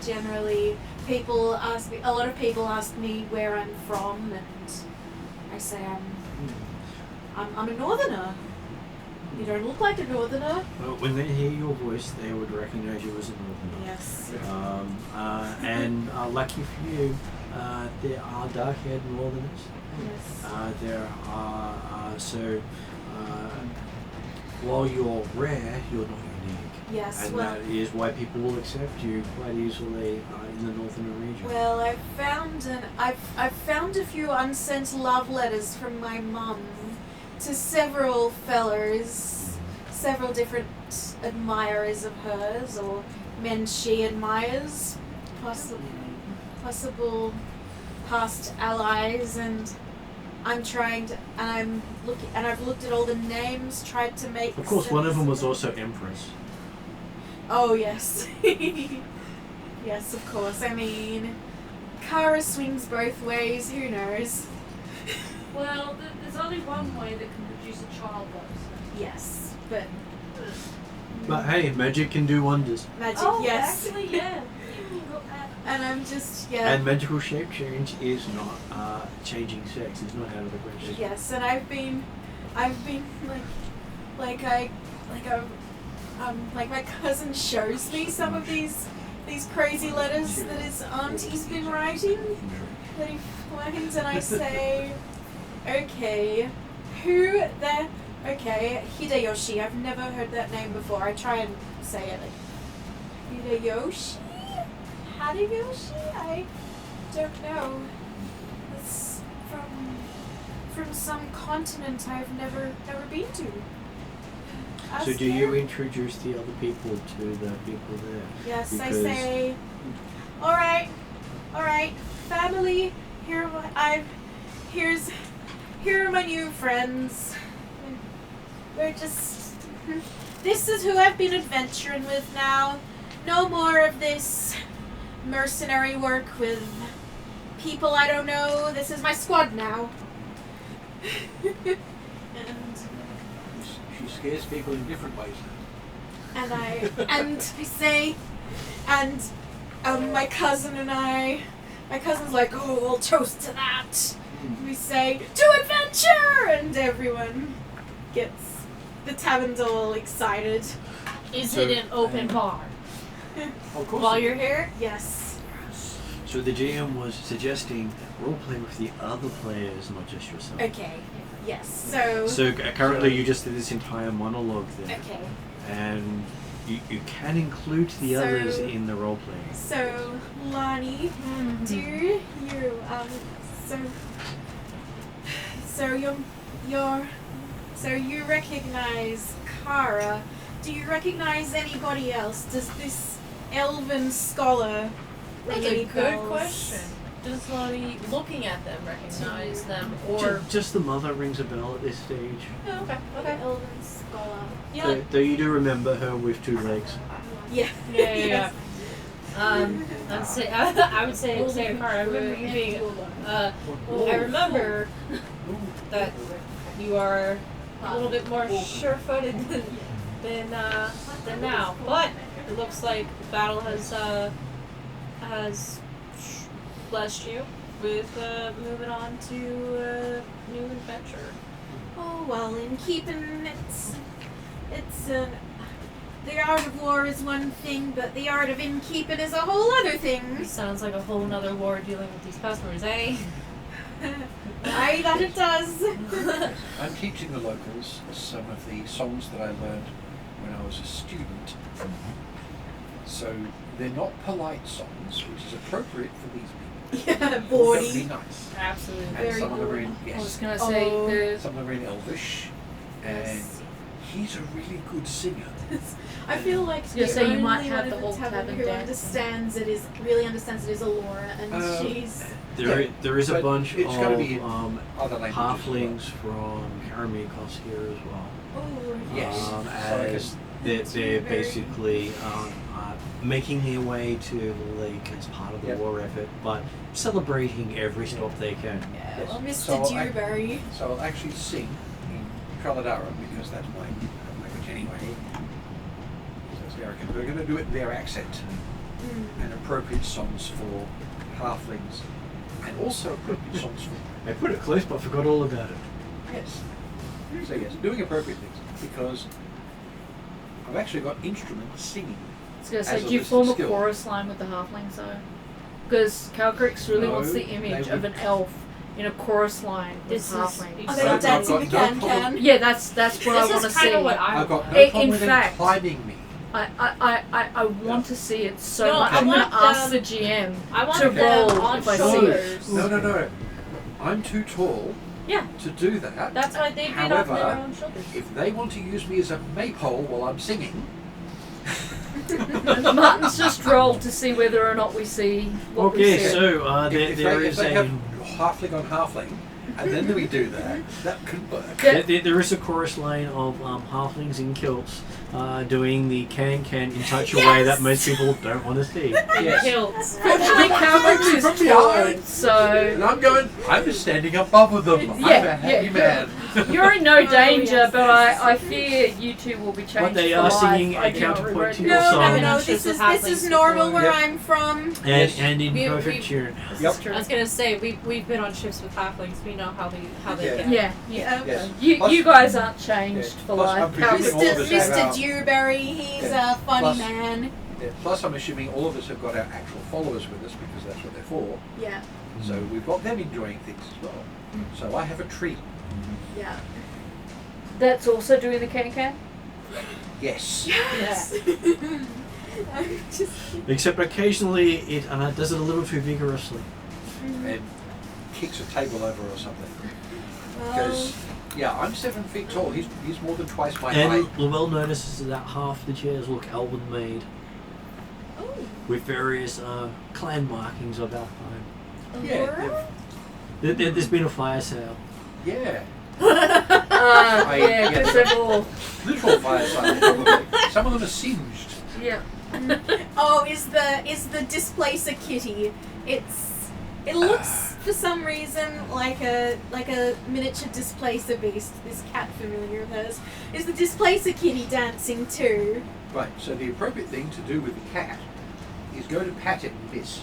generally a lot of people ask me where I'm from, and I say I'm a northerner. You don't look like a northerner. Well, when they hear your voice, they would recognize you as a northerner. Yes. And lucky for you, there are dark-haired northerners. Yes. There are while you're rare, you're not unique. Yes. And Well. that is why people will accept you quite easily in the northern region. Well, I've found a few unsent love letters from my mum to several fellers, several different admirers of hers or men she admires, possible past allies, and I'm trying to, and I've looked at all the names, tried to make. Of course, one of sense them was also Empress. Oh yes. Yes, of course. I mean, Kara swings both ways. Who knows? Well, there's only one way that can produce a child, though. Yes, but But hey, magic can do wonders. magic. Oh, Yes. actually, yeah. You can go at And I'm just And magical shape change is not changing sex. It's not out of the question. Yes, and I've been like my cousin shows me some of these crazy letters that his auntie's been writing. That he finds, and I say, okay, Hideyoshi. I've never heard that name before. I try and say it like Hideyoshi. I don't know. It's from some continent I've never been to. So do you introduce the other people to the people there? Yes, I Because- say, all right, family. Here are my new friends. We're just. This is who I've been adventuring with now. No more of this mercenary work with people I don't know. This is my squad now. And She scares people in different ways. I say, my cousin and my cousin's like, oh, we'll toast to that. We say, to adventure, and everyone gets the tavern's all excited. Is So- it an open bar? Of course. While you're here? Yes. So the GM was suggesting roleplay with the other players, not just yourself. Okay. Yes. So. So currently you just did this entire monologue there, Okay. and you can include the So- others in the roleplay. So, Lonnie, do you so you recognize Kara? Do you recognize anybody else? Does this elven scholar That's ring a any good bells? question. Does Lonnie, looking at them, recognize them? Or. Just the mother rings a bell at this stage. Oh, okay, The okay. elven scholar. Yeah. Though you do remember her with 2 legs. Yeah. Yeah. I would say Sarah Carr. I remember you being. I remember that you are a little bit more sure-footed than now, but it looks like the battle has blessed you with moving on to a new adventure. Oh well, in keeping it's the art of war is one thing, but the art of innkeeping is a whole other thing. Sounds like a whole nother war dealing with these customers, eh? Aye, that it does. I'm teaching the locals some of the songs that I learned when I was a student. So they're not polite songs, which is appropriate for these people. Yeah, They're bawdy. really nice. Absolutely. And Very some of them are good. in, I was yes, gonna say Oh. the some of them are in Elvish, and Yes. he's a really good singer. I feel like Yeah, the so you only might one have in the the whole tavern tavern who dancing. really understands it is Alora, and she's There is a But bunch it's gotta of be in other languages. halflings from Karamikos here as well. oh Yes. As they're Very basically making their way to the lake as part of the Yep. war effort, but celebrating every stop they can. yeah, Yes. well, Mr. So I- Dewberry. So I'll actually sing in Traladara because that's my language anyway. So we're going to do it in their accent and appropriate songs for halflings and also appropriate songs for I put it close, but I forgot all about it. Yes. So yes, doing appropriate things because I've actually got instruments singing. I was going to As say, a do you list form of a skill. chorus line with the halflings though? Because Calcrix really No, wants the they image of would- an elf in a chorus line with This is halflings. Are I've they got dancing no the can problem. can? Yeah, that's what I This want to is kind see. of what I I've got want. no In problem with them fact- climbing me. I want to see it so No, much. I I'm going want to ask the them- GM I want to them roll on if I see shoulders. it. No. I'm too tall Yeah. to do that. That's why they did on However, their own shoulders. if they want to use me as a maypole while I'm singing, Martin's just rolled to see whether or not we see what we Okay, see. so if there they is have a halfling on halfling, and then we do that could work. Yeah. there is a chorus line of halflings in kilts doing the can in such a way that most people don't want to see. Yes. Kilts. Fortunately, Calcrix is From tall, behind. so And I'm just standing above them. I'm Yeah, a happy yeah. man. you're in no Oh, danger. yes. But I fear you two will be changed But they for are life. singing I a do not counterpoint regret to it. your No, song. no. This This is is normal before. where Yep. I'm from. And, Yes. and in We- perfect we- tune. This Yep. is true. I was gonna say we've been on ships with halflings. We know how they Yeah. get. Yeah. Yes. You Plus- you guys aren't changed Yeah. for Plus, life. I'm presuming all of us have Mr. our- Dewberry, he's Yeah. a funny Plus- man. Yeah. Plus, I'm assuming all of us have got our actual followers with us because that's what they're for. Yeah, So we've got them enjoying things as well. So I have a treat. yeah. That's also doing the can. Yes. Yes. I'm just. Except occasionally it does it a little too vigorously. And kicks a table over or something. Well, Because, yeah, I'm 7 feet tall. He's more than twice my And height. Llewellyn notices that half the chairs look elven made oh, with various clan markings of our time. Yeah. Aurora? There's been a fire sale. Yeah. Yeah, yeah. because they're all Literal fire sale, probably. Some of them are singed. yeah. Oh, is the displacer kitty? It looks for some reason like a miniature displacer beast. This cat familiar of hers. Is the displacer kitty dancing too? Right, so the appropriate thing to do with the cat is go to pat it and miss.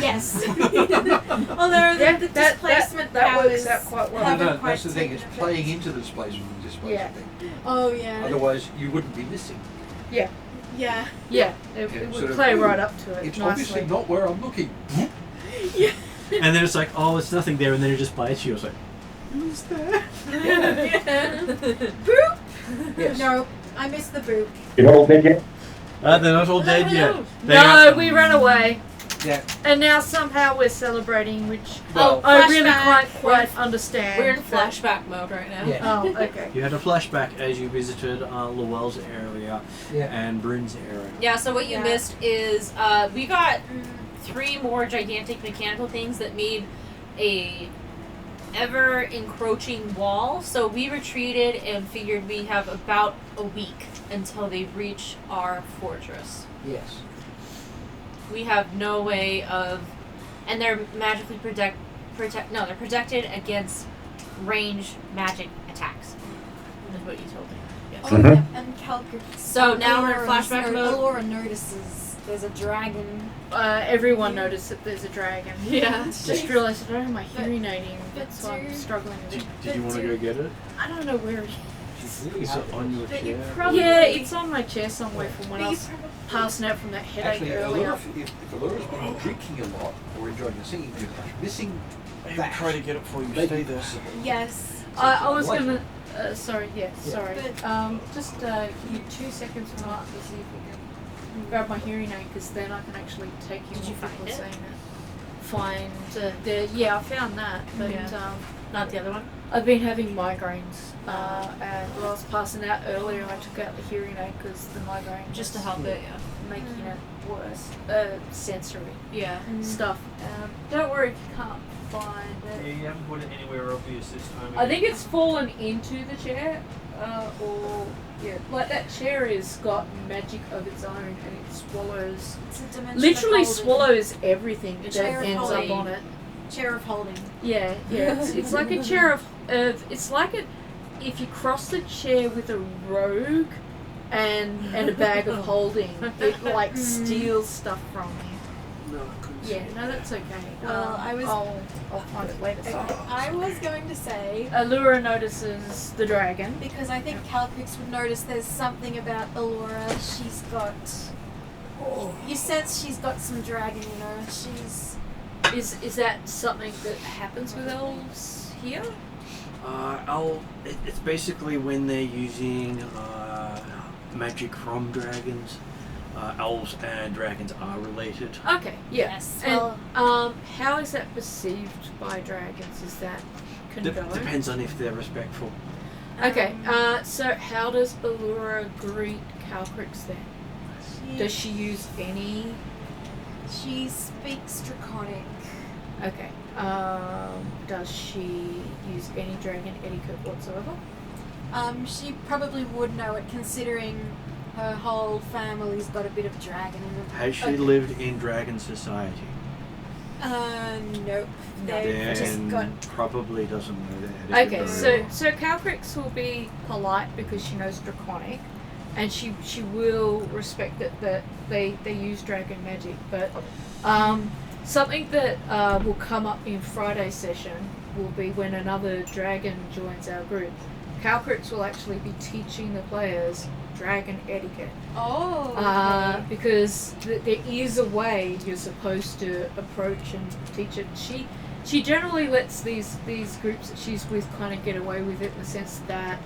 Yes. Although Yeah, the that displacement works powers out quite well. haven't No, quite that's the thing. It's taken playing effect. into the displacement Yeah. thing. Oh yeah. Otherwise, you wouldn't be missing. Yeah. Yeah, it Yeah, would sort of, play ooh, right up to it It's nicely. obviously not where I'm looking. Yeah. And then it's like, oh, it's nothing there, and then it just bites you. It's like, who's there? Yeah. Boop. Yes. No, I missed the boop. You're not all dead yet? They're not all dead yet. They No, are- we ran away, Yeah. and now somehow we're celebrating, which Well, I really flashback. can't quite understand. We're in but- flashback mode right now. Yeah. Oh, okay. You had a flashback as you visited Llewellyn's area Yeah. and Bryn's area. Yeah, so what you Yeah. missed is we got 3 more gigantic mechanical things that made a ever encroaching wall. So we retreated and figured we have about a week until they reach our fortress. Yes. We have no way of, and they're magically they're protected against ranged magic attacks. Is what you told me. Yes. Oh, Mhm. yeah, and Calcrix. So now we're in Alora flashback mode. Alora notices there's a dragon. Everyone noticed that there's a dragon. Yeah. Just realised I don't have my But- hearing aiding, but so I'm do- struggling with it. Did you want to go get it? I don't know where it Is it on your But you chair? probably- Yeah, it's on my chair somewhere from when I But you was probably- passing out from that headache Actually, earlier. if Alora's been drinking a lot or enjoying the singing too much, missing that. Try to get it for you. may Stay be there. possible. Yes. I was Later. gonna. Sorry, yeah, Yeah. sorry. But- Just give you 2 seconds, Mark, to see if we can grab my hearing aid, because then I can actually take you Did you what people find are it? saying yeah, I found that, but Yeah. Not the other one. I've been having migraines, and when I was passing out earlier, I took out the hearing aid because the migraine Just to was help it, making it worse. Sensory yeah. stuff. Don't worry if you can't find it. You haven't put it anywhere obvious this time. I think it's fallen into the chair, or yeah, like that chair has got magic of its own, and it swallows, It's a dimension literally of holding. swallows everything A that chair of ends up holding. on it. Chair of holding. Yeah, it's like a chair of it's like if you cross the chair with a rogue and a bag of holding, it like steals stuff from you. No, I couldn't Yeah, no, that's okay. Well, I'll find it later. Okay, So. I was going to say, Allura notices the dragon. because I think Calpix would notice there's something about Allura. She's got. You sense she's got some dragon in her. She's. Is that something that happens with elves here? It's basically when they're using magic from dragons. Elves and dragons are related. Okay, yeah. Yes, And well- how is that perceived by dragons? Is that condoned? Depends on if they're respectful. Okay, so how does Allura greet Calcrix then? Does she use any? She speaks Draconic. Okay. Does she use any dragon etiquette whatsoever? She probably would know it, considering her whole family's got a bit of dragon in them. Has she Okay. lived in dragon society? Nope. They've just Then got. probably doesn't know that. Okay, so Calcrix will be polite because she knows Draconic, and she will respect that they use dragon magic. But something that will come up in Friday's session will be when another dragon joins our group. Calcrix will actually be teaching the players dragon etiquette. Oh. Okay. Because there is a way you're supposed to approach and teach it. She generally lets these groups that she's with kind of get away with it in the sense that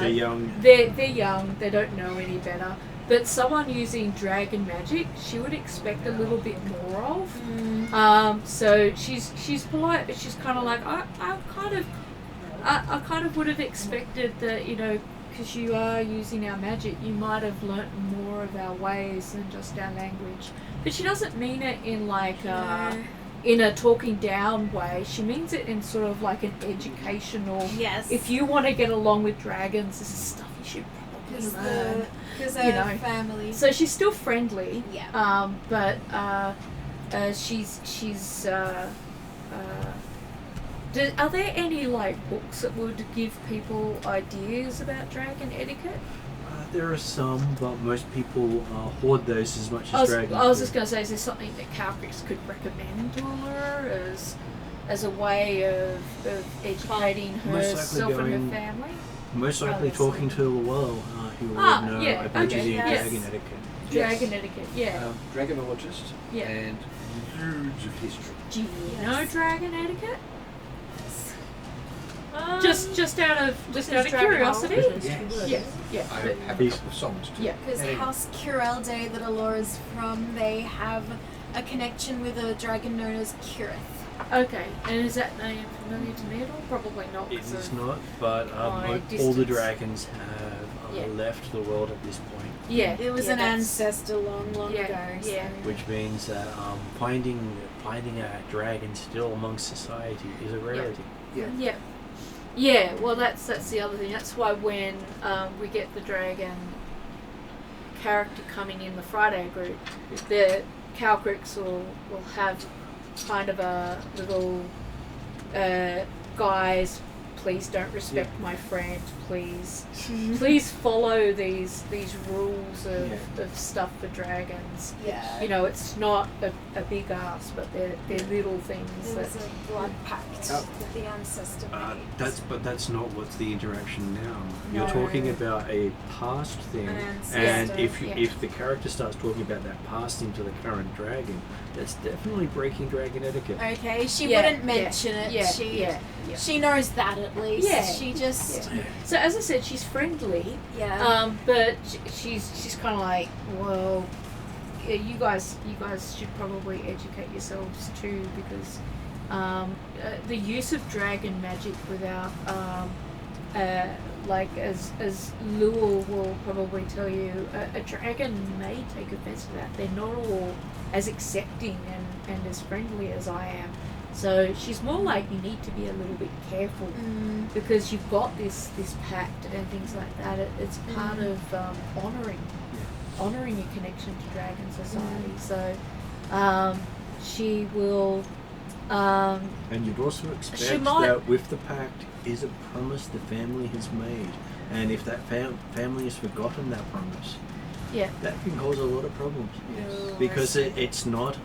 they're young. They're young. They don't know any better. But someone using dragon magic, she would expect a little bit more of. So she's polite, but she's kind of like I kind of would have expected that, you know, because you are using our magic, you might have learnt more of our ways than just our language. But she doesn't mean it in like in a talking down way. She means it in sort of like an educational. Yes. If you want to get along with dragons, this is stuff you should probably learn. Because you know. family. So she's still friendly. Yeah. But she's are there any like books that would give people ideas about dragon etiquette? There are some, but most people hoard those as much as dragons. I was do. just going to say, is there something that Calcrix could recommend to her as a way of educating Most likely herself and going- her family? Most likely Rather talking to Llewellyn, who would know yeah, about okay, using yes. dragon etiquette. Dragon etiquette, yeah. Dragonologist Yeah. and huge of history. Do you know Yes. dragon etiquette? Just out of dragon curiosity. knowledge. Yes. Yeah. I But, have a couple of songs too. yeah. Because Anyway. House Curelde that Alora's from, they have a connection with a dragon known as Kirith. Okay, and is that name familiar to me at all? Probably not. It 'cause is of- not, but my all the distance. dragons have Yeah. left the world at this point, Yeah. It was yeah, an that's- ancestor long Yeah, ago. So. yeah. which means that finding a dragon still amongst society is a rarity. Yeah. Yeah, well that's the other thing. That's why when we get the dragon character coming in the Friday group, the Calcrix will have kind of a little guys, please don't respect my friend, please follow these rules of stuff for dragons. Yeah. You know, it's not a big ask, but they're little things There that was a blood pact that the ancestor made. That's not what's the interaction now. You're No. talking about a past thing, An and ancestor, if the character starts talking about that past into the current dragon, that's definitely breaking dragon etiquette. Okay, she Yeah, wouldn't yeah, mention it. yeah, She yeah. she knows that at least. Yeah. She just So as I said, she's friendly. But she's kind of like, well, yeah, you guys should probably educate yourselves too, because the use of dragon magic without like as Lua will probably tell you, a dragon may take offense to that. They're not all as accepting and as friendly as I am. So she's more like, you need to be a little bit careful because you've got this pact and things like that. It's part of honouring your connection to Dragon Society. So she will. And you'd also expect might- that with the pact is a promise the family has made, and if that family has forgotten that promise, Yeah. That can cause a lot of problems. Yes. Because it's not,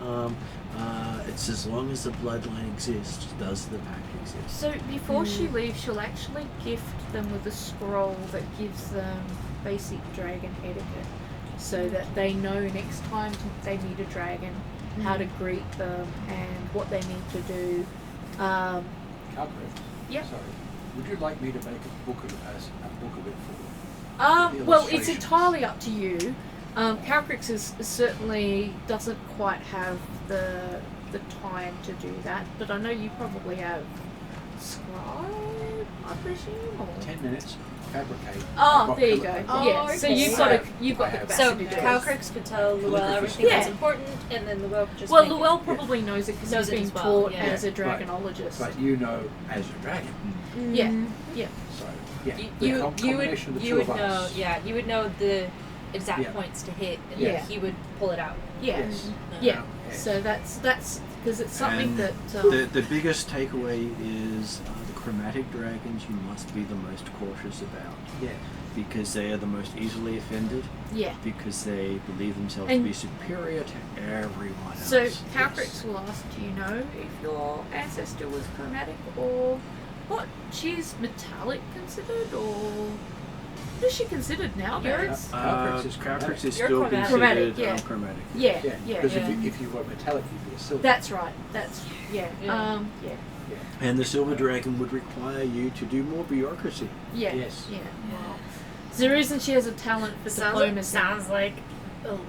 it's as long as the bloodline exists, does the pact exist. So before she leaves, she'll actually gift them with a scroll that gives them basic dragon etiquette, so that they know next time they meet a dragon how to greet them and what they need to do. Calgary. Yep. Sorry. Would you like me to make a book of it for you? Well, it's Illustrations. entirely up to you. Calcrix is certainly doesn't quite have the time to do that, but I know you probably have scribe, I presume. Or? 10 minutes. Fabricate. Oh, I've there you got go. Oh, Yeah, so okay. you've got the So capacity to do it. Calcrix could tell Luell everything Yeah. that's important, and then Luell could just Well, make it. Luell probably knows it because Knows he's it been as well, taught yeah. as a Right. dragonologist. But you know as a dragon. Yeah, So, yeah. You, the you, you combination would of the you two would of know us. you would know the exact Yeah. points to hit, and Yeah. he would pull it out. yeah, Yes. yeah. Yes. So that's because it's something And that the biggest takeaway is the chromatic dragons you must be the most cautious about, Yeah. because they are the most easily offended, yeah. because they believe themselves And- to be superior to everyone else. So Calcrix will ask, do you know if your ancestor was chromatic or what? She's metallic considered, or what is she considered nowadays? Calcrix is Calcrix is You're still chromatic. considered Chromatic, yeah. chromatic. Yeah, Yeah. yeah. Because yeah. if you were metallic, you'd be a silver. That's right. That's yeah. Yeah. Yeah. Yeah. And the silver dragon would require you to do more bureaucracy. Yeah. Yes. Yeah. Wow. Is the reason she has a talent for diplomacy? Sounds like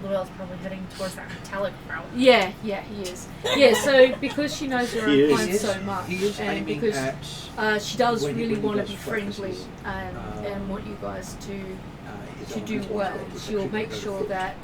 Luell's probably heading towards that metallic route. Yeah, yeah, he is. Yeah, so because she knows her He own is. clone so much, He is and aiming because at she does when he- really when he want to does be friendly practices, and want you guys to his do elemental well, ability, which she'll actually make goes sure foot. that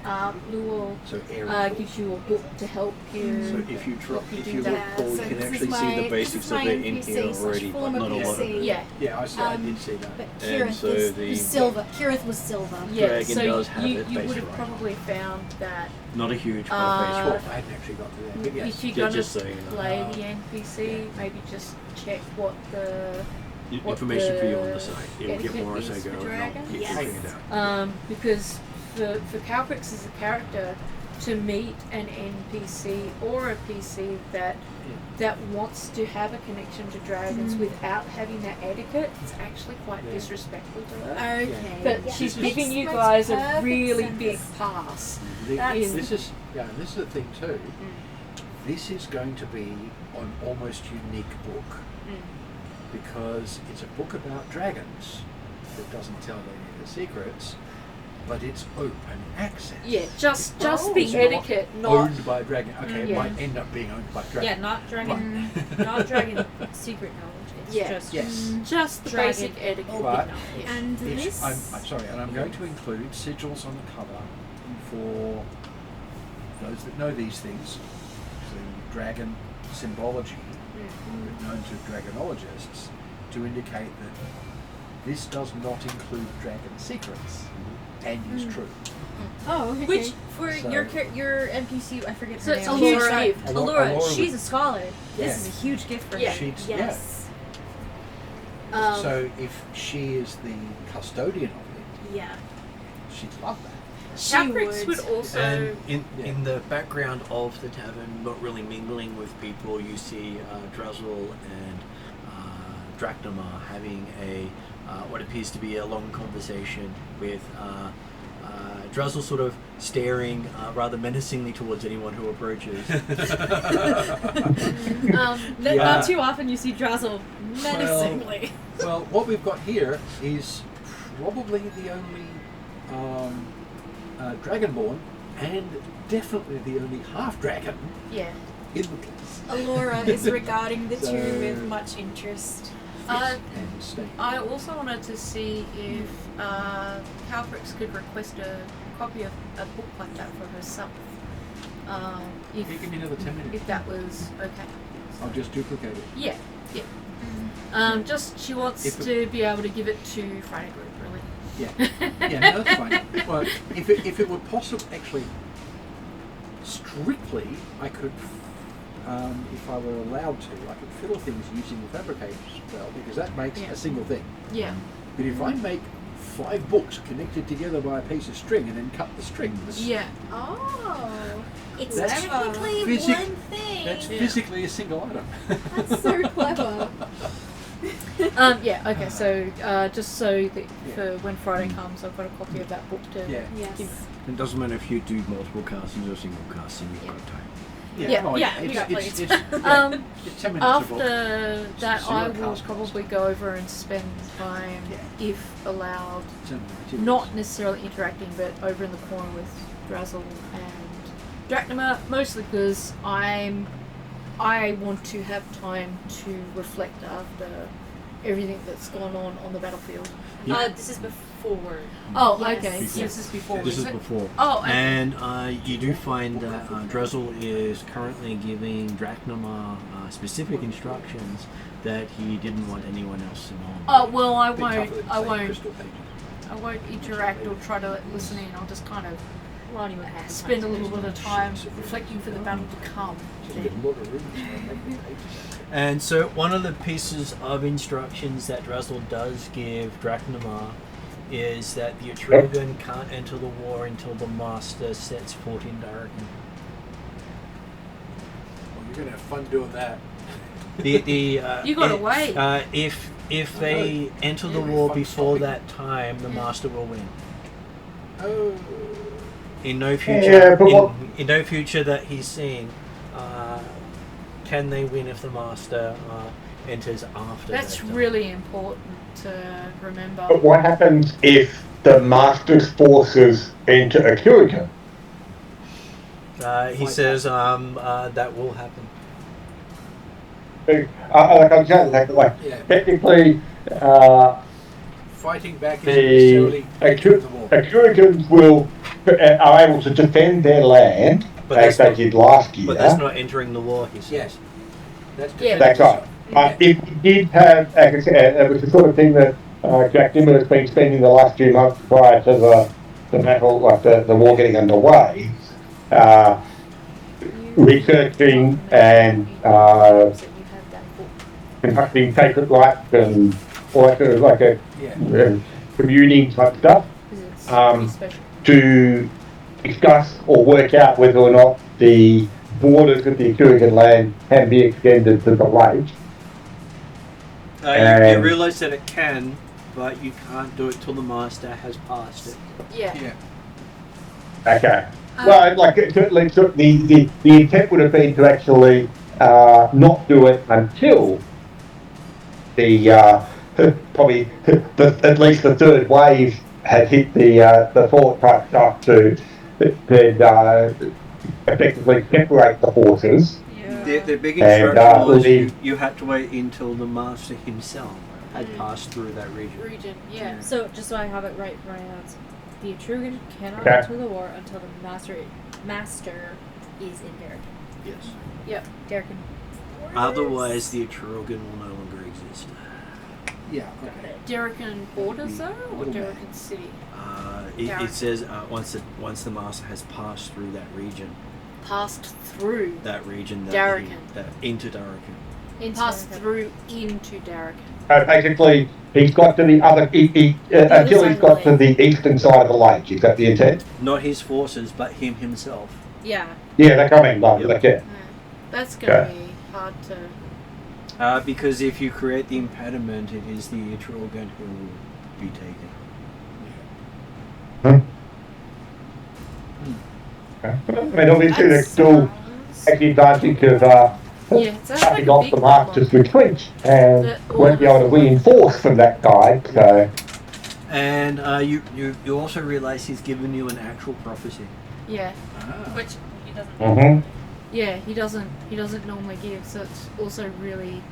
Luel So air gives you a book to help you. So if you help you if do you look, that. Paul, you So can this actually is see my- the basics this is of my it in NPC here slash already, but former not a lot of NPC. it. Yeah, Yeah, I did see that. But And Kirith so is the- silver. Kirith was silver. yeah. Dragon So does have you it would based have right. probably found that Not a huge Uh, motivation. Well, I hadn't actually got to that. But yes. if you're Yeah, gonna just so you know. play the NPC, maybe just check what the what Information for you on the the site. You'll get more as I etiquette go. is for And I'll dragons. get Yes. you figured out. Because for Calcrix as a character to meet an NPC or a PC that wants to have a connection to dragons without having that etiquette, it's actually quite Yeah. disrespectful to her. Okay. But yeah. she's Makes- giving you makes guys a perfect really sense. big pass. That's- This is this is the thing too. This is going to be an almost unique book because it's a book about dragons that doesn't tell any of the secrets, but it's open access. Yeah, just It's the not etiquette, not owned by a dragon. Okay, it Yeah. might end up being owned by a dragon. Yeah, not dragon, not dragon secret knowledge. It's Yeah. just Yes. just the Dragon basic etiquette. But knowledge. And this. I'm sorry, and I'm going to include sigils on the cover for those that know these things. The dragon symbology, known to dragonologists, to indicate that this does not include dragon secrets, and is true. Oh, okay. which for So- your NPC, I forget So her it's name. a huge Allura. gift. Allura, Allura she's would- a scholar. This Yeah. is a huge gift for Yeah. her. She's Yes. So if she is the custodian of it, Yeah. she'd love that. She Calcrix would would. also And in Yeah. the background of the tavern, not really mingling with people, you see Drazzle and Drachnamar having a what appears to be a long conversation with Drazzle sort of staring rather menacingly towards anyone who approaches. Yeah. Not too often you see Drazzle menacingly. Well, what we've got here is probably the only dragonborn, and definitely the only half dragon yeah. in the place. Allura is regarding the two So- with much interest. Uh, And stay. I also wanted to see if Calcrix could request a copy of a book like that for herself. Can you give me another 10 minutes? If that was okay. I'll just duplicate it. Yeah, just she wants If it- to be able to give it to Friday Group, really. Yeah, no, that's fine. Well, if it were possible, actually, strictly, I could, if I were allowed to, I could fiddle things using the fabricator spell, because that makes Yeah. a single thing. Yeah. But if I make 5 books connected together by a piece of string and then cut the strings. Yeah. Oh, it's That's technically physic- one thing. That's Yeah. physically a single item. That's so clever. Yeah. Okay. So just so that for when Friday comes, I've got a copy of that book to. Yeah. Yes. It doesn't matter if you do multiple castings or single casting, you've got time. Yeah, oh, yeah, it's, we got it's, plenty it's, of it's 10 minutes a book. After that, Zero I will cast probably go over and spend time, Yeah. if allowed, 10 minutes. not necessarily interacting, but over in the corner with Drazzle and Drachnema, mostly because I want to have time to reflect after everything that's gone on the battlefield. This is before. Oh, Yes. okay. Before. This is before. This is is it? before. Oh, okay. And you do find that Drazzle is currently giving Drachnema specific instructions that he didn't want anyone else to know. Oh well, I Bit tougher won't. than, I say, won't. crystal pages. I won't interact or try to listen in. I'll just kind of Lonnie would have spend a little bit of time reflecting for the battle to come. Just a lot of rooms, making pages. And so one of the pieces of instructions that Drazzle does give Drachnema is that the Atruaghin can't enter the war until the Master sets foot in Darkin. Well, you're going to have fun doing that. You gotta wait. If they enter the war before that time, the Master will win. Oh. In no future, Yeah, but what- in no future that he's seen, can they win if the Master enters after? That's that time? really important to remember. But what happens if the Master's forces enter Atruaghin? He says that will happen. Like I'm saying, like Yeah. technically, Fighting back the isn't necessarily the war. Atruaghins will are able to defend their land But as that's they not- did last year. But that's not entering the war, he says. Yes. That's Yeah. That's right. But if we did have, like I said, it was the sort of thing that Jack Dimmer has been spending the last few months prior to the battle, like the war getting underway, researching and conducting sacred rites and all that sort of like a Yeah. communing type stuff to discuss or work out whether or not the borders of the Atruaghin land can be extended to the lake. You And- realise that it can, but you can't do it till the Master has passed it. Yeah. Yeah. Okay. Well, like certainly, the intent would have been to actually not do it until the probably at least the third wave had hit the fort type stuff to effectively separate the forces. The big And, instruction was leave- you had to wait until the Master himself had passed through that region. Yeah. So just so I have it right for my notes, the Atruaghin cannot Okay. enter the war until the master is in Darkin. Yes. Yep. Darkin. Otherwise, the Atruaghin will no longer exist. Yeah. Okay. Darkin borders though, or Little bit. Darkin city? It Darkin. says once the Master has passed through that region, Passed through. that into Darkin. Passed Darkin. through into Darkin. Basically, he's got to the other until he's got to the eastern side of the lake. Is that the intent? Not his forces, but him himself. Yeah. Yeah, they're coming. Like, Yep. like, yeah. That's gonna be hard to. Because if you create the impediment, it is the Atruaghin who will be taken. Okay. I mean, obviously, there's still the advantage of Yeah, it sounds like cutting a off big the Master's retreat and That won't be able to reinforce from that side. So, And you also realise he's given you an actual prophecy. Yeah, Ah. Which he doesn't. mhm. yeah. He doesn't normally give, so it's also really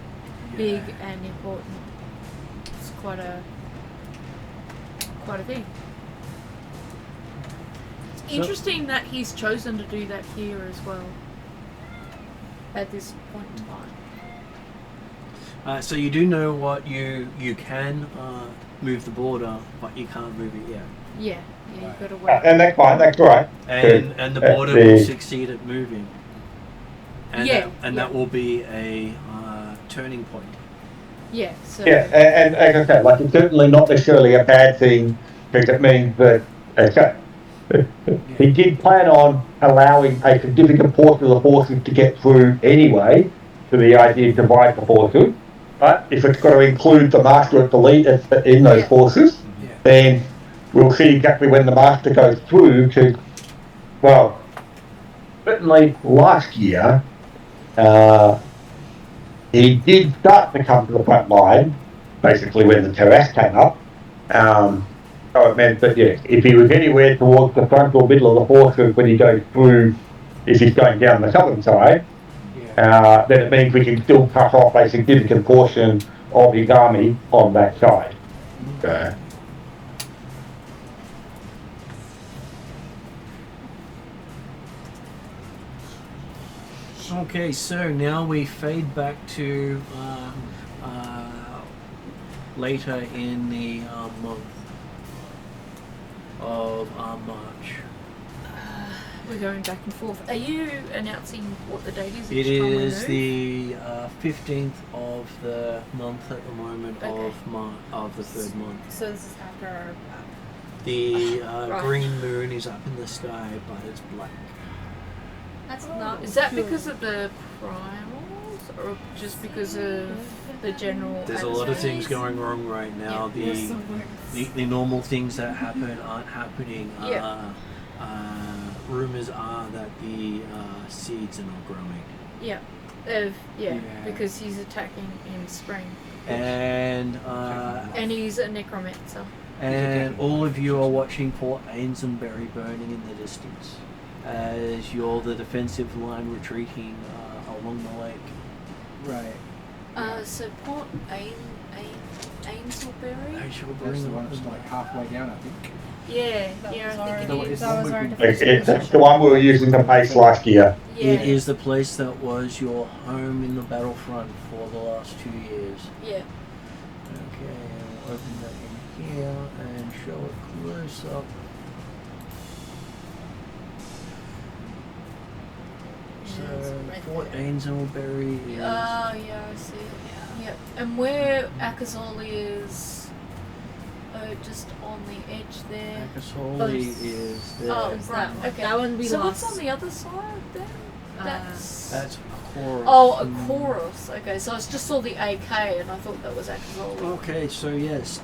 big and important. It's quite a thing. It's interesting that he's chosen to do that here as well. At this point in time. So you do know what you can move the border, but you can't move it yet. Yeah, you've got to wait. And that's fine. That's all right. And the border will succeed at moving. And Yeah, that will be a turning point. Yeah. So. Yeah, and as I said, like it's certainly not necessarily a bad thing because it means that he did plan on allowing a significant portion of the forces to get through anyway, so the idea to divide the forces. But if it's got to include the master at the lead in those forces, Yeah. then we'll see exactly when the master goes through. Because, well, certainly last year, he did start to come to the front line, basically when the terrace came up. So it meant that, yeah, if he was anywhere towards the front or middle of the forces when he goes through, if he's going down the southern side, Yeah. then it means we can still cut off a significant portion of his army on that side. Okay, so now we fade back to later in the month of March. We're going back and forth. Are you announcing what the date is? It each time we is move? the 15th of the month at the moment Okay. of the third month. So this is after our The Right. green moon is up in the sky, but it's black. That's not. Is that because of the primals, or just because of the general? There's a lot of things atmosphere? going wrong right now. Yeah. The normal things that happen aren't happening. Yeah. Rumors are that the seeds are not growing. Yeah. Yeah. Because he's attacking in spring. And And he's a necromancer. and all of you are watching Port Ainsbury burning in the distance as you're the defensive line retreating along the lake. Right. So Port Ainsbury? That's the one that's like halfway down, I think. Yeah, That yeah, was I our- think that it is. that was our That's the one we were using to base last year. Yeah. It is the place that was your home in the battlefront for the last 2 years. Yeah. Okay, I'll open that in here and show it close up. So, Yeah, it's right Fort there. Ainsbury is. Oh, yeah, I see. Yeah. And where Akazoli is just on the edge there. Akasoli is there. Oh, Is right. that one? Okay. That one we so lost. what's on the other side then? That's. That's Chorus. Oh, a chorus. Okay, so it's just all the AK, and I thought that was Akazoli. Okay, so yes,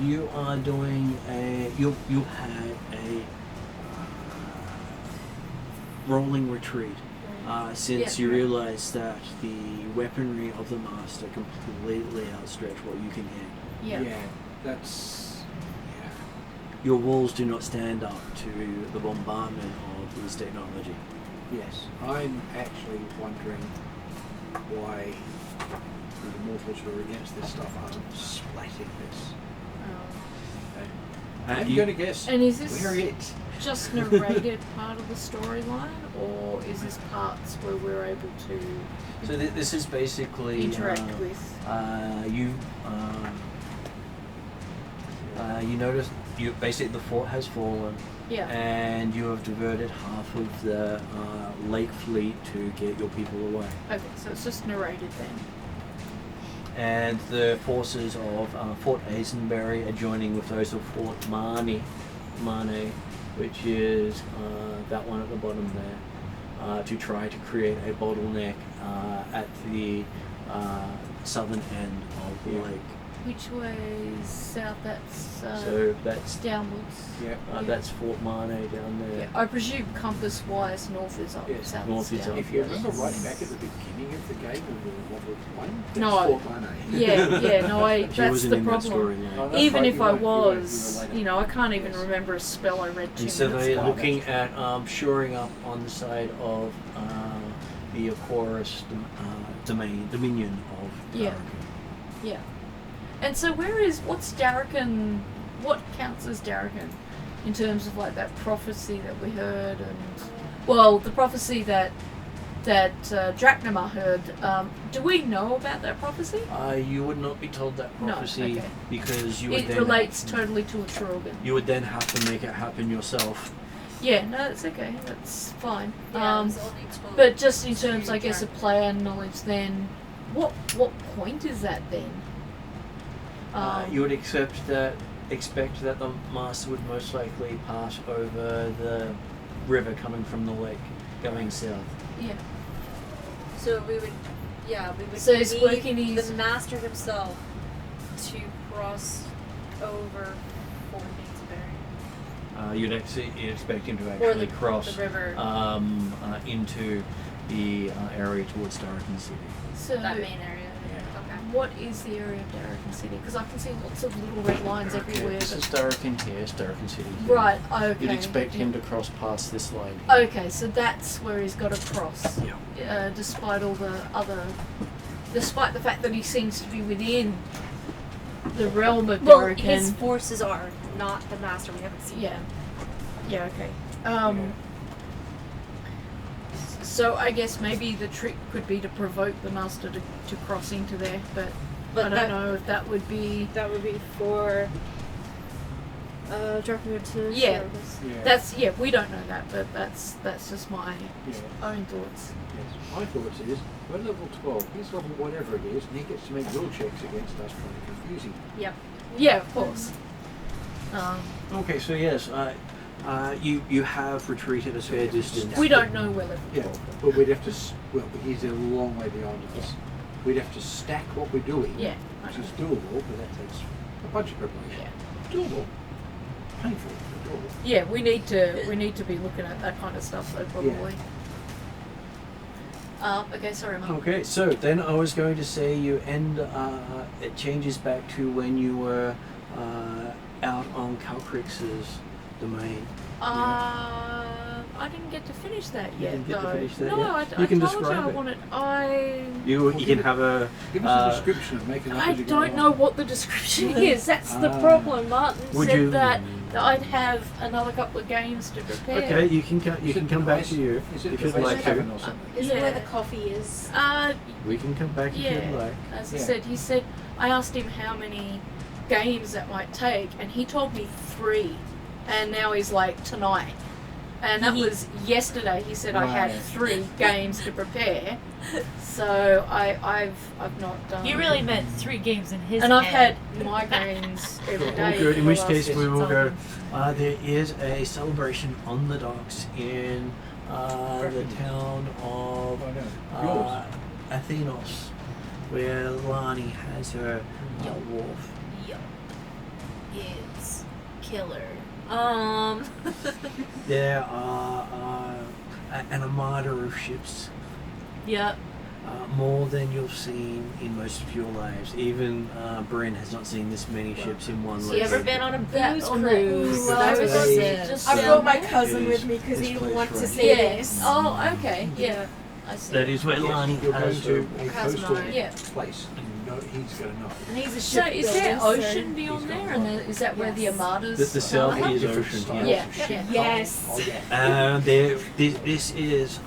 you are doing a. You had a rolling retreat. Since Yeah. you realise that the weaponry of the master completely outstretch what you can hit. Yeah. That's. Yeah. Your walls do not stand up to the bombardment of his technology. Yes. I'm actually wondering why the Immortals who are against this stuff aren't splatting this. I'm You- going to guess And is this we're it. just narrated part of the storyline, or is this parts where we're able to So this is basically interact with? You notice basically the fort has fallen. Yeah. And you have diverted half of the lake fleet to get your people away. Okay, so it's just narrated then. And the forces of Fort Ainsbury are joining with those of Fort Mane, which is that one at the bottom there, to try to create a bottleneck at the southern end of the lake. Which way is south? That's So that's downwards. Yeah. that's Fort Mane down there. Yeah, I presume compass-wise, north is up, Yes, south north is is down. up. If you remember right back at the beginning of the game when we were playing, that's No. Fort Mane. Yeah, no, She that's wasn't the in that problem. storyline. Oh, that's Even right, if you I were- was, later. you know, I can't even Yes. remember a spell I read 2 And so minutes they're ago. looking at shoring up on the side of the Chorus dominion of Yeah. Darken. Yeah. And so what's Darken, what counts as Darken in terms of like that prophecy that we heard and, well, the prophecy that Draknama heard, do we know about that prophecy? You would not be told that No, prophecy okay. because you would It then relates totally to Atruaghin. you would then have to make it happen yourself. Yeah, no, that's okay, that's fine. Yeah, it was only 12. But just in terms, I guess, of player knowledge then, what point is that then? You would expect that the master would most likely pass over the river coming from the lake, going south. Yeah. So we would So he's need working his- the master himself to cross over for Kingsbury. You'd expect him to Or actually the cross river. into the area towards Darken City. So That main area. Okay. what is the area of Darken City? Because I can see lots of little red lines everywhere. This but- is Darken here, it's Darken City here. Right. Okay. You'd expect him to cross past this line here. Okay, so that's where he's got to cross. Yeah. Despite all the other, despite the fact that he seems to be within the realm of Well, Darken. his forces are not the master. We haven't seen. Yeah. Yeah. Okay. So I guess maybe the trick could be to provoke the master to cross into there, but I don't know if that would be. That would be for dropping to Yeah. service. Yeah. We don't know that, but that's just my Yeah. own thoughts. Yes. My thoughts is, we're level 12, he's level whatever it is, and he gets to make will checks against us trying to confuse him. Yep. Yeah, of course. Okay, so yes, you have retreated a fair distance. We don't know where level Yeah, 12 is. but we'd have to, but he's a long way beyond us. We'd have to stack what we're doing, Yeah. which is doable, but that takes a bunch of preparation. Doable. Painful, but doable. Yeah, we need to be looking at that kind of stuff though, probably. Okay, sorry, Mark. Okay, so then I was going to say you end. It changes back to when you were out on Calcrix's domain. I didn't get to finish that You yet. didn't get to though. finish that no, yet? I You can told you describe I it. wanted. You give can it- have a. Give us a description and make it up I as you go don't along. know what the description is. That's the Ah. problem. Martin Would said you- that I'd have another couple of games to prepare. Okay, you can Is it come back ice- to you is it if you'd the ice like tavern to. or something? Is it Yeah. where the coffee is? We can come back if Yeah. you'd like. As I Yeah. said, he said I asked him how many games that might take, and he told me 3, and now he's like tonight, and that was yesterday. He said I had Right. 3 games to prepare, so I've not done. He really meant 3 games in his and I've had head. migraines every All day. good. for In the which last case, we will go. time. There is a celebration on the docks in the town of Oh, no. Yours. Athenos, where Lani has her wharf. Yup. It's killer. There are an armada of ships, Yep. more than you've seen in most of your lives. Even Bryn has not seen this many ships in one You location. ever been on a That booze on the- cruise? Ooh, well, That's I what was it just- is. I brought my It cousin is with me because this he place want to right see here. this. Oh, okay. Yeah. I see. That is where Lani Yes, you're going has to her. a Cousin coastal Ryan. Yeah. place, and you know he's going to know. And he's a So ship is there builder, ocean so- beyond He's there, got and one. is that where the Yes. armadas? The south are? is Different ocean. styles Yeah, of ship. yeah. Yes. Oh, yeah. This is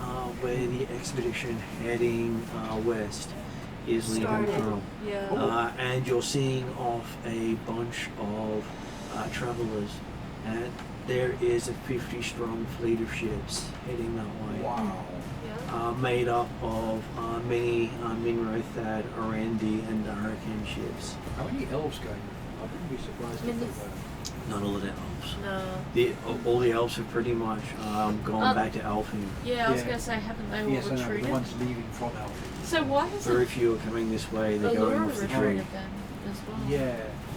where the expedition heading west is leaving Started. from. Yeah. And you're seeing off a bunch of travellers. And there is a 50-strong fleet of ships heading that way. Wow. Made up of many Minro, Thad, Orandi, and Darakan ships. How many elves going? I wouldn't be surprised if there were. Not all of the elves. No. All the elves have pretty much gone back to Alfheim. Yeah, I was Yeah. going to say, haven't they all Yes, I know, the retreated? ones leaving from Alfheim. So why has Very few are coming this way. They're going Allura off the tree. retreated then as well? Yeah,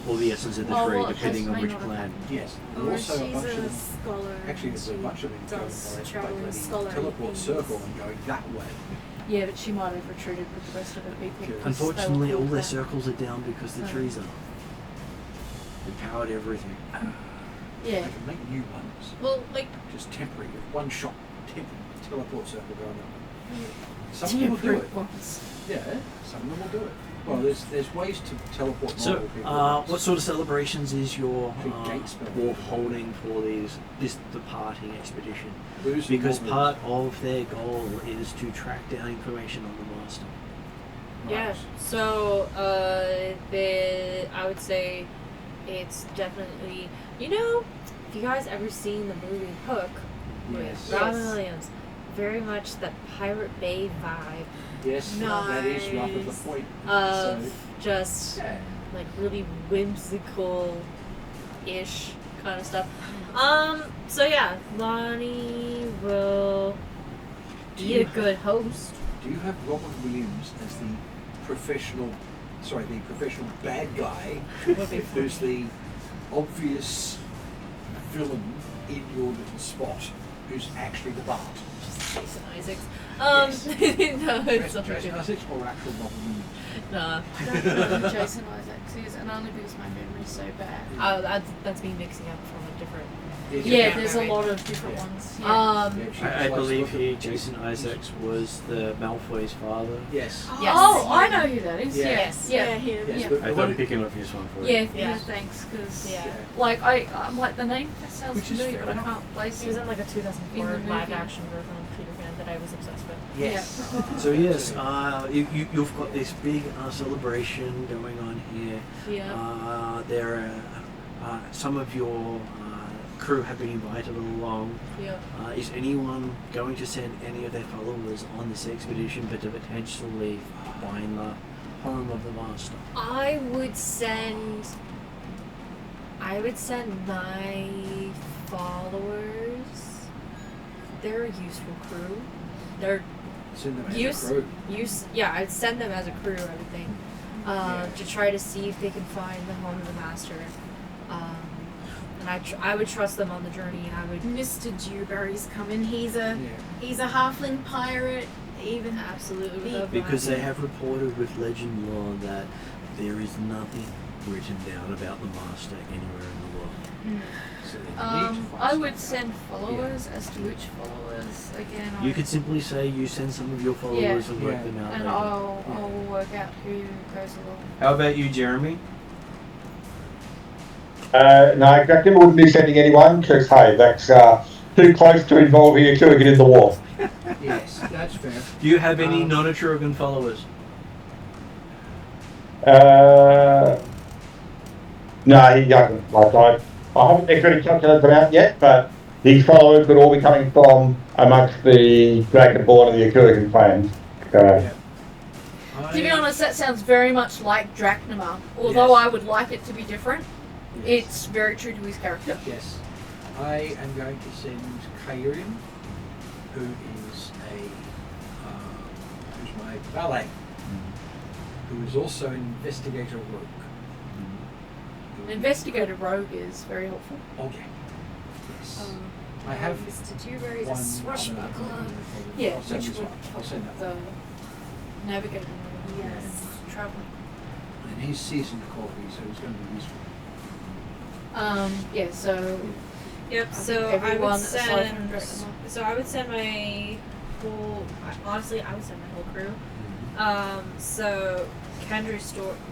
Or the essence of the Oh, tree, well, it depending on may which not have clan. yes. And Or also a she's bunch a of them. scholar. Actually, there's a and bunch of them she going does by travel bloody scholarly teleport things. circle and going that way. Yeah, but she might have retreated with the rest of the people. Okay. because they were Unfortunately, all called their that. circles are down because the So- trees are. They powered everything. Yeah. They can make new ones, Well, like, just temporary, with one shot, teleport circle going that way. Some of them will do it. Temperate ones. Yeah, some of them will do it. Well, there's ways to teleport So, multiple people. what sort of celebrations is your Big gate spell. wharf holding for this departing expedition? Booze and Because malt part of their goal is to track down information on the master. yeah. Right. So, I would say it's definitely, if you guys ever seen the movie Hook Yes. with Robin Williams, very much that Pirate Bay vibe Yes, that is right at the Nice. point. of So, just yeah. like really whimsical-ish kind of stuff. So yeah, Lonnie will be a good host. Do you have Robert Williams as the professional bad guy who's the obvious villain in your little spot, who's actually the bard? Jason Isaacs. Yes. No, it's not Jason Isaacs or actual Robert Williams? Nah. Jason Isaacs is, and only because my memory's so bad. That's me mixing up from a different. Yeah, there's a lot of different ones. Yeah. I believe Jason Isaacs was the Malfoy's father. Yes. Yes. Oh, I know who that is. Yeah. Yes. Yeah, Yeah. him. Yes, Yeah. the I thought one- I'd pick an obvious one for you. Yeah, Yeah. thanks, because Yeah. like I'm like the name that sounds Which is familiar, fair but I enough. can't place He was it. in like a 2004 In the movie. live action version of Peter Pan that I was obsessed with. Yes. So yes, you've got this big celebration going on here. Yeah. There are some of your crew have been invited along. Yeah. Is anyone going to send any of their followers on this expedition, but to potentially find the home of the master? I would send my followers. They're a useful crew. They're Send them as a crew. yeah, I'd send them as a crew, I would think, Yeah. to try to see if they can find the home of the master. And I would trust them on the journey, and I would Mr. Dewberry's coming. He's a Yeah. halfling pirate. Even absolutely Be- love Because that. they have reported with legend law that there is nothing written down about the master anywhere in the world. So they need to find I would something. send followers as to which followers again. You could simply say you send some of your followers and work Yeah. them out and later. I'll work out who goes along. How about you, Jeremy? No, I reckon we wouldn't be sending anyone because, hey, that's too close to involving Atruaghin in the war. Yes, that's fair. Do you have any non-Atruaghin followers? No, he doesn't. Like, I haven't necessarily calculated them out yet, but his followers would all be coming from amongst the Dragonborn and the Atruaghin clans. Yeah. To be honest, that sounds very much like Drachnema. Although Yes. I would like it to be different, it's very true to his character. Yes. I am going to send Kairin, who is who's my valet, who is also an investigator rogue. Investigator Rogue is very helpful. Okay. Yes. I have Mr. Dewberry's a one swashbuckler. other- Yeah, I'll send which this would one. I'll help send with that one. the navigator. Yes. and traveling. And he's seasoned quality, so he's going to be useful. Yeah, so Yep. So everyone I would aside from send. Drachnema. So I would send my whole. Honestly, I would send my whole crew. So Kendra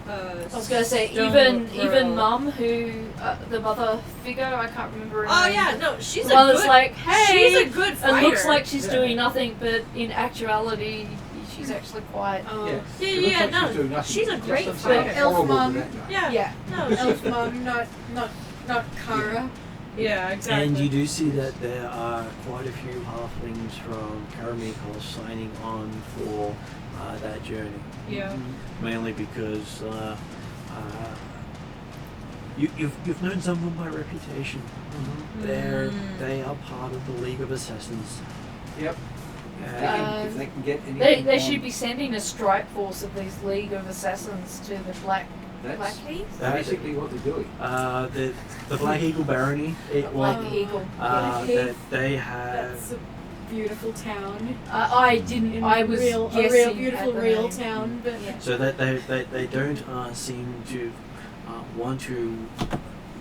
I was gonna say even Mum, who the mother figure, I can't remember her Oh name. yeah, no, she's The a one that's good. like, hey, she's a good fighter. and looks like she's Yeah. doing nothing, but in actuality, she's actually quite. Yeah. Yeah, It looks yeah, like no, she's doing nothing. she's a Just great something fighter. Elf horrible mom. to that guy. Yeah. Yeah. No. Elf mom, not Kara. Yeah, exactly. And you do see that there are quite a few halflings from Karamikos signing on for that journey. Yeah. Mainly because you've known some of them by reputation. They are part of the League of Assassins. Yep. If they can get anything They on- should be sending a strike force of these League of Assassins to the That's Blackheath. basically what they're doing. The Black Eagle Barony. Black Eagle. That they have. That's a beautiful town. I didn't. In I was a real guessing beautiful at the real name. town, but Yeah. So that they don't seem to want to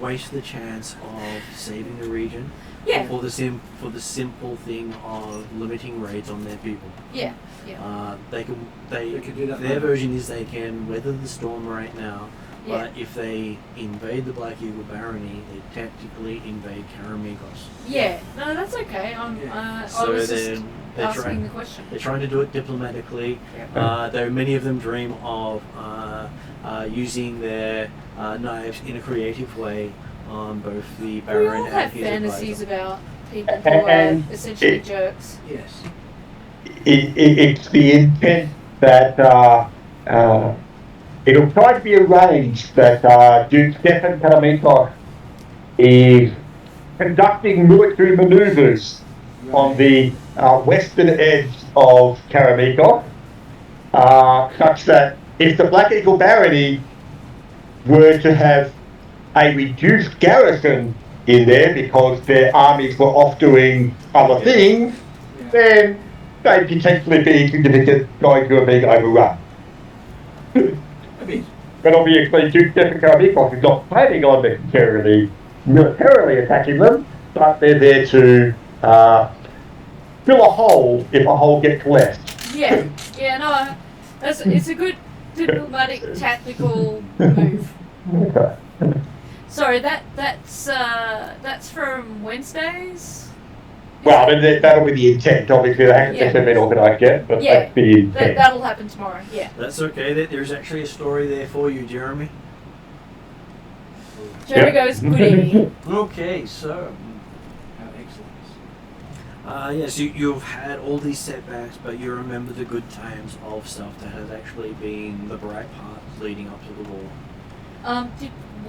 waste the chance of saving the region Yeah. for the simple thing of limiting raids on their people. Yeah. They can do that. their version is they can weather the storm right now, Yeah. but if they invade the Black Eagle Barony, they technically invade Karamikos. Yeah. No, that's okay. I So was just they're asking trying. the question. They're trying to do it diplomatically, Yeah. though many of them dream of using their knives in a creative way on both the We Baron all and have his fantasies advisor. about people who are And essentially it- jerks. Yes. It's the intent that it'll try to be arranged that Duke Stefan Karamikov is conducting military maneuvers on the western edge of Karamikov, such that if the Black Eagle Barony were to have a reduced garrison in there because their armies were off doing other things, then they'd potentially be going to be overrun. I mean, But obviously, Duke Stefan Karamikov is not planning on necessarily militarily attacking them, but they're there to fill a hole if a hole gets left. Yeah, no, it's a good diplomatic tactical move. Okay. Sorry, that's from Wednesdays. Well, I mean, that'll be the intent. Obviously, they haven't been organised yet, but Yeah, that's the intent. that'll happen tomorrow. Yeah. That's okay. There's actually a story there for you, Jeremy. Jeremy goes, goody. Okay, so how excellent. yes, you've had all these setbacks, but you remember the good times of stuff that has actually been the bright parts leading up to the war.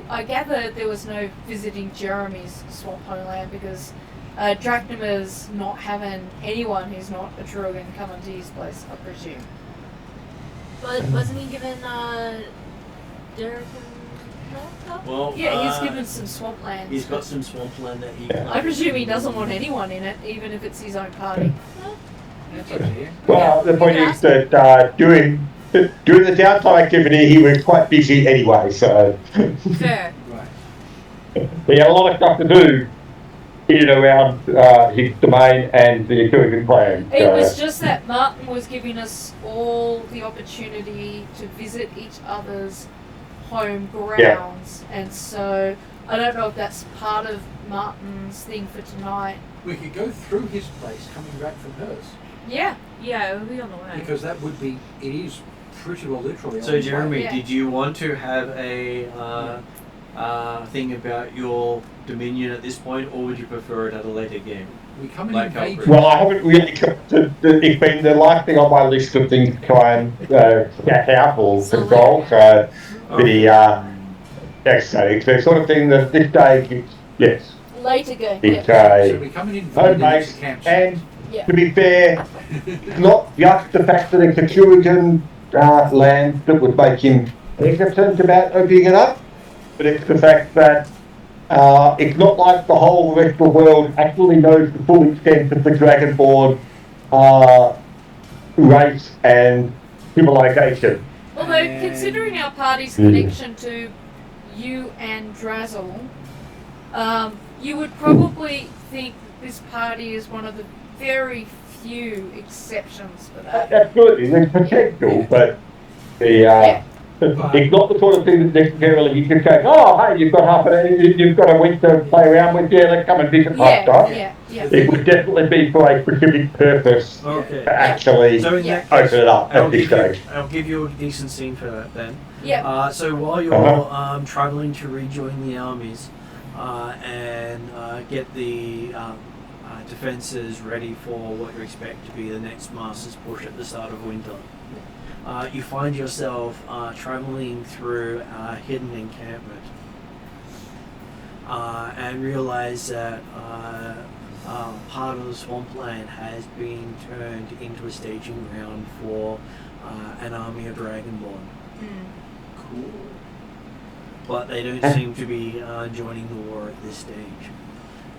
I gather there was no visiting Jeremy's swamp homeland because Drachnima's not having anyone who's not a Atruaghin come into his place, I presume. But wasn't he given Derek and Well, Yeah, he's given some swamplands. He's got some swampland that he. I presume he doesn't want anyone in it, even if it's his own party. That's okay. Well, the point is that during the downtime activity, he was quite busy anyway, so Fair. Right. he had a lot of stuff to do in and around his domain and the Atruaghin clan. It was just that Martin was giving us all the opportunity to visit each other's home grounds, and so I don't know if that's part of Martin's thing for tonight. We could go through his place coming back from hers. Yeah. Yeah, it'll be on the way. Because that would be, it is pretty well literally on So, the way. Jeremy, Yeah. did you want to have a thing about your dominion at this point, or would you prefer it at a later game? We come and Like invade. Alfred. Well, I haven't really it's been the last thing on my list of things to try and get out or control, so it's the sort of thing that this day, yes, Later game. it's So we come and invade home and base, it's a camp. and Yeah. to be fair, not just the fact that it's a Atruaghin land that would make him hesitant about opening it up, but it's the fact that it's not like the whole rest of the world actually knows the full extent of the Dragonborn race and civilization. Although, considering our party's connection to you and Drazzle, you would probably think this party is one of the very few exceptions for that. Absolutely, there's potential, but it's not the sort of thing that necessarily you can say, oh, hey, you've got a week to play around with, let's come and visit pastime. Yeah. It would definitely be for a specific purpose Okay. to actually So in that case, open it up at this stage. I'll give you a decent scene for that then. Yeah. So while you're traveling to rejoin the armies and get the defences ready for what you expect to be the next master's push at the start of winter, you find yourself traveling through a hidden encampment and realise that part of the swampland has been turned into a staging ground for an army of Dragonborn. Cool. But they don't seem to be joining the war at this stage.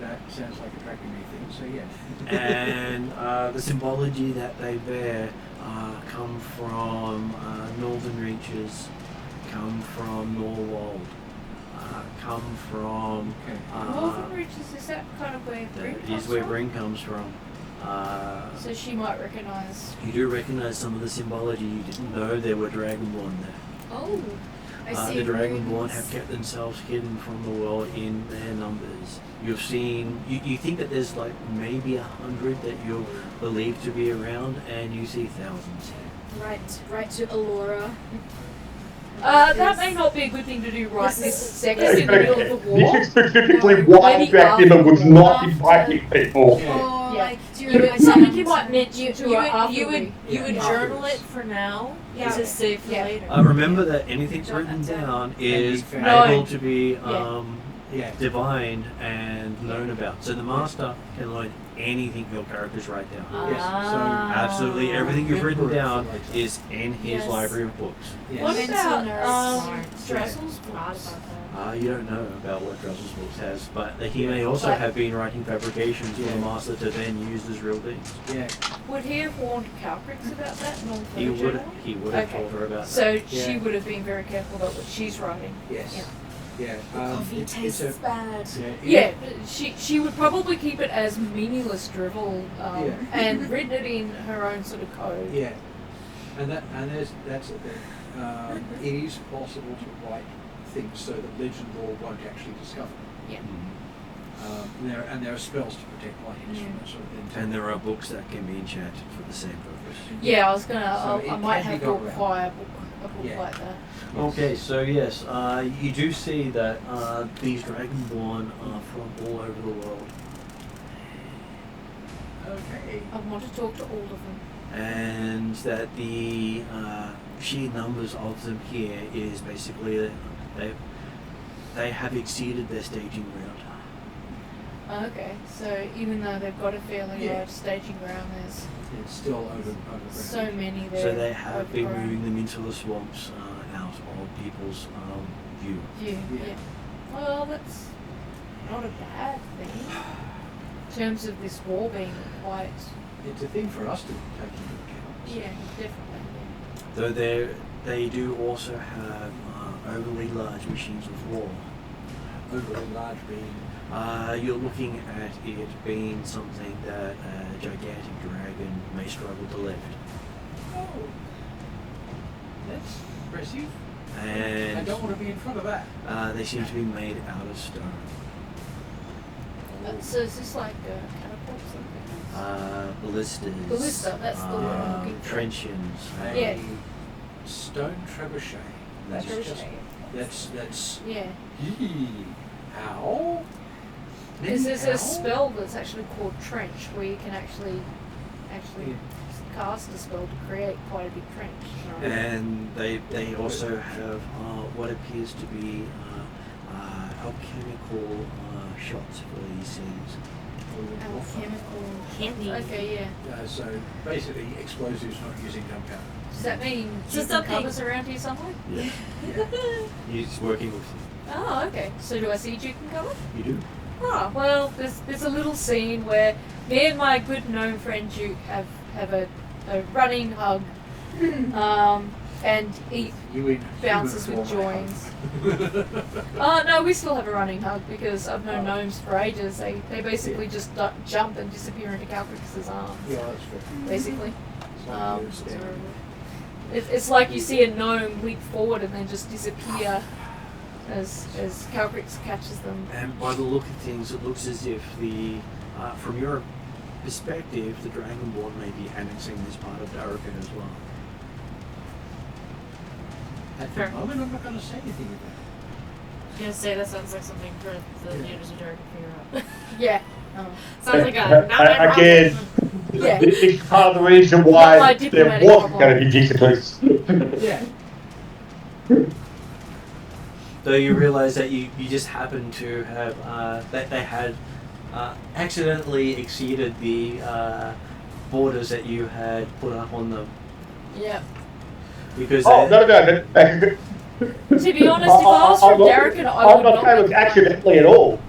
That sounds like a Dragonborn thing, so yeah. And the symbology that they bear come from northern reaches, come from Norwald, come from Northern Reaches, is that kind of where Bryn that comes is where from? Bryn comes from. So she might recognise. You do recognise some of the symbology. You didn't know there were Dragonborn there. Oh, I see. The Dragonborn runes. have kept themselves hidden from the world in their numbers. You've seen, you think that there's like maybe 100 that you believe to be around, and you see thousands. Right to Allura. That may not be a good thing to do right this second in the middle of the war. This is specifically why Maybe Dracula was after- not after- inviting people. Yeah. Or Yeah. like during something you might mention to You her would, after you would, we- you would Yeah. journal it for now Yeah. to save for Yeah. later. Remember that anything Jot written that down is No. able to be Yeah. divined and known about. So the master can learn anything your characters write down. Yes, so Absolutely everything you've written remember it down for later. is in his Yes. library of books. Yes. What Mental about nerds. Dressel's Forgot books? about that. You don't know about what Drussel's books has, but he may also But- have been writing fabrications for the Yeah. master to then use as real things. Yeah. Would he have warned Calcrix about that? He would have Okay. told her about that. So she Yeah. would have been very careful about what she's writing. Yes. Yeah. Coffee it's tastes bad. Yeah, she would probably keep it as meaningless drivel Yeah. and written it in her own sort of code. Yeah. And that's the thing. It is possible to write things so that legend lore won't actually discover them. Yeah. Mhm. There are spells to protect writings from that sort of thing. And there are books that can be enchanted for the same purpose. Yeah, I was gonna. So I it might can have be to done well. acquire a book Yeah. like that. Okay, so yes, you do see that these Dragonborn are from all over the world, Okay. I want to talk to all of them. and that the sheer numbers of them here is basically that they have exceeded their staging ground. Okay, so even though they've got a fairly Yeah. large staging ground, there's It's still over. so many there. So they have been overgrown. moving them into the swamps out of people's view. Yeah, Yeah. yeah. Well, that's not a bad thing. In terms of this war being quite. It's a thing for us to take into account. Yeah, definitely. Though they do also have overly large machines of war. Overly large being. You're looking at it being something that a gigantic dragon may struggle to lift. Oh. That's impressive. I And don't want to be in front of that. they seem to be made out of stone. So is this like a catapult or something? Ballistas. Ballista, that's the word I'm looking for. Truncheons. Yeah. A stone trebuchet. That's just. That's. Yeah. Yee. How? Because there's How? a spell that's actually called Trench, where you can actually Yeah. cast a spell to create quite a big trench. And they also have what appears to be alchemical shots for these things. Alchemical. Candy. Okay, yeah. So basically, explosives not using gunpowder. Does that mean So you can something- covers around here somewhere? Yeah. He's working with Oh, okay. So do I see Duke and cover? you. You do. Oh, well, there's a little scene where me and my good gnome friend Duke have a running hug, and he You in bounces with joins. Oh no, we still have a running hug because I've known gnomes for ages. They basically just jump and disappear into Calcrix's arms, Yeah, that's true. basically. It's like Um, you're standing. It's like you see a gnome leap forward and then just disappear as Calcrix catches them. And by the look of things, it looks as if from your perspective, the Dragonborn may be annexing this part of Daraka as well. At Fair. the moment, I'm not going to say anything about it. I was gonna say that sounds like something for the leaders of Dark to figure out. Yeah. Sounds like a not my Again, problem. Yeah. it's part of the reason Not my why there diplomatic wasn't problem. going to be difficulties. Yeah. Though you realize that you just happened to have that they had accidentally exceeded the borders that you had put up on them Yeah. because Oh, none about it. To be honest, if I was from Daraka, I I'm would not not saying it's accidentally at all.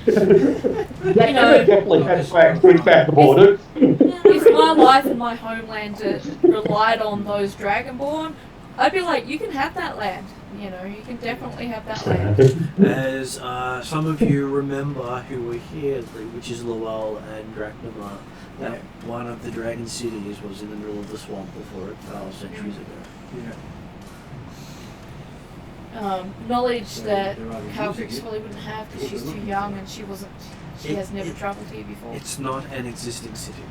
They know- definitely had to push back the borders. If my life and my homeland relied on those Dragonborn, I'd be like, you can have that land. You know, you can definitely have that land. as some of you remember who were here, which is Lowell and Draknamar, that one of the dragon cities was in the middle of the swamp before it fell centuries ago. Yeah. Knowledge So that they're either Calcrix using it probably wouldn't have because or she's they're too looking young for it. and she It- has never it- travelled here before. It's not an existing city,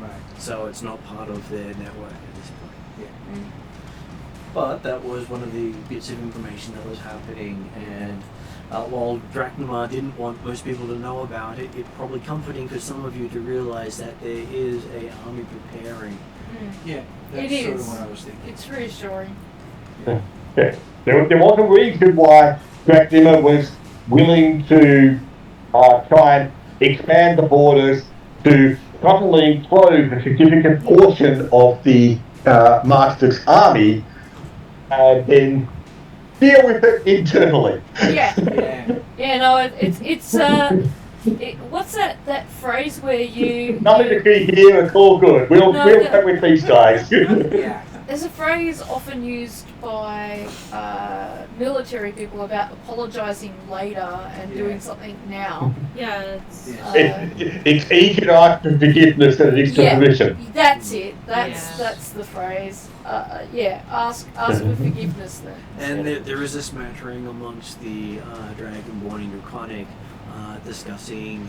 Right. so it's not part of their network at this point. Yeah. But that was one of the bits of information that was happening, and While Draknamar didn't want most people to know about it, it's probably comforting for some of you to realise that there is a army preparing. Yeah, that's It sort is. of what I was thinking. It's reassuring. Yeah. There was a reason why Dracula was willing to try and expand the borders to not only enclose a significant portion of the Master's army, and then deal with it internally. Yeah. Yeah. Yeah, no, what's that phrase where you... Nothing to see here, it's all good. We'll get with these guys. Yeah. There's a phrase often used by military people about apologising later and doing something now. Yeah, it's It's easier to ask for forgiveness than it is to permission. That's it. Yeah. That's the phrase. Ask for forgiveness then. And there is a smattering amongst the Dragonborn in Draconic discussing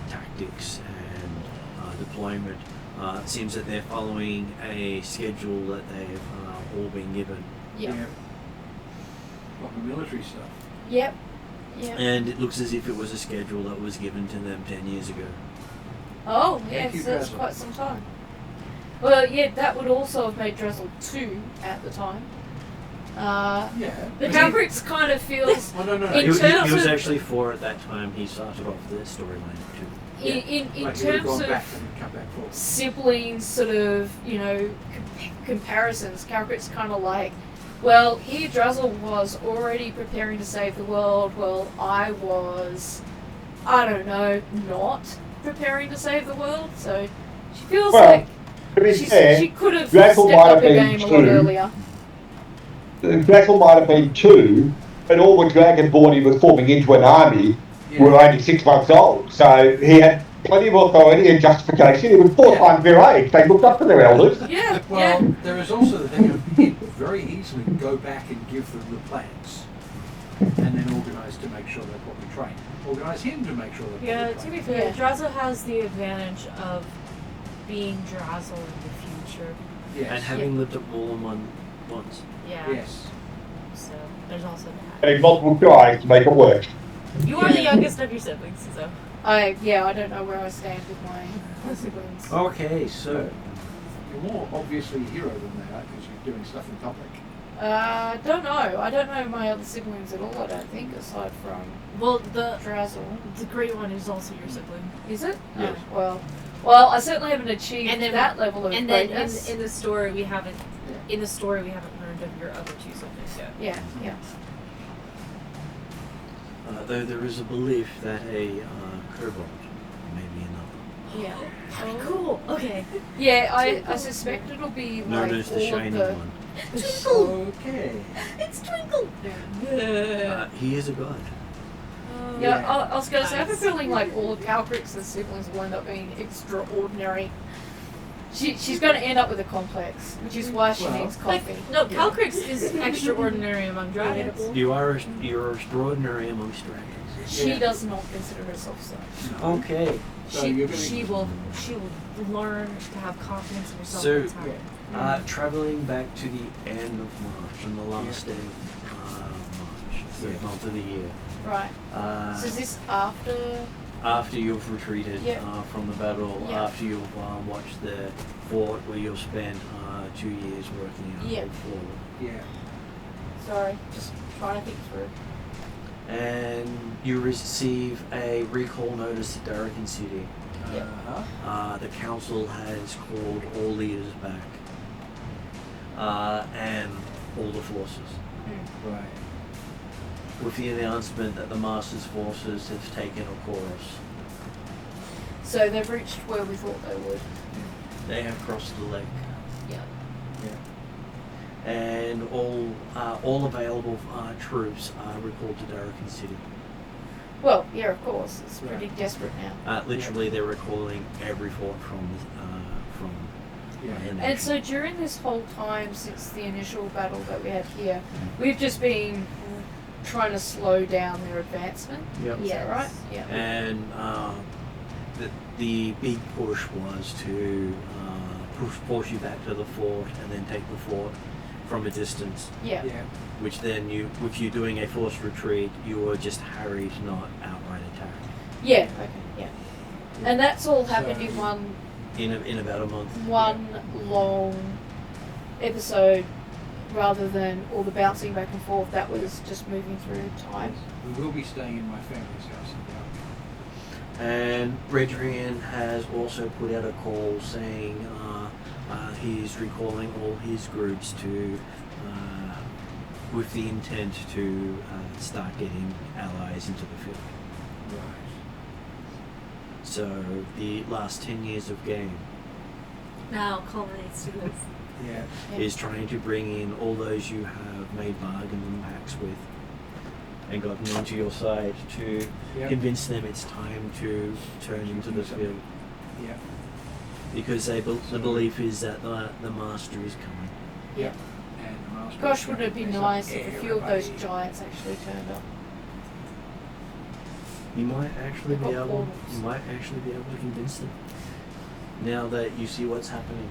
tactics and deployment. It seems that they're following a schedule that they've all been given. Yep. Yeah. Proper military stuff. Yep. Yep. And it looks as if it was a schedule that was given to them 10 years ago. Oh, Thank yes, you, that's Drazzle. quite some time. Well, yeah, that would also have made Drazzle 2 at the time. Yeah. The Calcrix kind of feels... Oh, no. In He was terms of- actually 4 at that time. He started off the storyline too. In Like he would have terms gone of back and come back forward. siblings sort of, comparisons, Calcrick's kind of like, well, here Drazzle was already preparing to save the world, well, I was, I don't know, not preparing to save the world, so she feels Well, like to be she fair, could have Drazzle stepped might up have her been game a lot 2. earlier. Drazzle might have been 2, but all the Dragonborn he was forming into an army were only 6 months old, so he had plenty of authority and justification. He was 4 times their age. They looked up to their elders. Yeah, Well, yeah. there is also the thing of he'd very easily go back and give them the plans, and then organise to make sure they're properly trained. Organise him to make sure they're Yeah, properly to be trained. fair, Drazzle has the advantage of being Drazzle in the future. Yes. And having lived at Wallen once. Yeah. Yes. So there's also that. And he multiple tries to make it work. You are the youngest of your siblings, so. I don't know where I stand with my siblings. Okay, so You're more obviously a hero than they are because you're doing stuff in public. Don't know. I don't know my other siblings at all, I don't think, aside from Well, the Drazzle. great one is also your sibling. Is it? Yes. Oh, well, I certainly haven't achieved And then- that level of And then greatness. in the story we haven't learned of your other 2 siblings yet. Yeah. though there is a belief that a kobold may be another. Yeah. That'd be cool. Okay. Yeah, I suspect it'll be Known like as the all Shining of One. Okay. It's Twinkle. He is a god. Yeah, I was going to say, I have a feeling like all of Calcrix's siblings will end up being extraordinary. She's going to end up with a complex, which is why she needs coffee. No, Calcrix is extraordinary among dragons. You're extraordinary amongst dragons. She does not consider herself so. Okay. So you're gonna She will learn to have confidence in herself. So- in time. Traveling back to the end of March, on the last day of March, third month of the year. Right. So is this after? After you've retreated Yeah. from the battle, Yeah. after you've watched the fort where you've spent 2 years working out Yeah. before. Yeah. Sorry, just trying to think through. And you receive a recall notice to Darrakin City. Uh-huh. The council has called all leaders back. And all the forces. Right. With the announcement that the Master's forces have taken a course. So they've reached where we thought they would. They have crossed the lake. Yeah. And all available troops are recalled to Darrakin City. Well, yeah, of course. It's pretty Right. desperate now. Literally, they're recalling every fort from Yeah. the nation. And so during this whole time since the initial battle that we had here, we've just been trying to slow down their advancement. Yep. Is that right? Yeah. And the big push was to force you back to the fort and then take the fort from a distance. Yeah. Yeah. Which then if you're doing a forced retreat, you are just harried, not outright attack. Yeah. Okay. Yeah. And that's all happened So- in one In about a month. long episode, rather than all the bouncing back and forth. That was just moving through time. We will be staying in my family's house in Yawning. And Redrian has also put out a call saying he's recalling all his groups to, with the intent to start getting allies into the field. Right. So the last 10 years of game Now culminates to this. Yeah. Yeah. is trying to bring in all those you have made bargain pacts with and gotten onto your side to Yeah. convince them it's time to turn into the field. Yeah. Because the belief is that the master is coming. Yeah. And the master Gosh, is would it be gonna nice mess if up a few of those everybody. giants actually turned up? You might actually be Or able. portals. You might actually be able to convince them. Now that you see what's happening,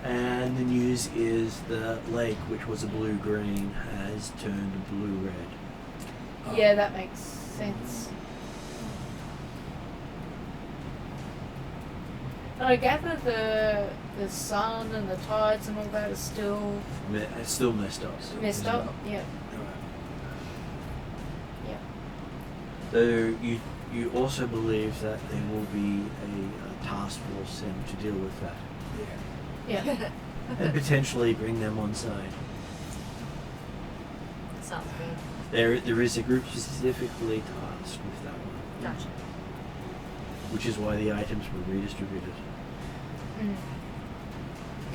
and the news is the lake, which was a blue-green, has turned blue-red. Oh. Yeah, that makes sense. And I gather the sun and the tides and all that is still It's still messed up. messed up. Yeah. So you also believe that there will be a task force sent to deal with that Yeah. Yeah. and potentially bring them on side. Sounds good. There is a group specifically tasked with that one, Gotcha. which is why the items were redistributed. Mm.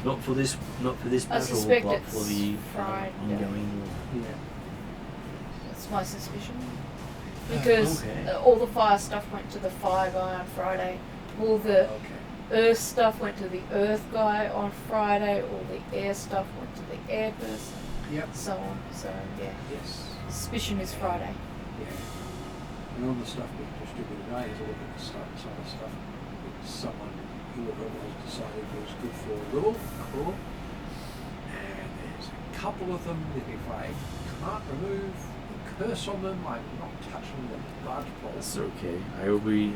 Not for this I battle, suspect but it's for the Friday. ongoing war. Yeah. That's my suspicion. Because Okay. all the fire stuff went to the fire guy on Friday. All the Okay. earth stuff went to the earth guy on Friday. All the air stuff went to the air person. Yep. So on. So yeah. Yes. Suspicion is Friday. Yeah. And all the stuff being distributed, I had to look at the stuff, some of the stuff that someone whoever it was decided was good for a rule, cool. And there's a couple of them that if I can't remove the curse on them, I'm not touching the large balls. That's okay. I will be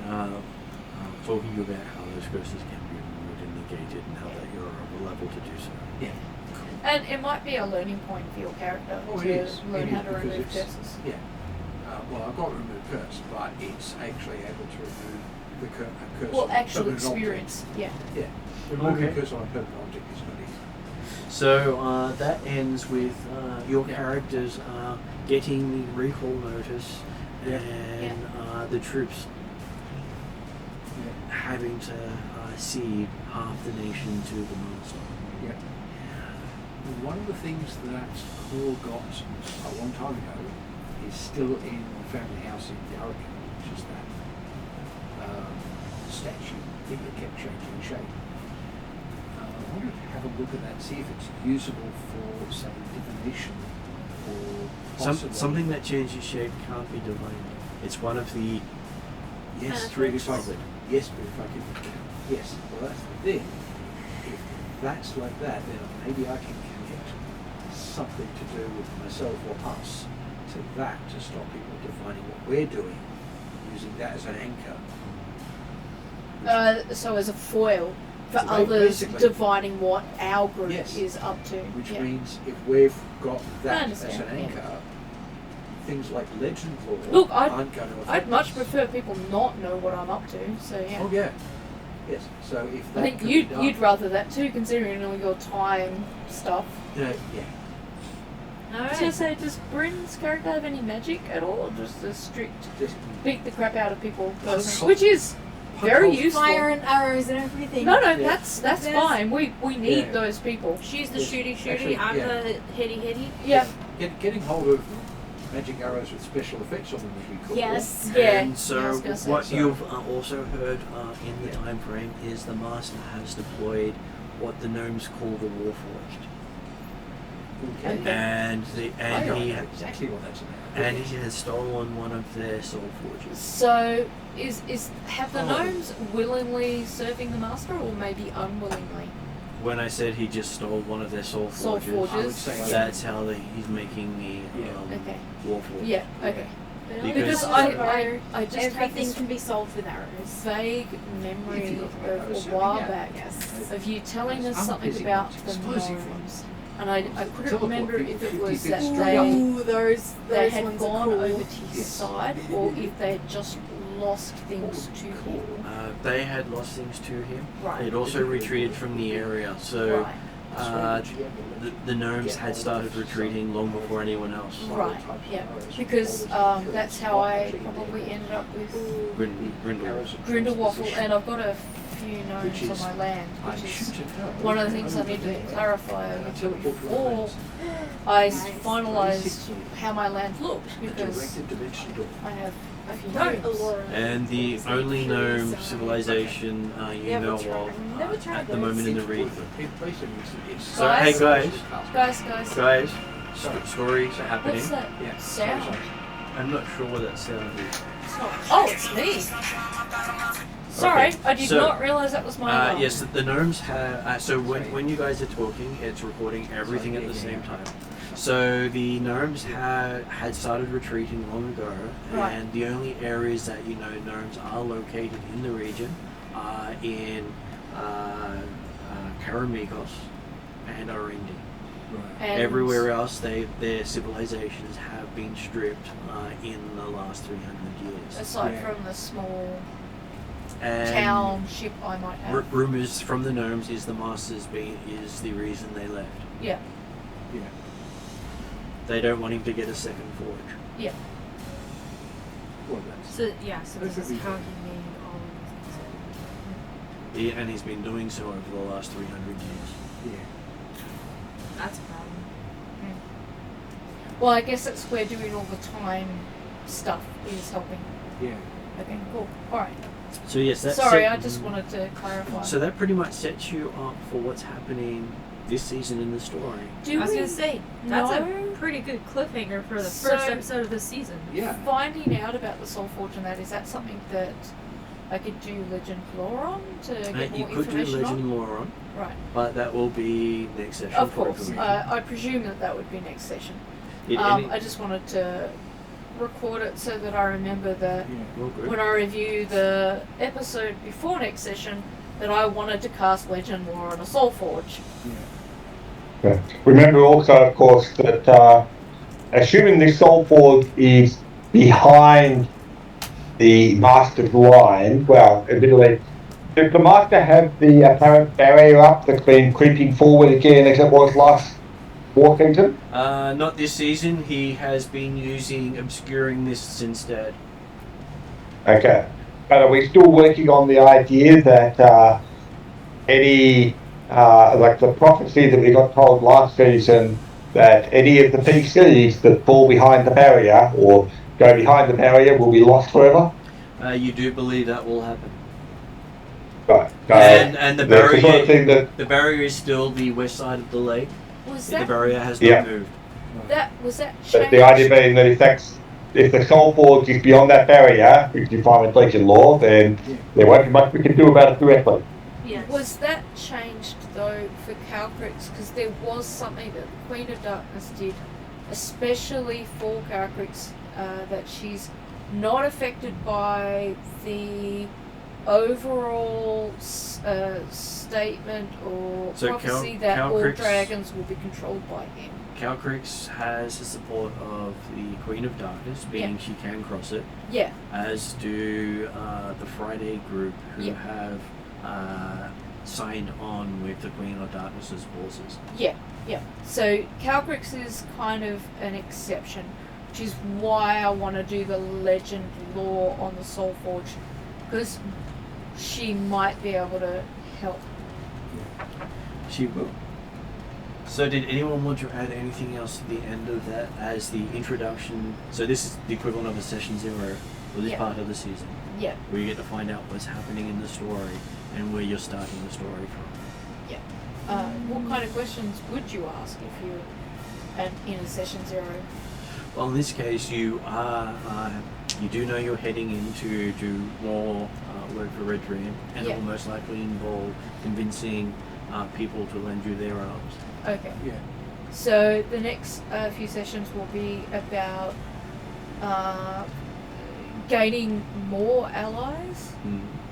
talking about how those curses can be removed and negated, and how that you're of a level to do so. Yeah. Cool. And it might be a learning point for your character Oh, it to is. learn It how is, to because remove it's- curses. Yeah. Well, I've got remove curse, but it's actually able to remove the curse. Well, on a actual permanent object. experience. Yeah. Yeah. Removing Okay. curse on a permanent object is not easy. So that ends with your Yeah. characters getting the recall notice, Yeah. and the troops Yeah. having to cede half the nation to the master. Yeah. Well, one of the things that Paul got a long time ago is still in the family house in Yawning, which is that statue that you kept changing shape. I wanted to have a look at that, see if it's usable for, say, divination or possibly... Something that changes shape can't be divine. It's one of the Yes, Really if I could. Yes, but if I could. Yes, well, that's the thing. If that's like that, then maybe I can connect something to do with myself or us to that to stop people defining what we're doing, using that as an anchor. So as a foil for So others basically- divining what our group Yes. is up to. Which Yeah. means if we've got I that as an understand, yeah. anchor, things like legend lore Look, I'd- aren't going to affect I'd much us. prefer people not know what I'm up to. So yeah. Oh yeah. Yes. So if that I think could be you'd done, you'd rather that too, considering all your time stuff. yeah. I was gonna say, does Bryn's character have any magic at all, or just a strict Just beat the crap out of people person, Punch- which is very useful. Fire and arrows and everything. No, Yeah. that's Yes. fine. We need Yeah. those people. She's the Yes. shooty shooty. Actually, I'm yeah. the hitty hitty. Yeah. Getting hold of magic arrows with special effects on them would be cool. Yes. Yeah. And so Yeah, I was gonna say. what So- you've also heard in the Yeah. time frame is the master has deployed what the gnomes call the Warforged. Okay. And I don't he know exactly what that's about. and he has stolen one of their soul forges. So have the Oh. gnomes willingly serving the master, or maybe unwillingly? when I said he just stole one of their soul Soul forges, I would forges. say that's how he's making the Okay. war forge. Yeah. Okay. Because- Because I just have everything this can be solved with arrows. vague memory If you got the of arrows, a while yeah. back Yes. of you telling us I'm something busy about watching the explosive gnomes, and I couldn't Teleport remember if it 50 was feet that straight up. Ooh, those they had ones gone are cool. over to his Yes. side, or if they had just lost things to him. They had lost things to him. Right. They'd also retreated from the area, so Right. the gnomes had started retreating long before anyone else. Right. Yeah. Because that's how I probably ended up with Grindel. Grindelwaffle, and I've got a few gnomes on my land, which is one of the things I need to clarify before I finalised how my land looked, because I have a few gnomes. And the only gnome civilization you know of at the moment in the region. So hey guys, stories are happening. What's that Yeah. sound? I'm not sure what that sound is. It's not. Oh, it's me. Sorry, Okay, I did so, not realise that was my alarm. Yes, the gnomes have. So when you guys are talking, it's recording everything at the same time. So the gnomes had started retreating long ago, Right. and the only areas that you know gnomes are located in the region are in Karamikos and Arendi. And Everywhere else, their civilizations have been stripped in the last 300 years. aside Yeah. from the small And township I might have. rumors from the gnomes is the masters is the reason they left. Yeah. Yeah. They don't want him to get a second forge. Yeah. Well, that's So this is how he made all of these. And he's been doing so over the last 300 years. yeah. That's a problem. Well, I guess that's where doing all the time stuff is helping. Yeah. Okay, cool. Alright. So yes, that's Sorry, I just wanted to clarify. So that pretty much sets you up for what's happening this season in the story. do I was we gonna say that's know a pretty good cliffhanger for the So- first episode of this season. Yeah. finding out about the Soul Forge and that, is that something that I could do legend lore on to get You more could do information Legend on? lore on, Right. but that will be next session. Of for course. information. I presume that would be next session. It- I just wanted to record it so that I remember that Yeah. well, good. when I review the episode before next session, that I wanted to cast Legend Lore on a Soul Forge. Yeah. Yeah. Remember also, of course, that assuming this Soul Forge is behind the Master's line, well, admittedly, does the Master have the apparent barrier up that's been creeping forward again as it was last war season? Not this season. He has been using obscuring mists instead. Okay. But are we still working on the idea that any, like the prophecy that we got told last season, that any of the PCs that fall behind the barrier or go behind the barrier will be lost forever? You do believe that will happen. Right. And the that's the sort of barrier, thing that, the barrier is still the west side of the lake. Was The that barrier has Yeah. not moved. was that but changed? the idea being that if the Soul Forge is beyond that barrier, which you find with Legend Lore, then there won't be much we can do about it directly. Yes. Was that changed though for Calcrix? Because there was something that the Queen of Darkness did, especially for Calcrix, that she's not affected by the overall statement or So prophecy that all Calcrix- dragons will be controlled by him. Calcrix has the support of the Queen of Darkness, being she can cross it, Yeah, as do the Friday group who Yeah. have signed on with the Queen of Darkness's forces. yeah. So Calcrix is kind of an exception, which is why I want to do the legend lore on the Soul Forge, because she might be able to help. She will. So did anyone want to add anything else to the end of that as the introduction? So this is the equivalent of a session 0 for this Yeah. part of the season, Yeah, where you get to find out what's happening in the story and where you're starting the story from. what kind of questions would you ask if you were in a session 0? Well, in this case, you are you do know you're heading in to do more work for Red Dream, and it Yeah. will most likely involve convincing people to lend you their arms. Okay. Yeah. So the next few sessions will be about gaining more allies,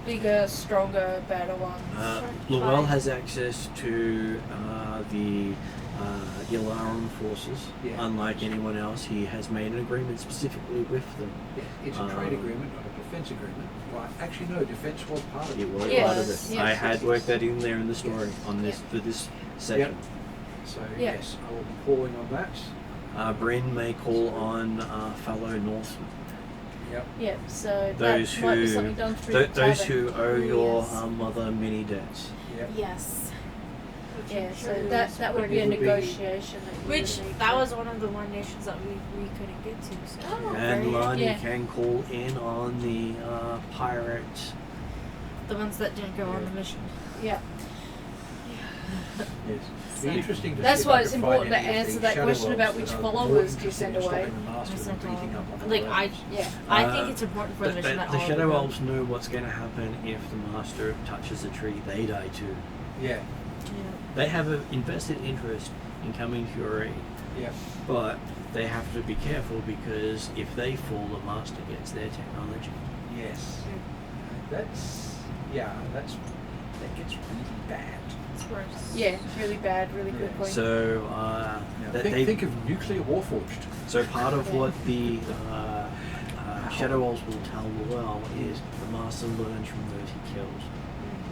bigger, stronger, better ones. Lowell has access to the Yalaran forces. Yeah. Unlike anyone else, he has made an agreement specifically with them. Yeah, it's a trade agreement, not a defence agreement. Right, actually no, defence was part of it. It was Yes, part of it. yes, I yes, had yes. worked that in there in the story on this for this session. So Yeah. yes, I will be calling on that. Bryn may call on fellow Northmen. Yep. Yep. So Those that might be who- something done through the Those tavern. who owe your Yes. mother many debts. Yep. Yes. Yeah. So Sure. that would be a It would be- negotiation. That you Which would need that to- was one of the one nations that we couldn't get to. So. Oh. And very- Lani yeah. can call in on the pirate. The ones that didn't go on the mission. Yeah. Yes. It'd be interesting to That's see if why I it's could important find to any of answer the that shadow question elves about that which are followers more do you interested send in away. stopping the master That's than not beating up on the Like I, rebels. Yeah. I think it's important for the mission that the all Shadow of them- Elves know what's going to happen if the Master touches a tree. They die too. Yeah. They have an invested interest in coming to your aid, Yeah. but they have to be careful because if they fall, the Master gets their technology. Yes. That gets really bad. It's worse. Yeah. Really bad. Really Yeah. quickly. So Now, that think of nuclear warforged. So part of what the Shadow Elves will tell Lowell is the Master learns from those he kills.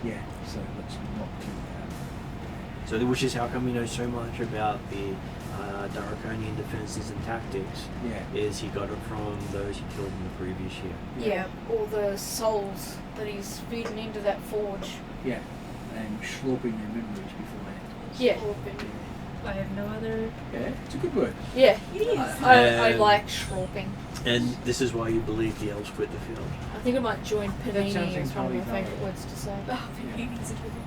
Yeah. So let's not do that. So which is how come we know so much about the Darkonian defenses and tactics. Yeah. Is he got it from those he killed in the previous year. Yeah. All the souls that he's feeding into that forge. Yeah. And slurping their memories beforehand. Yeah. I have no other. Yeah. It's a good word. Yeah. It is. I And- like schropping. And this is why you believe the elves quit the field. I think I might join That sounds panini. It's one of my entirely favourite valid. words to say. Oh, panini's a good one.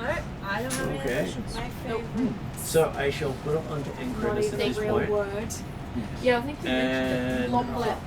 Alright, I don't have any Okay. questions. My favourite. So I shall put it onto Not Encredits at even this a real point. word. Yeah, I think you mentioned And it. Lomlet.